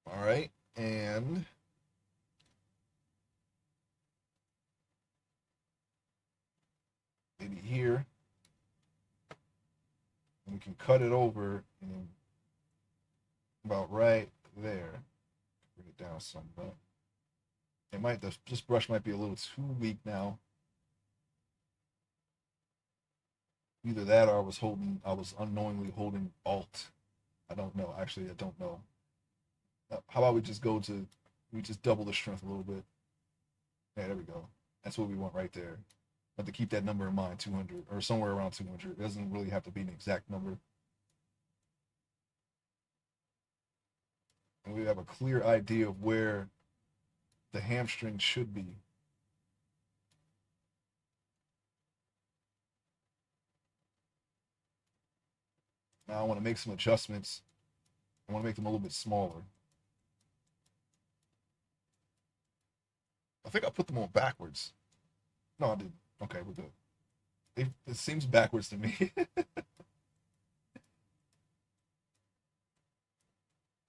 All right, and maybe here. And we can cut it over and about right there. Bring it down some, but it might this brush might be a little too weak now. Either that or I was unknowingly holding Alt. I don't know. Actually, I don't know. How about we just double the strength a little bit. Yeah, there we go. That's what we want right there. But to keep that number in mind, 200 or somewhere around 200. It doesn't really have to be an exact number. And we have a clear idea of where the hamstring should be. Now I want to make some adjustments. I want to make them a little bit smaller. I think I put them on backwards. No, I didn't. Okay, we're good. It seems backwards to me.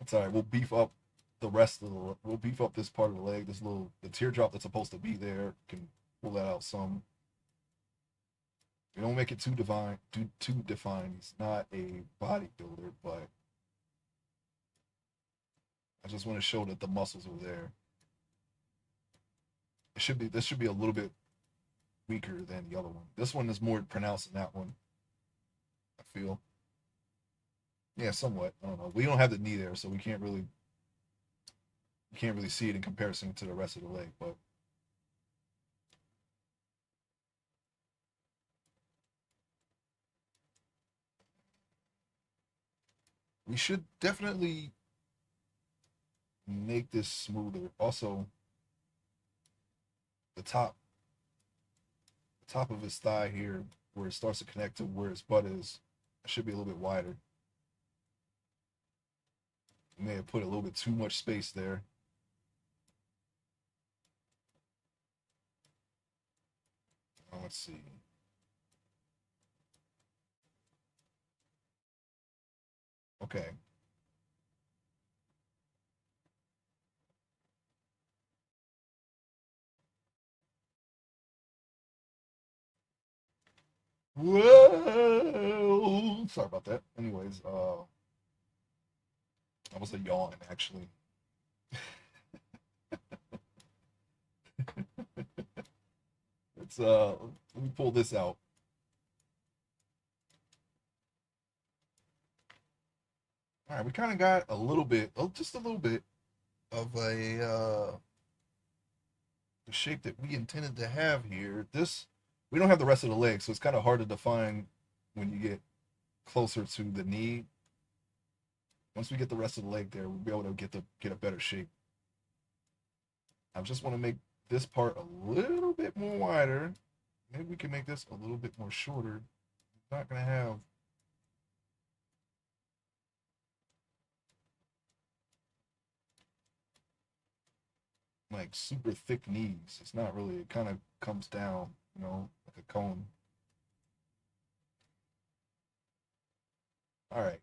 It's all right. We'll beef up this part of the leg. The teardrop that's supposed to be there can pull that out some. We don't make it too defined. He's not a bodybuilder, but I just want to show that the muscles are there. This should be a little bit weaker than the other one. This one is more pronounced than that one, I feel. Yeah, somewhat. I don't know. We don't have the knee there, so we can't really see it in comparison to the rest of the leg, but we should definitely make this smoother. Also, the top the top of his thigh here, where it starts to connect to where his butt is, should be a little bit wider. We may have put a little bit too much space there. Let's see. Okay. Whoa! Sorry about that. Anyways, that was a yawn actually. Let's let me pull this out. All right, we kind of got a little bit, oh, just a little bit of a the shape that we intended to have here. This we don't have the rest of the leg, so it's kind of hard to define when you get closer to the knee. Once we get the rest of the leg there, we'll be able to get a better shape. I just want to make this part a little bit more wider. Maybe we can make this a little bit more shorter. It's not gonna have like super thick knees. It's not really. It kind of comes down, like a cone. All right.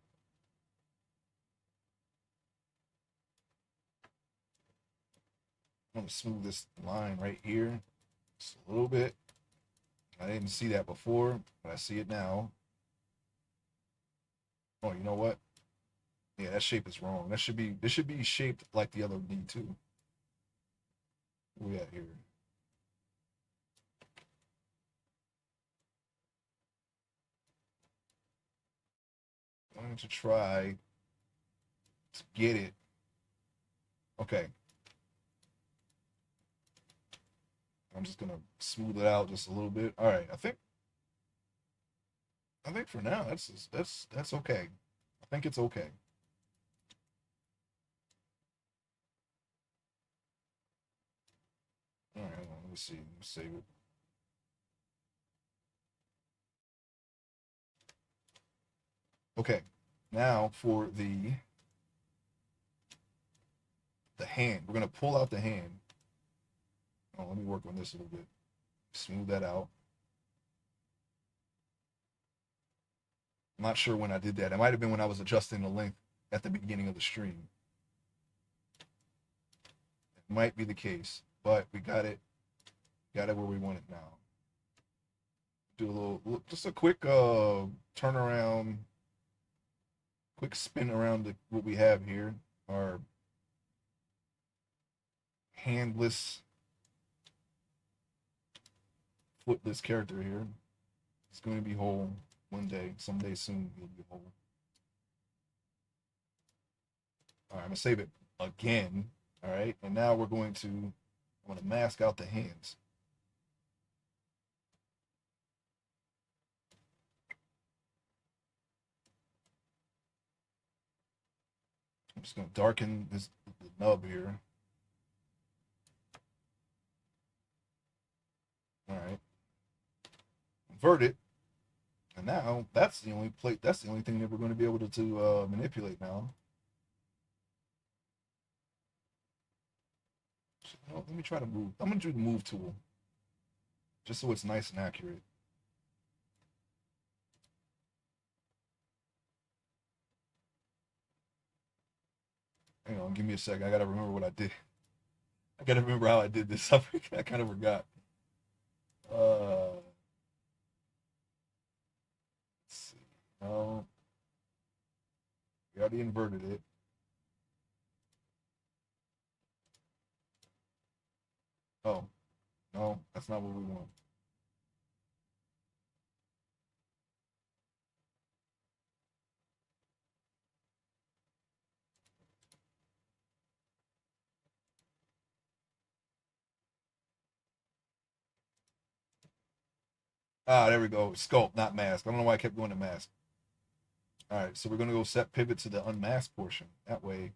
I'm gonna smooth this line right here just a little bit. I didn't see that before, but I see it now. Oh, you know what? Yeah, that shape is wrong. This should be shaped like the other knee too. Where we at here? I'm going to try to get it. Okay. I'm just gonna smooth it out just a little bit. All right, I think for now that's okay. I think it's okay. All right, let me see. Let me save it. Okay, now for the hand, we're gonna pull out the hand. Oh, let me work on this a little bit. Smooth that out. I'm not sure when I did that. It might have been when I was adjusting the length at the beginning of the stream. It might be the case, but we got it where we want it now. Do a just a quick turnaround, quick spin around what we have here. Our handless, footless character here. It's going to be whole one day, someday soon. He'll be whole. All right, I'm gonna save it again. All right, and now I'm gonna mask out the hands. I'm just gonna darken the nub here. All right, invert it, and now that's the only plate. That's the only thing that we're going to be able to manipulate now. So, let me try to move. I'm gonna do the move tool, just so it's nice and accurate. Hang on, give me a second. I gotta remember what I did. I gotta remember how I did this. I kind of forgot. Let's see. No, we already inverted it. Oh, no, that's not what we want. Ah, there we go. Sculpt, not mask. I don't know why I kept going to mask. All right, so we're gonna go set pivot to the unmasked portion. That way,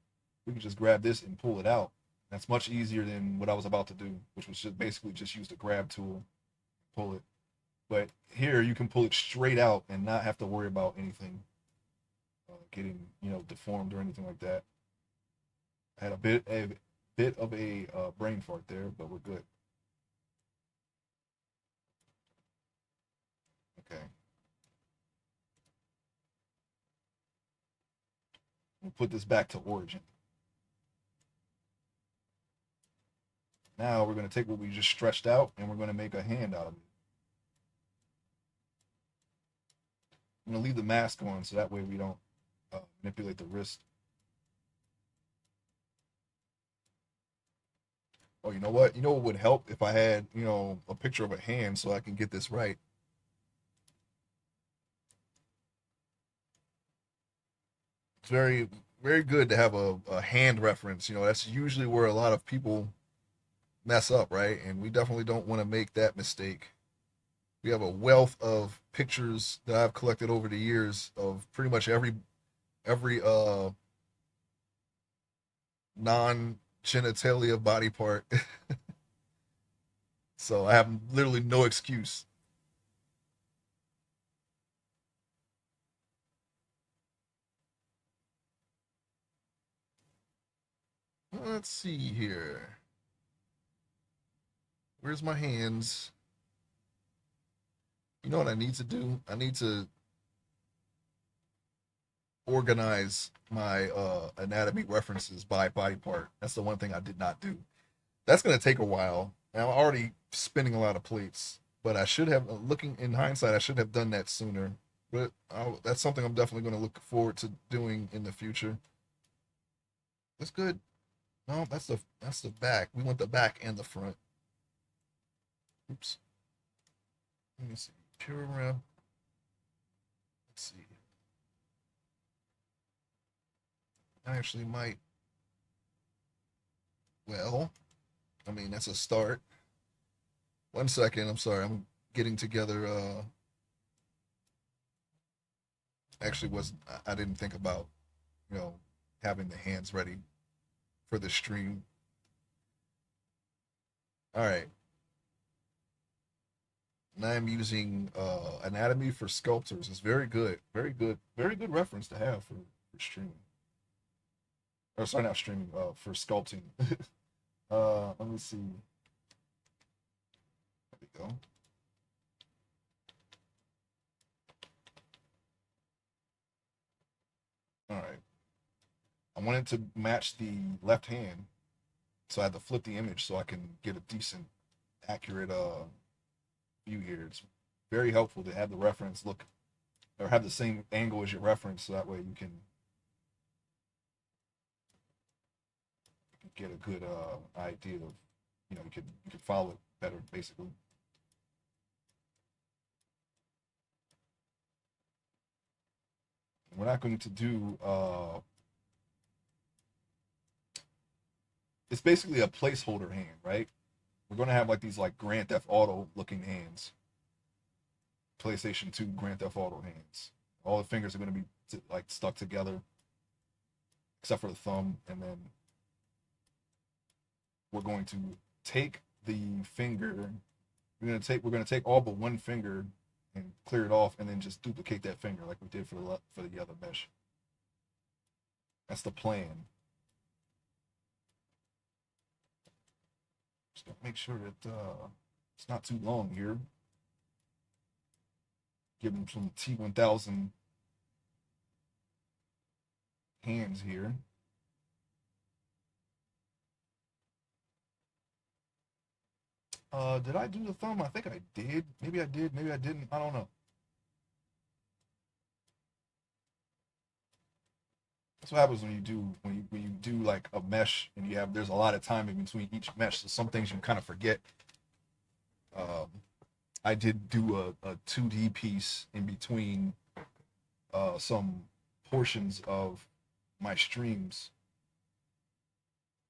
we can just grab this and pull it out. That's much easier than what I was about to do, which was just basically just use the grab tool, pull it. But here you can pull it straight out and not have to worry about anything getting deformed or anything like that. I had a bit of a brain fart there, but we're good. Okay, we'll put this back to origin. Now we're going to take what we just stretched out and we're going to make a hand out of it. I'm going to leave the mask on so that way we don't manipulate the wrist. Oh, you know what? You know what would help if I had, a picture of a hand so I can get this right. It's very, very good to have a hand reference. That's usually where a lot of people mess up, right? And we definitely don't want to make that mistake. We have a wealth of pictures that I've collected over the years of pretty much every non genitalia body part. So I have literally no excuse. Let's see here. Where's my hands? You know what I need to do? I need to organize my anatomy references by body part. That's the one thing I did not do. That's gonna take a while. And I'm already spinning a lot of plates, but I should have. Looking in hindsight, I should have done that sooner. But that's something I'm definitely going to look forward to doing in the future. That's good. No, that's the back. We want the back and the front. Oops. Let me see. Pure rim. Let's see. I actually might. Well, I mean that's a start. 1 second. I'm sorry. I'm getting together. Actually, was I didn't think about you know having the hands ready for the stream. All right. Now I'm using anatomy for sculptors. It's very good, very good reference to have for streaming. Or sorry, not streaming. For sculpting. Let me see. There we go. All right. I wanted to match the left hand, so I had to flip the image so I can get a decent, accurate view here. It's very helpful to have the reference look or have the same angle as your reference, so that way you can get a good idea of you can follow it better basically. We're not going to do it's basically a placeholder hand, right? We're going to have like these like Grand Theft Auto looking hands, PlayStation 2 Grand Theft Auto hands. All the fingers are going to be like stuck together except for the thumb, and then we're going to take the finger. We're going to take all but one finger and clear it off, and then just duplicate that finger like we did for the other mesh. That's the plan. Just gotta make sure that it's not too long here. Give them some T1000 hands here. Did I do the thumb? I think I did. Maybe I did. Maybe I didn't. I don't know. That's what happens when you do like a mesh and you have there's a lot of time in between each mesh. So some things you kind of forget. Um, I did do a 2D piece in between some portions of my streams,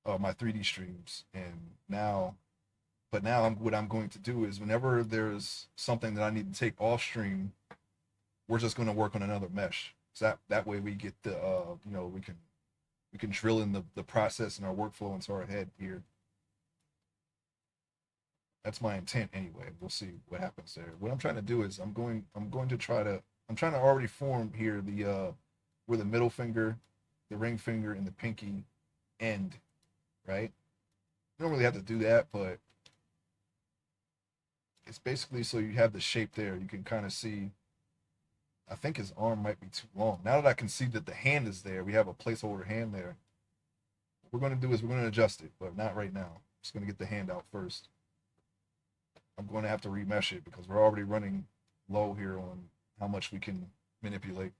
my 3D streams, and now what I'm going to do is whenever there's something that I need to take off stream, we're just going to work on another mesh. So that way we get the we can drill in the process and our workflow into our head here. That's my intent anyway. We'll see what happens there. What I'm trying to do is I'm trying to already form here the where the middle finger, the ring finger, and the pinky end, right? You don't really have to do that, but it's basically so you have the shape there. You can kind of see. I think his arm might be too long. Now that I can see that the hand is there, we have a placeholder hand there. What we're going to do is we're going to adjust it, but not right now. I'm just going to get the hand out first. I'm going to have to remesh it because we're already running low here on how much we can manipulate.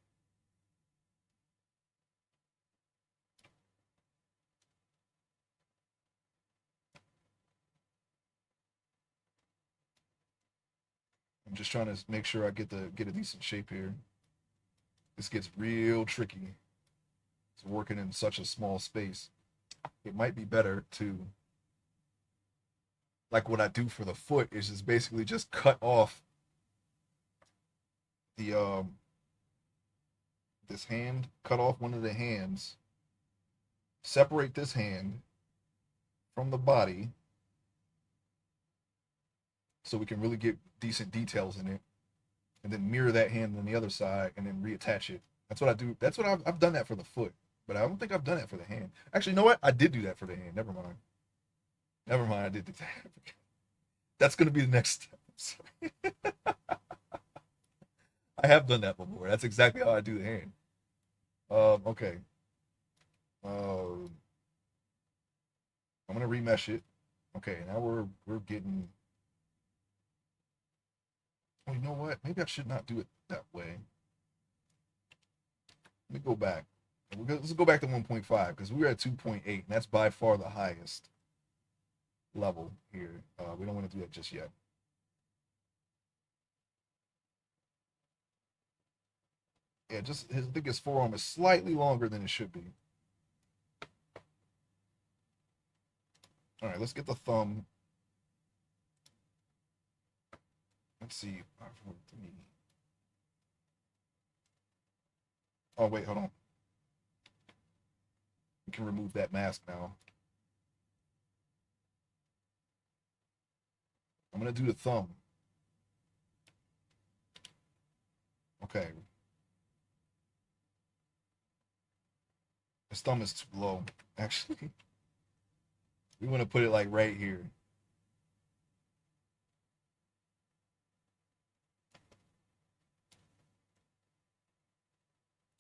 I'm just trying to make sure I get a decent shape here. This gets real tricky. It's working in such a small space. It might be better to like what I do for the foot is just basically just cut off the this hand, cut off one of the hands, separate this hand from the body so we can really get decent details in it, and then mirror that hand on the other side and then reattach it. That's what I do. That's what I've done that for the foot, but I don't think I've done that for the hand. Actually, you know what? I did do that for the hand. Never mind. Never mind. I did do that. That's gonna be the next step. I have done that before. That's exactly how I do the hand. Okay. Uh, I'm gonna remesh it. Okay, now we're getting. Oh, you know what? Maybe I should not do it that way. Let me go back. Let's go back to 1.5 because we were at 2.8, and that's by far the highest level here. We don't want to do that just yet. Yeah, just I think his forearm is slightly longer than it should be. All right, let's get the thumb. Let's see. Oh wait, hold on. We can remove that mask now. I'm gonna do the thumb. Okay, his thumb is too low. Actually, we want to put it like right here.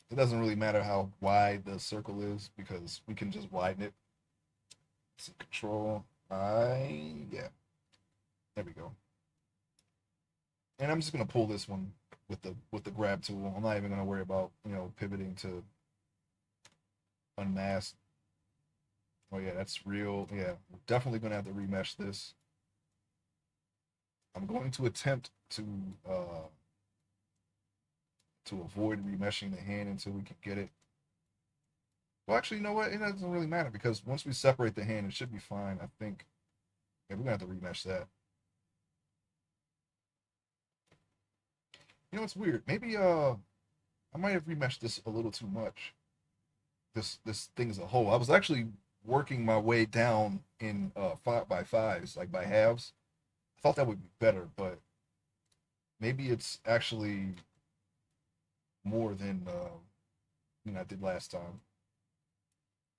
It doesn't really matter how wide the circle is because we can just widen it. So control yeah, there we go. And I'm just gonna pull this one with the grab tool. I'm not even gonna worry about pivoting to unmask. Oh yeah, that's real. Yeah, we're definitely gonna have to remesh this. I'm going to attempt uh to avoid remeshing the hand until we can get it. Well, actually, you know what? It doesn't really matter because once we separate the hand, it should be fine. I think. Yeah, we're gonna have to remesh that. You know, it's weird. Maybe I might have remeshed this a little too much. This thing as a whole. I was actually working my way down in 5x5s, like by halves. I thought that would be better, but maybe it's actually more than I did last time.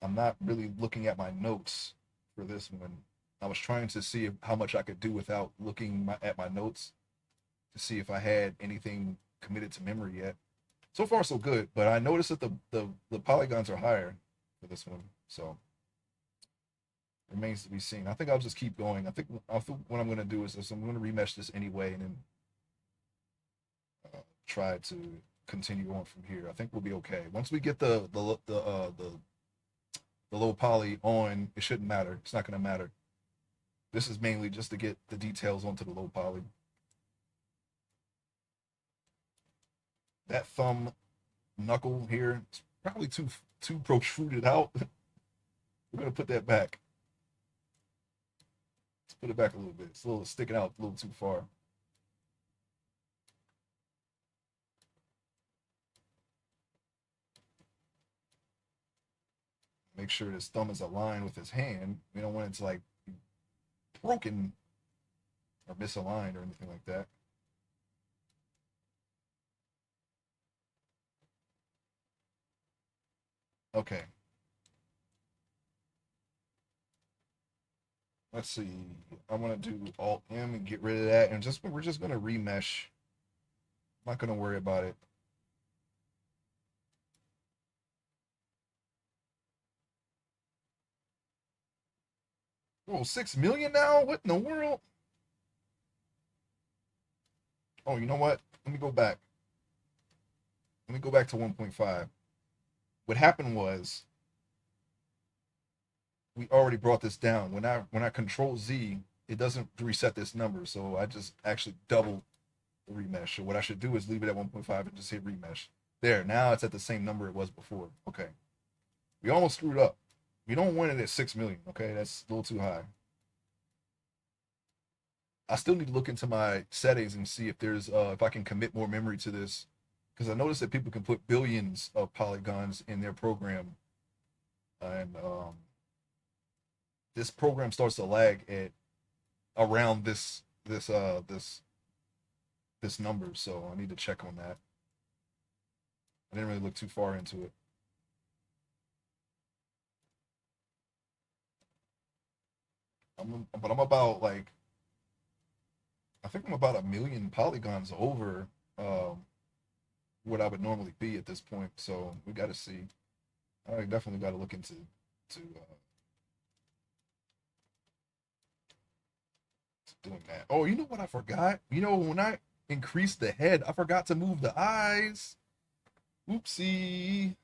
I'm not really looking at my notes for this one. I was trying to see how much I could do without looking at my notes to see if I had anything committed to memory yet. So far, so good. But I noticed that the polygons are higher for this one, so remains to be seen. I think I'll just keep going. I think what I'm going to do is I'm going to remesh this anyway, and then try to continue on from here. I think we'll be okay. Once we get the low poly on, it shouldn't matter. It's not going to matter. This is mainly just to get the details onto the low poly. That thumb knuckle here is probably too protruded out. We're gonna put that back. Let's put it back a little bit. It's a little sticking out a little too far. Make sure his thumb is aligned with his hand. We don't want it to like be broken or misaligned or anything like that. Okay. Let's see. I want to do Alt M and get rid of that, and we're just gonna remesh. I'm not gonna worry about it. Oh, 6 million now? What in the world? Oh, you know what? Let me go back. Let me go back to 1.5. What happened was we already brought this down. When I control Z, it doesn't reset this number. So I just actually double the remesh. So what I should do is leave it at 1.5 and just hit remesh. There, now it's at the same number it was before. Okay. We almost screwed up. We don't want it at 6 million. Okay, that's a little too high. I still need to look into my settings and see if I can commit more memory to this. Because I noticed that people can put billions of polygons in their program, and this program starts to lag at around this number, so I need to check on that. I didn't really look too far into it. But I'm about like I think I'm about a million polygons over. Um, what I would normally be at this point. So we got to see. I definitely got to look into to doing that. Oh, you know what I forgot? You know, when I increased the head, I forgot to move the eyes. Oopsie.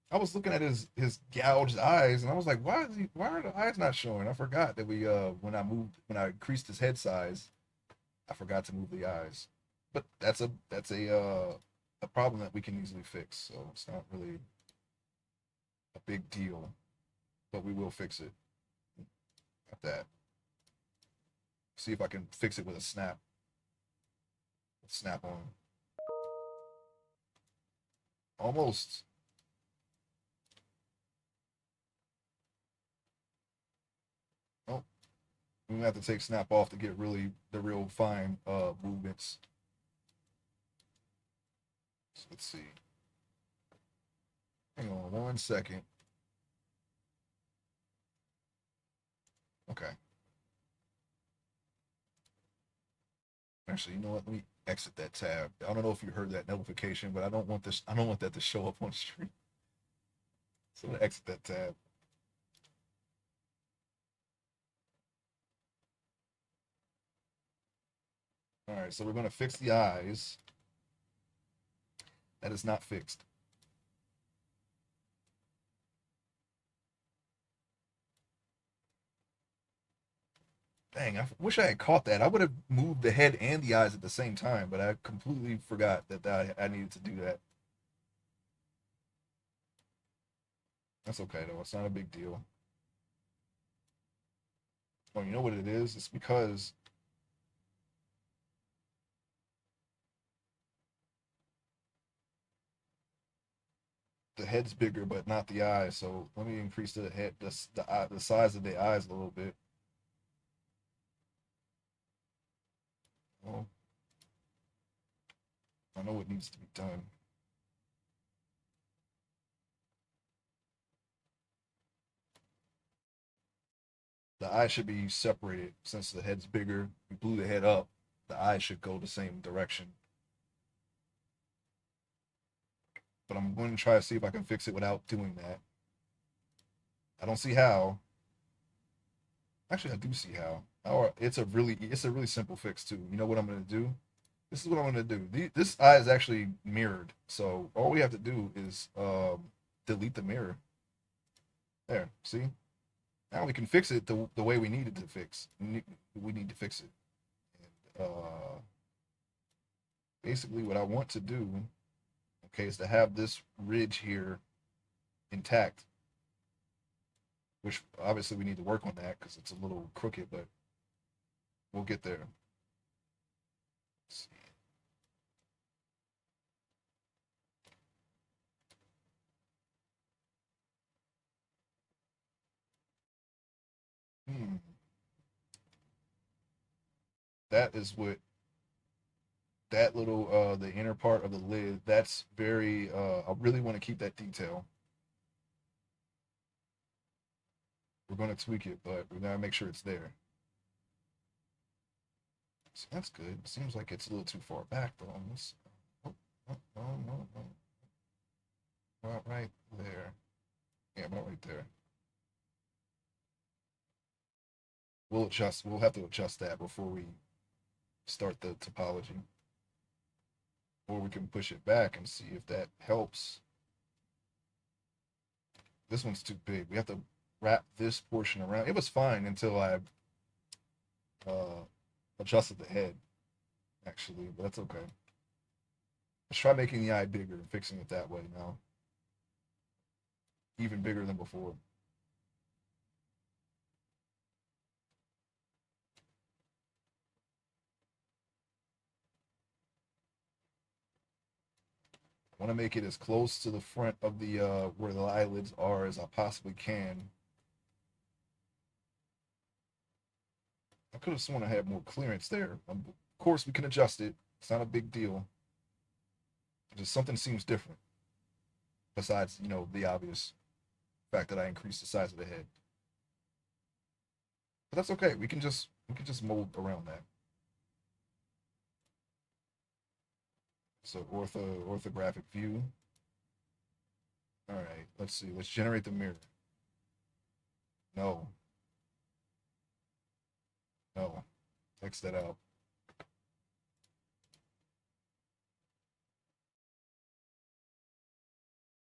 I was looking at his gouged eyes, and I was like, why are the eyes not showing? I forgot that we when I increased his head size, I forgot to move the eyes. But that's a problem that we can easily fix. So it's not really a big deal, but we will fix it. Got that. See if I can fix it with a snap. Snap on. Almost. Oh, we have to take snap off to get really the real fine movements. So let's see. Hang on 1 second. Okay. Actually, you know what? Let me exit that tab. I don't know if you heard that notification, but I don't want this. I don't want that to show up on stream. So I'm gonna exit that tab. All right. So we're gonna fix the eyes. That is not fixed. Dang, I wish I had caught that. I would have moved the head and the eyes at the same time, but I completely forgot that I needed to do that. That's okay though. It's not a big deal. Oh, you know what it is? It's because the head's bigger, but not the eyes. So let me increase the head, the size of the eyes a little bit. Well, I know what needs to be done. The eye should be separated since the head's bigger. We blew the head up. The eye should go the same direction. But I'm going to try to see if I can fix it without doing that. I don't see how. Actually, I do see how. Or it's a really simple fix too. You know what I'm going to do? This is what I'm going to do. This eye is actually mirrored, so all we have to do is delete the mirror. There, see? Now we can fix it the way we need it to fix. We need to fix it. And, basically, what I want to do, okay, is to have this ridge here intact, which obviously we need to work on that because it's a little crooked, but we'll get there. Let's see. Hmm. That is what that little the inner part of the lid. That's very. I really want to keep that detail. We're going to tweak it, but we're going to make sure it's there. So that's good. Seems like it's a little too far back though on this. Oh, oh, no, no, no. About right there. Yeah, about right there. We'll adjust. We'll have to adjust that before we start the topology. Or we can push it back and see if that helps. This one's too big. We have to wrap this portion around. It was fine until I uh, adjusted the head, actually, but that's okay. Let's try making the eye bigger and fixing it that way now. Even bigger than before. I want to make it as close to the front of the where the eyelids are as I possibly can. I could have sworn I had more clearance there. Of course, we can adjust it. It's not a big deal. Just something seems different. Besides, you know, the obvious fact that I increased the size of the head. But that's okay. We can just mold around that. So orthographic view. All right, let's see. Let's generate the mirror. No, no. X that out.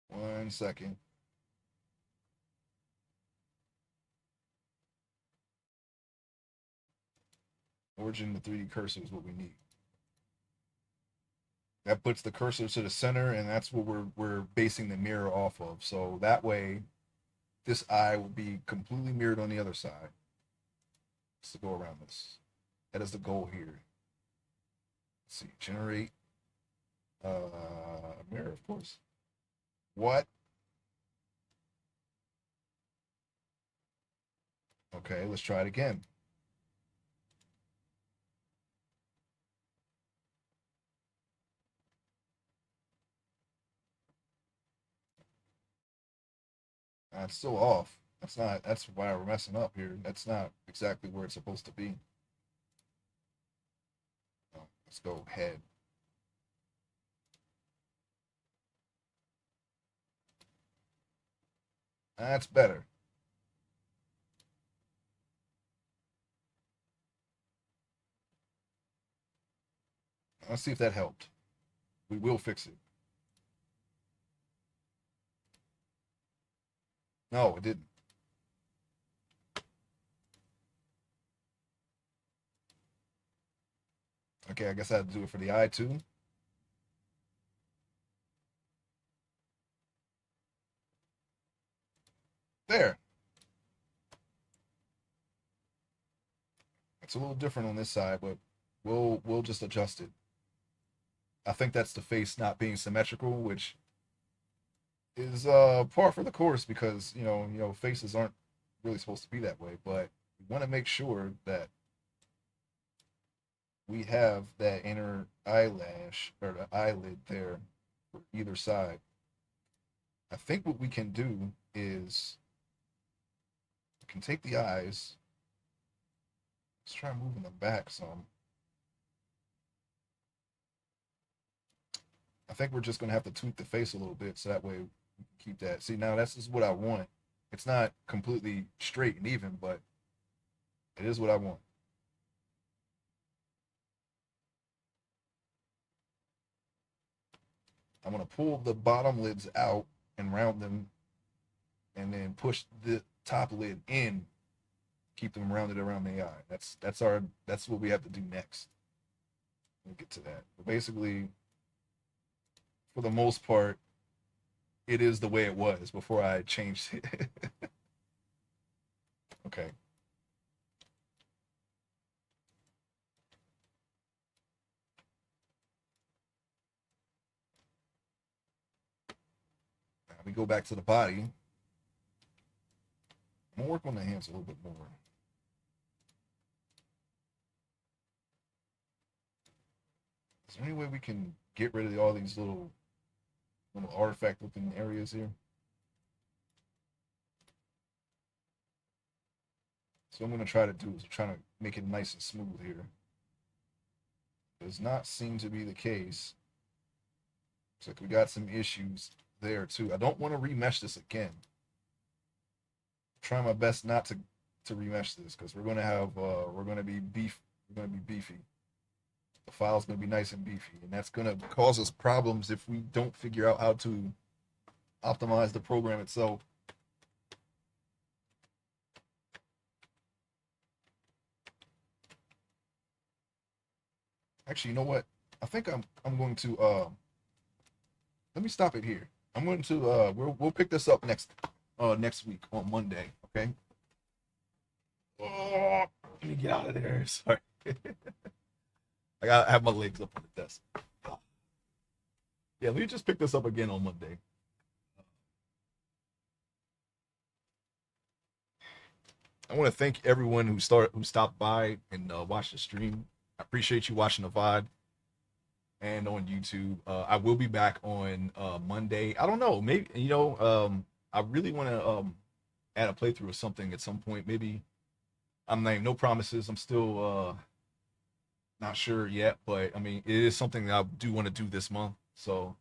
1 second. Origin the 3D cursor is what we need. That puts the cursor to the center, and that's what we're basing the mirror off of. So that way, this eye will be completely mirrored on the other side. Let's go around this. That is the goal here. Let's see, generate mirror, of course. What? Okay, let's try it again. That's still off. That's why we're messing up here. That's not exactly where it's supposed to be. Let's go head. That's better. Let's see if that helped. We will fix it. No, it didn't. Okay, I guess I had to do it for the eye too. There. It's a little different on this side, but we'll just adjust it. I think that's the face not being symmetrical, which is par for the course because faces aren't really supposed to be that way, but we want to make sure that we have that inner eyelash or the eyelid there for either side. I think what we can do is we can take the eyes. Let's try moving them back some. I think we're just gonna have to tweak the face a little bit so that way we can keep that. See, now this is what I want. It's not completely straight and even, but it is what I want. I'm gonna pull the bottom lids out and round them, and then push the top lid in, keep them rounded around the eye. That's what we have to do next. We'll get to that. But basically, for the most part, it is the way it was before I changed it. Okay. Now we go back to the body. I'm gonna work on the hands a little bit more. Is there any way we can get rid of all these little artifact looking areas here? So what I'm gonna try to do is try to make it nice and smooth here. Does not seem to be the case. Looks like we got some issues there too. I don't want to remesh this again. Try my best not to remesh this because we're gonna be beefy. The file's gonna be nice and beefy, and that's gonna cause us problems if we don't figure out how to optimize the program itself. Actually, you know what? I think I'm going to let me stop it here. I'm going to we'll pick this up next week on Monday. Okay. Oh, let me get out of there. Sorry. I gotta have my legs up on the desk. Yeah, let me just pick this up again on Monday. I want to thank everyone who stopped by and watched the stream. I appreciate you watching the VOD and on YouTube. I will be back on Monday. I don't know, maybe I really want to add a playthrough or something at some point. Maybe I'm not no promises. I'm still Not sure yet, but I mean, it is something that I do want to do this month. So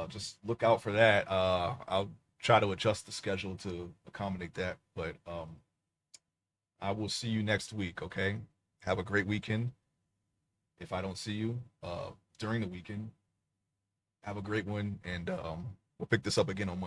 just look out for that. I'll try to adjust the schedule to accommodate that. But I will see you next week. Okay. Have a great weekend. If I don't see you during the weekend, have a great one, and we'll pick this up again on Monday.